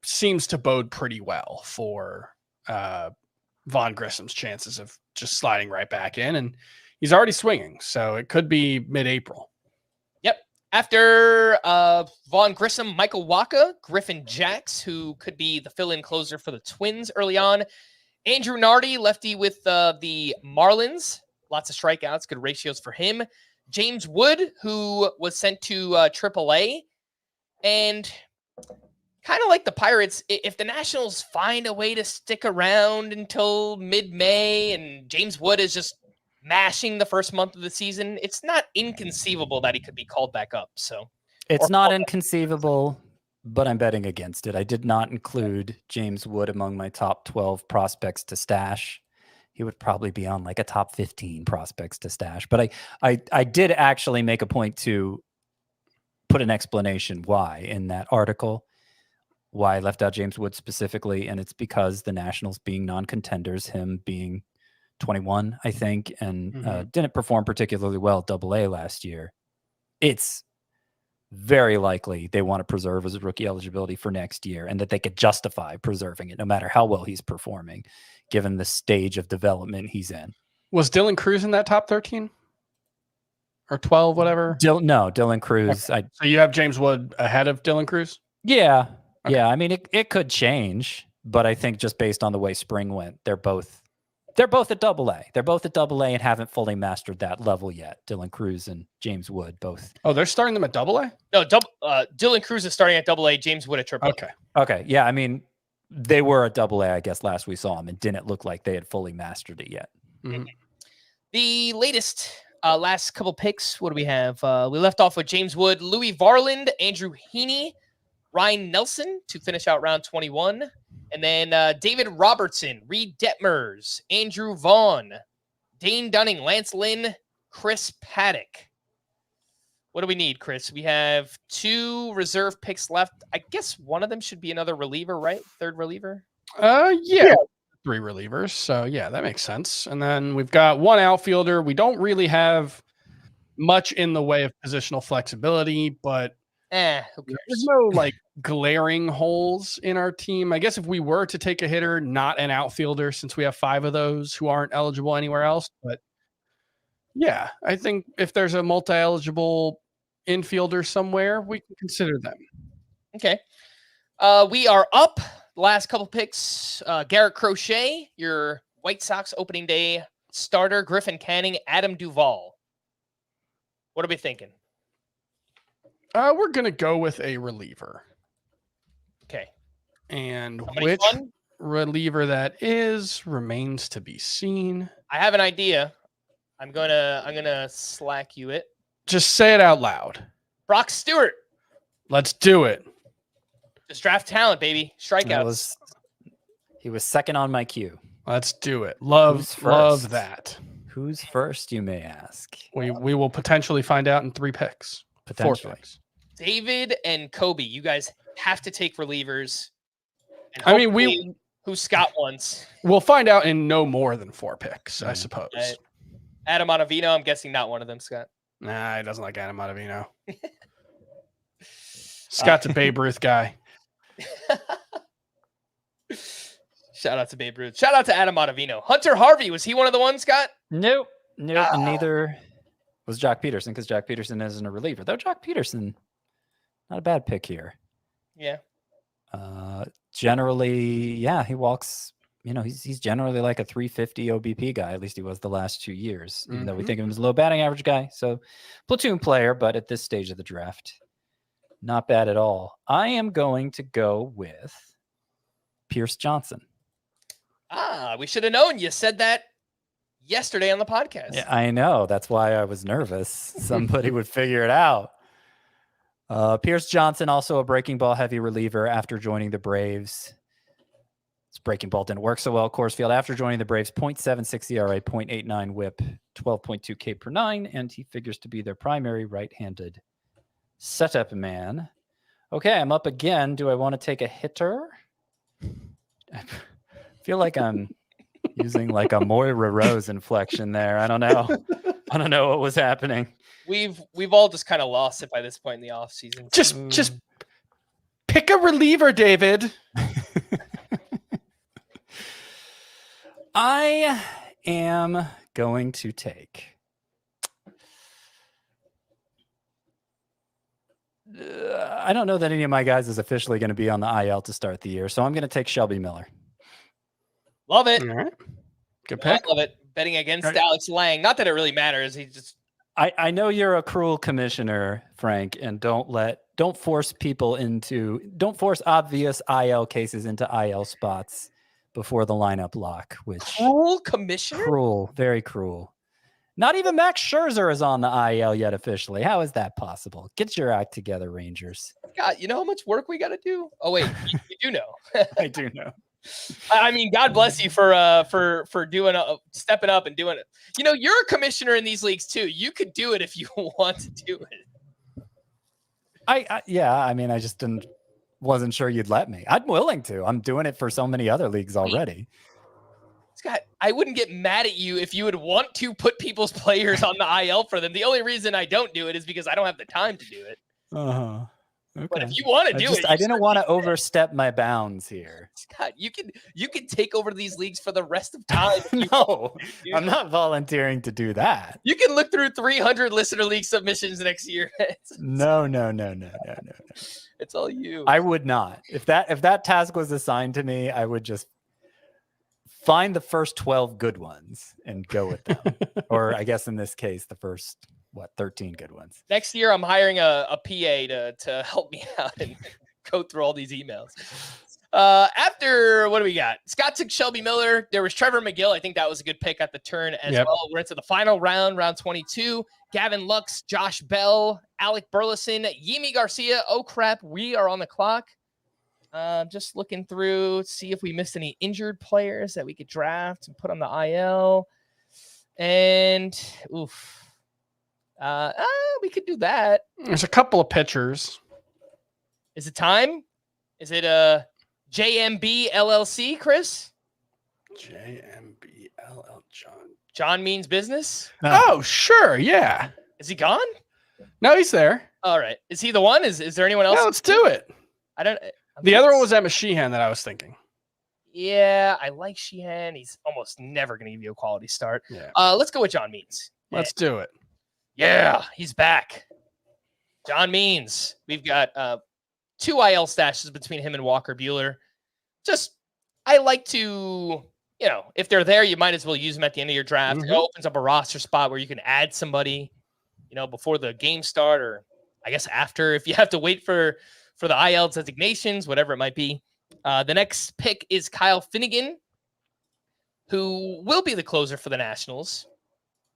seems to bode pretty well for Vaughn Grissom's chances of just sliding right back in. And he's already swinging, so it could be mid-April. Yep. After Vaughn Grissom, Michael Wacha, Griffin Jacks, who could be the fill-in closer for the Twins early on. Andrew Nardi, lefty with the Marlins. Lots of strikeouts, good ratios for him. James Wood, who was sent to AAA. And kind of like the Pirates, if the Nationals find a way to stick around until mid-May and James Wood is just mashing the first month of the season, it's not inconceivable that he could be called back up. So it's not inconceivable, but I'm betting against it. I did not include James Wood among my top 12 prospects to stash. He would probably be on like a top 15 prospects to stash. But I did actually make a point to put an explanation why in that article, why I left out James Wood specifically. And it's because the Nationals being non-contenders, him being 21, I think, and didn't perform particularly well AA last year. It's very likely they want to preserve his rookie eligibility for next year and that they could justify preserving it no matter how well he's performing, given the stage of development he's in. Was Dylan Cruz in that top 13 or 12, whatever? No, Dylan Cruz. Okay. So you have James Wood ahead of Dylan Cruz? Yeah. Okay. Yeah. I mean, it could change, but I think just based on the way spring went, they're both at AA. They're both at AA and haven't fully mastered that level yet. Dylan Cruz and James Wood both. Oh, they're starting them at AA? No, Dylan Cruz is starting at AA, James Wood at AAA. Okay. Yeah. I mean, they were a double A, I guess, last we saw them, and didn't look like they had fully mastered it yet. Mhm. The latest last couple picks, what do we have? We left off with James Wood, Louis Varland, Andrew Heaney, Ryan Nelson to finish out round 21. And then David Robertson, Reed Detmers, Andrew Vaughn, Dane Dunning, Lance Lynn, Chris Paddock. What do we need, Chris? We have 2 reserve picks left. I guess one of them should be another reliever, right? Third reliever? Yeah. 3 relievers. So, yeah, that makes sense. And then we've got 1 outfielder. We don't really have much in the way of positional flexibility, but Who there's cares? no like glaring holes in our team. I guess if we were to take a hitter, not an outfielder, since we have 5 of those who aren't eligible anywhere else. But yeah, I think if there's a multi-eligible infielder somewhere, we can consider them. Okay. We are up. Last couple picks. Garrett Crochet, your White Sox opening day starter. Griffin Canning, Adam Duvall. What are we thinking? We're going to go with a reliever. Okay. And Somebody which fun? reliever that is remains to be seen. I have an idea. I'm gonna slack you it. Just say it out loud. Brock Stewart. Let's do it. Just draft talent, baby. Strikeouts. He was second on my queue. Let's do it. Who's Love first? that. Who's first, you may ask? We will potentially find out in 3 picks. 4 Potentially. picks. David and Kobe, you guys have to take relievers. And I mean, hopefully who Scott wants. we'll find out in no more than 4 picks, I suppose. Adam Ottavino, I'm guessing not one of them, Scott. Nah, he doesn't like Adam Ottavino. Scott's a Babe Ruth guy. Shout out to Babe Ruth. Shout out to Adam Ottavino. Hunter Harvey, was he one of the ones, Scott? Nope. And neither was Jock Peterson, because Jock Peterson isn't a reliever. Though Jock Peterson, not a bad pick here. Yeah. Generally, yeah, he walks. He's generally like a 350 OBP guy. At least he was the last 2 years, even though we think of him as a low batting average guy. So platoon player, but at this stage of the draft, not bad at all. I am going to go with Pierce Johnson. We should have known. You said that yesterday on the podcast. Yeah, I know. That's why I was nervous. Somebody would figure it out. Pierce Johnson, also a breaking ball heavy reliever after joining the Braves. His breaking ball didn't work so well at Coors Field. After joining the Braves, 0.76 ERA, 0.89 whip, 12.2 K per 9, and he figures to be their primary right-handed setup man. Okay, I'm up again. Do I want to take a hitter? I feel like I'm using like a Moira Rose inflection there. I don't know. I don't know what was happening. We've all just kind of lost it by this point in the offseason. Just pick a reliever, David. I am going to take I don't know that any of my guys is officially going to be on the IL to start the year, so I'm going to take Shelby Miller. Love it. All right. Good I pick. love it. Betting against Alex Lang. Not that it really matters. He just I know you're a cruel commissioner, Frank, and don't force obvious IL cases into IL spots before the lineup lock, which cruel commissioner? Cruel, very cruel. Not even Max Scherzer is on the IL yet officially. How is that possible? Get your act together, Rangers. God, you know how much work we got to do? Oh wait, you do know. I do know. I mean, God bless you for doing stepping up and doing it. You're a commissioner in these leagues too. You could do it if you want to do it. I just wasn't sure you'd let me. I'm willing to. I'm doing it for so many other leagues already. Scott, I wouldn't get mad at you if you would want to put people's players on the IL for them. The only reason I don't do it is because I don't have the time to do it. Uh-huh. Okay. But if you want to do it, I didn't want to overstep my bounds here. Scott, you can take over these leagues for the rest of time. No, I'm not volunteering to do that. You can look through 300 listener league submissions next year. No. It's all you. I would not. If that task was assigned to me, I would just find the first 12 good ones and go with them. Or I guess in this case, the first 13 good ones. Next year, I'm hiring a PA to help me out and go through all these emails. After after, what do we got? Scott took Shelby Miller. There was Trevor McGill. I think that was a good pick at the turn as well. We're into the final round, round 22. Gavin Lux, Josh Bell, Alec Burleson, Yimi Garcia. Oh, crap. We are on the clock. Just looking through, see if we missed any injured players that we could draft and put on the IL. And, we could do that. There's a couple of pitchers. Is it time? Is it JMB LLC, Chris? JMBLL John means business? No. Oh, sure. Yeah. Is he gone? No, he's there. All right. Is he the one? Is there anyone else? Yeah, let's do it. I'm The other one was Emma Sheehan that I was thinking. Yeah, I like Sheehan. He's almost never going to give you a quality start. Yeah. Let's go with John Means. Let's do it. Yeah, he's back. John Means. We've got 2 IL stashes between him and Walker Buehler. Just, I like to, if they're there, you might as well use them at the end of your draft. Mm-hmm. It opens up a roster spot where you can add somebody, before the game start, or I guess after, if you have to wait for the IL designations, whatever it might be. The next pick is Kyle Finnegan, who will be the closer for the Nationals.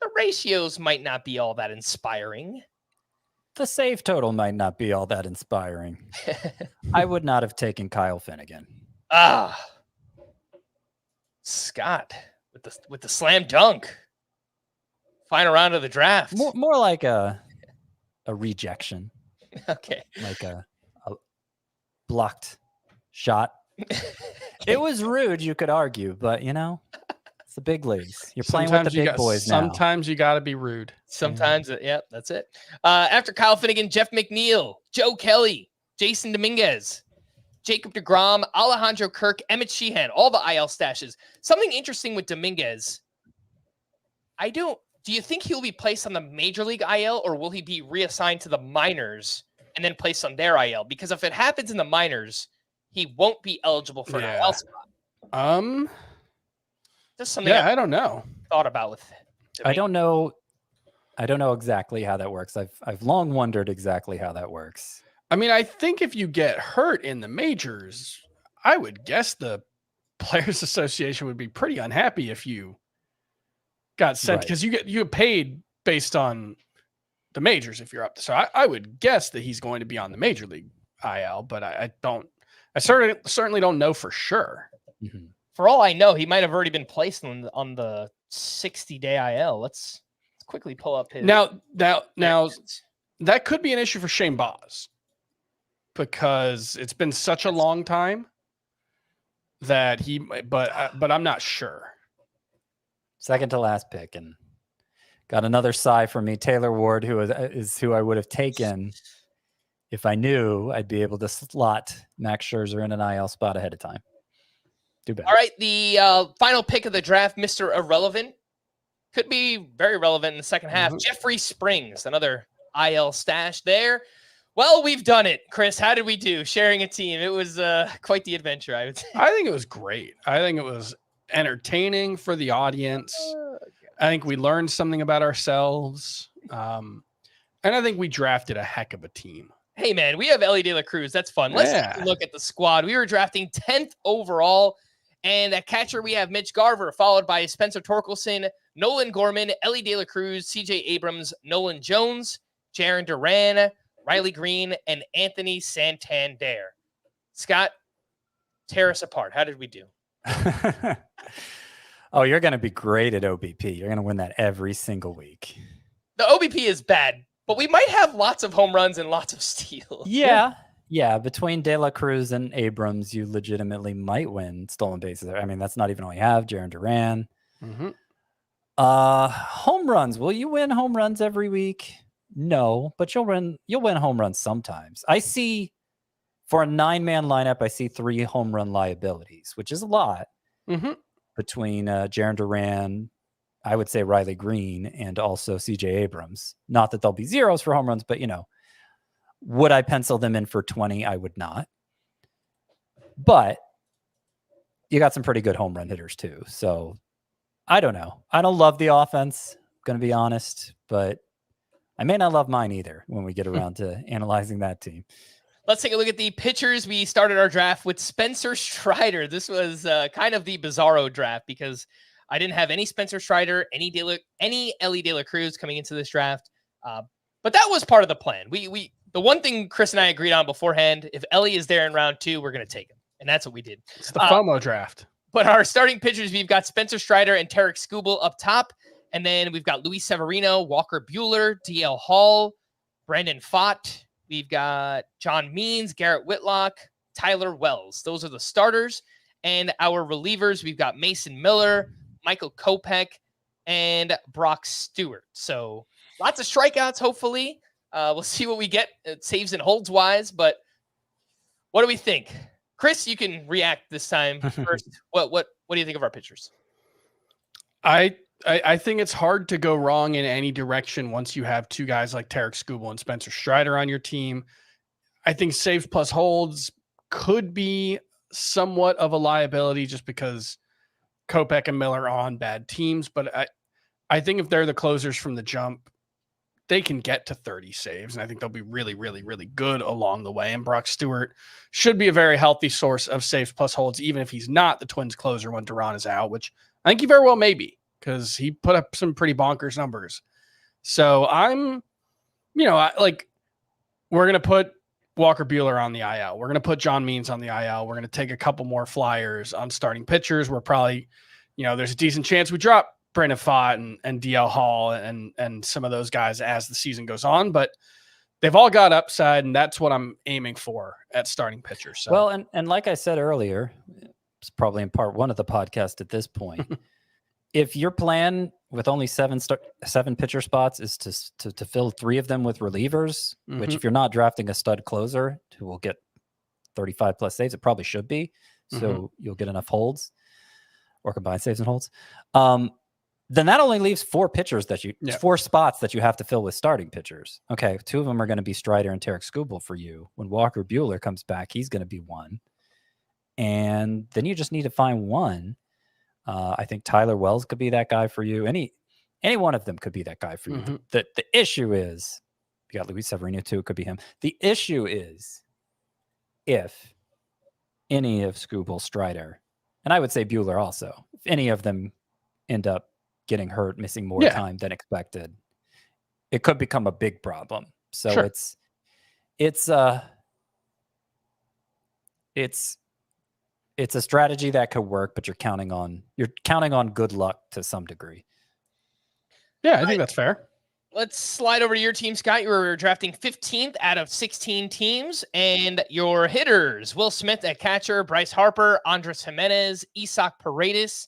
The ratios might not be all that inspiring. The save total might not be all that inspiring. I would not have taken Kyle Finnegan. Scott with the slam dunk. Final round of the draft. More like a rejection. Okay. Like a blocked shot. It was rude, you could argue, but it's the big leagues. You're playing with the big boys now. Sometimes you got to be rude. Sometimes, yeah, that's it. After Kyle Finnegan, Jeff McNeil, Joe Kelly, Jason Dominguez, Jacob deGrom, Alejandro Kirk, Emmett Sheehan, all the IL stashes. Something interesting with Dominguez. Do you think he'll be placed on the major league IL, or will he be reassigned to the minors and then placed on their IL? Because if it happens in the minors, he won't be eligible for an IL spot. Just something I don't know. Thought about with I don't know exactly how that works. I've long wondered exactly how that works. I mean, I think if you get hurt in the majors, I would guess the Players Association would be pretty unhappy if you got sent, because you get paid based on the majors if you're up. So I would guess that he's going to be on the major league IL, but I certainly don't know for sure. Mm-hmm. For all I know, he might have already been placed on the 60-day IL. Let's quickly pull up his. Now that could be an issue for Shane Baz, because it's been such a long time that but I'm not sure. Second to last pick, and got another sigh from me. Taylor Ward, who is who I would have taken if I knew I'd be able to slot Max Scherzer in an IL spot ahead of time. Do better. All right, the final pick of the draft, Mr. Irrelevant. Could be very relevant in the second half. Mm-hmm. Jeffrey Springs, another IL stash there. Well, we've done it. Chris, how did we do sharing a team? It was quite the adventure, I would say. I think it was great. I think it was entertaining for the audience. I think we learned something about ourselves. And I think we drafted a heck of a team. Hey, man, we have Ellie De La Cruz. That's fun. Let's take a look at the squad. We were drafting 10th overall. And at catcher, we have Mitch Garver, followed by Spencer Torkelson, Nolan Gorman, Ellie De La Cruz, CJ Abrams, Nolan Jones, Jaron Duran, Riley Green, and Anthony Santander. Scott, tear us apart. How did we do? Oh, you're going to be great at OBP. You're going to win that every single week. The OBP is bad, but we might have lots of home runs and lots of steals. Yeah. Between De La Cruz and Abrams, you legitimately might win stolen bases. I mean, that's not even all you have. Jaron Duran. Mm-hmm. Home runs. Will you win home runs every week? No, but you'll win home runs sometimes. I see, for a 9-man lineup, I see 3 home run liabilities, which is a lot. Mm-hmm. Between Jaron Duran, I would say Riley Green, and also CJ Abrams. Not that there'll be zeros for home runs, but would I pencil them in for 20? I would not. But you got some pretty good home run hitters too. So I don't know. I don't love the offense, I'm going to be honest, but I may not love mine either when we get around to analyzing that team. Let's take a look at the pitchers. We started our draft with Spencer Strider. This was kind of the bizarro draft because I didn't have any Spencer Strider, any Ellie De La Cruz coming into this draft. But that was part of the plan. The one thing Chris and I agreed on beforehand, if Ellie is there in round 2, we're going to take him. And that's what we did. It's the FOMO draft. But our starting pitchers, we've got Spencer Strider and Tarek Skubal up top. And then we've got Luis Severino, Walker Buehler, DL Hall, Brandon Pfaadt. We've got John Means, Garrett Whitlock, Tyler Wells. Those are the starters. And our relievers, we've got Mason Miller, Michael Kopech, and Brock Stewart. So lots of strikeouts, hopefully. We'll see what we get saves and holds wise. But what do we think? Chris, you can react this time first. What do you think of our pitchers? I think it's hard to go wrong in any direction once you have two guys like Tarek Skubal and Spencer Strider on your team. I think saves plus holds could be somewhat of a liability just because Kopech and Miller are on bad teams. But I think if they're the closers from the jump, they can get to 30 saves. And I think they'll be really, really, really good along the way. And Brock Stewart should be a very healthy source of saves plus holds, even if he's not the Twins closer when Duran is out, which I think he very well may be, because he put up some pretty bonkers numbers. So we're going to put Walker Buehler on the IL. We're going to put John Means on the IL. We're going to take a couple more flyers on starting pitchers. We're probably, there's a decent chance we drop Brandon Pfaadt and DL Hall and some of those guys as the season goes on, but they've all got upside, and that's what I'm aiming for at starting pitchers. So. Well, and like I said earlier, it's probably in part 1 of the podcast at this point. If your plan with only 7 pitcher spots is to fill 3 of them with relievers, which if you're not drafting a stud closer who will get 35 plus saves, it probably should be. So you'll get enough holds or combined saves and holds. Then that only leaves 4 pitchers 4 spots that you have to fill with starting pitchers. Okay, 2 of them are going to be Strider and Tarek Skubal for you. When Walker Buehler comes back, he's going to be 1. And then you just need to find 1. I think Tyler Wells could be that guy for you. Any one of them could be that guy for you. The issue is, you got Luis Severino too, it could be him. The issue is if any of Skubal, Strider, and I would say Buehler also, if any of them end up getting hurt, missing more time than expected, it could become a big problem. So it's a strategy that could work, but you're counting on good luck to some degree. Yeah, I think that's fair. Let's slide over to your team, Scott. You were drafting 15th out of 16 teams, and your hitters: Will Smith at catcher, Bryce Harper, Andres Jimenez, Isaac Paredes,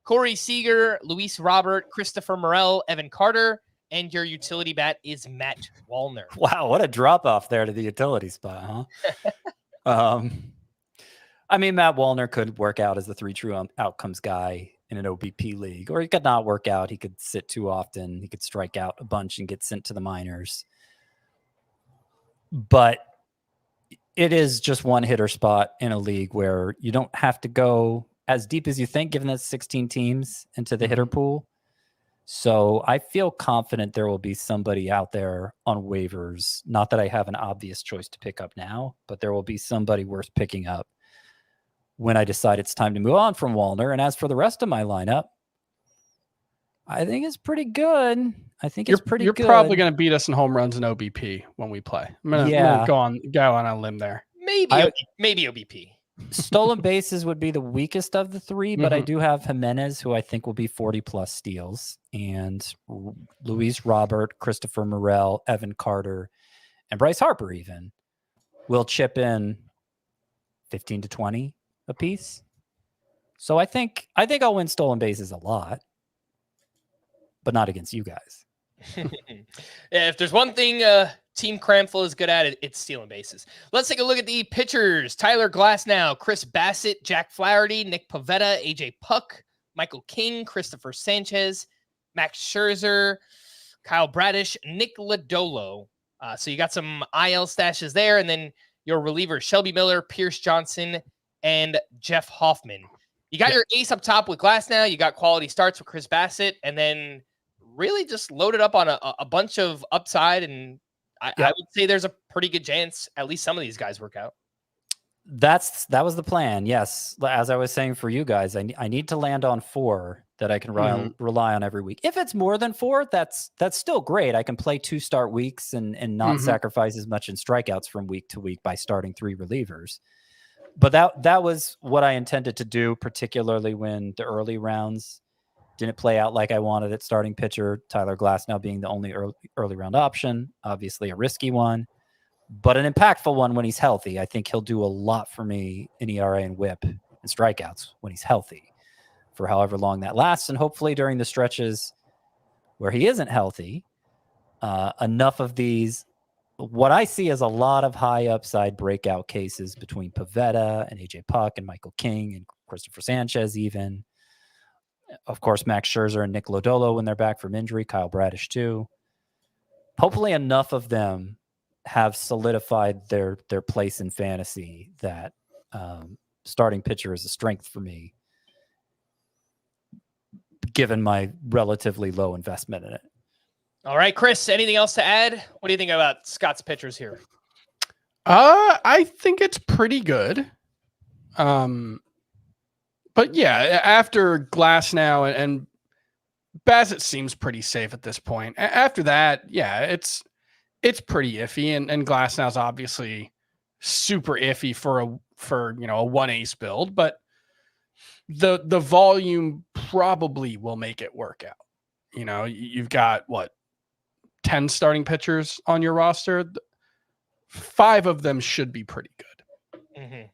Corey Seager, Luis Robert, Christopher Morel, Evan Carter, and your utility bat is Matt Wallner. Wow, what a drop off there to the utility spot, huh? I mean, Matt Wallner could work out as the 3 true outcomes guy in an OBP league, or he could not work out. He could sit too often. He could strike out a bunch and get sent to the minors. But it is just one hitter spot in a league where you don't have to go as deep as you think, given that 16 teams into the hitter pool. So I feel confident there will be somebody out there on waivers. Not that I have an obvious choice to pick up now, but there will be somebody worth picking up when I decide it's time to move on from Wallner. And as for the rest of my lineup, I think it's pretty good. You're probably going to beat us in home runs and OBP when we play. I'm going to go on a limb there. Maybe OBP. Stolen bases would be the weakest of the 3, but I do have Jimenez, who I think will be 40 plus steals, and Luis Robert, Christopher Morel, Evan Carter, and Bryce Harper even will chip in 15 to 20 a piece. So I think I'll win stolen bases a lot, but not against you guys. Yeah, if there's one thing Team Cramful is good at, it's stealing bases. Let's take a look at the pitchers: Tyler Glasnow, Chris Bassett, Jack Flaherty, Nick Pivetta, AJ Puck, Michael King, Christopher Sanchez, Max Scherzer, Kyle Bradish, Nick Lodolo. So you got some IL stashes there, and then your relievers: Shelby Miller, Pierce Johnson, and Jeff Hoffman. You got your ace up top with Glasnow. You got quality starts with Chris Bassett, and then really just loaded up on a bunch of upside and I would say there's a pretty good chance at least some of these guys work out. That was the plan. Yes. As I was saying for you guys, I need to land on 4 that I can rely on every week. If it's more than 4, that's still great. I can play 2 start weeks and not sacrifice as much in strikeouts from week to week by starting 3 relievers. But that was what I intended to do, particularly when the early rounds didn't play out like I wanted it. Starting pitcher Tyler Glasnow being the only early round option, obviously a risky one, but an impactful one when he's healthy. I think he'll do a lot for me in ERA and WHIP and strikeouts when he's healthy for however long that lasts. And hopefully during the stretches where he isn't healthy, enough of these, what I see is a lot of high upside breakout cases between Pivetta and AJ Puck and Michael King and Christopher Sanchez even. Of course, Max Scherzer and Nick Lodolo when they're back from injury, Kyle Bradish too. Hopefully enough of them have solidified their place in fantasy that starting pitcher is a strength for me, given my relatively low investment in it. All right, Chris, anything else to add? What do you think about Scott's pitchers here? I think it's pretty good. But yeah, after Glasnow and Bassett seems pretty safe at this point. After that, yeah, it's pretty iffy, and Glasnow's obviously super iffy for a 1-ace build, but the volume probably will make it work out. You've got 10 starting pitchers on your roster. 5 of them should be pretty good. Mm-hmm.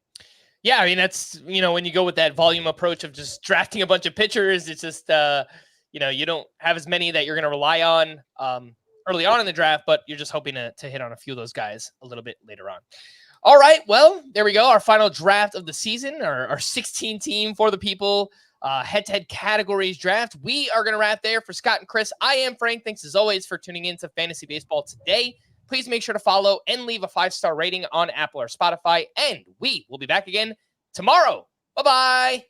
Yeah, I mean, that's, when you go with that volume approach of just drafting a bunch of pitchers, it's just, you don't have as many that you're going to rely on early on in the draft, but you're just hoping to hit on a few of those guys a little bit later on. All right, well, there we go. Our final draft of the season, our 16 team for the people, head-to-head categories draft. We are going to wrap there for Scott and Chris. I am Frank. Thanks as always for tuning in to Fantasy Baseball today. Please make sure to follow and leave a 5-star rating on Apple or Spotify, and we will be back again tomorrow. Bye-bye.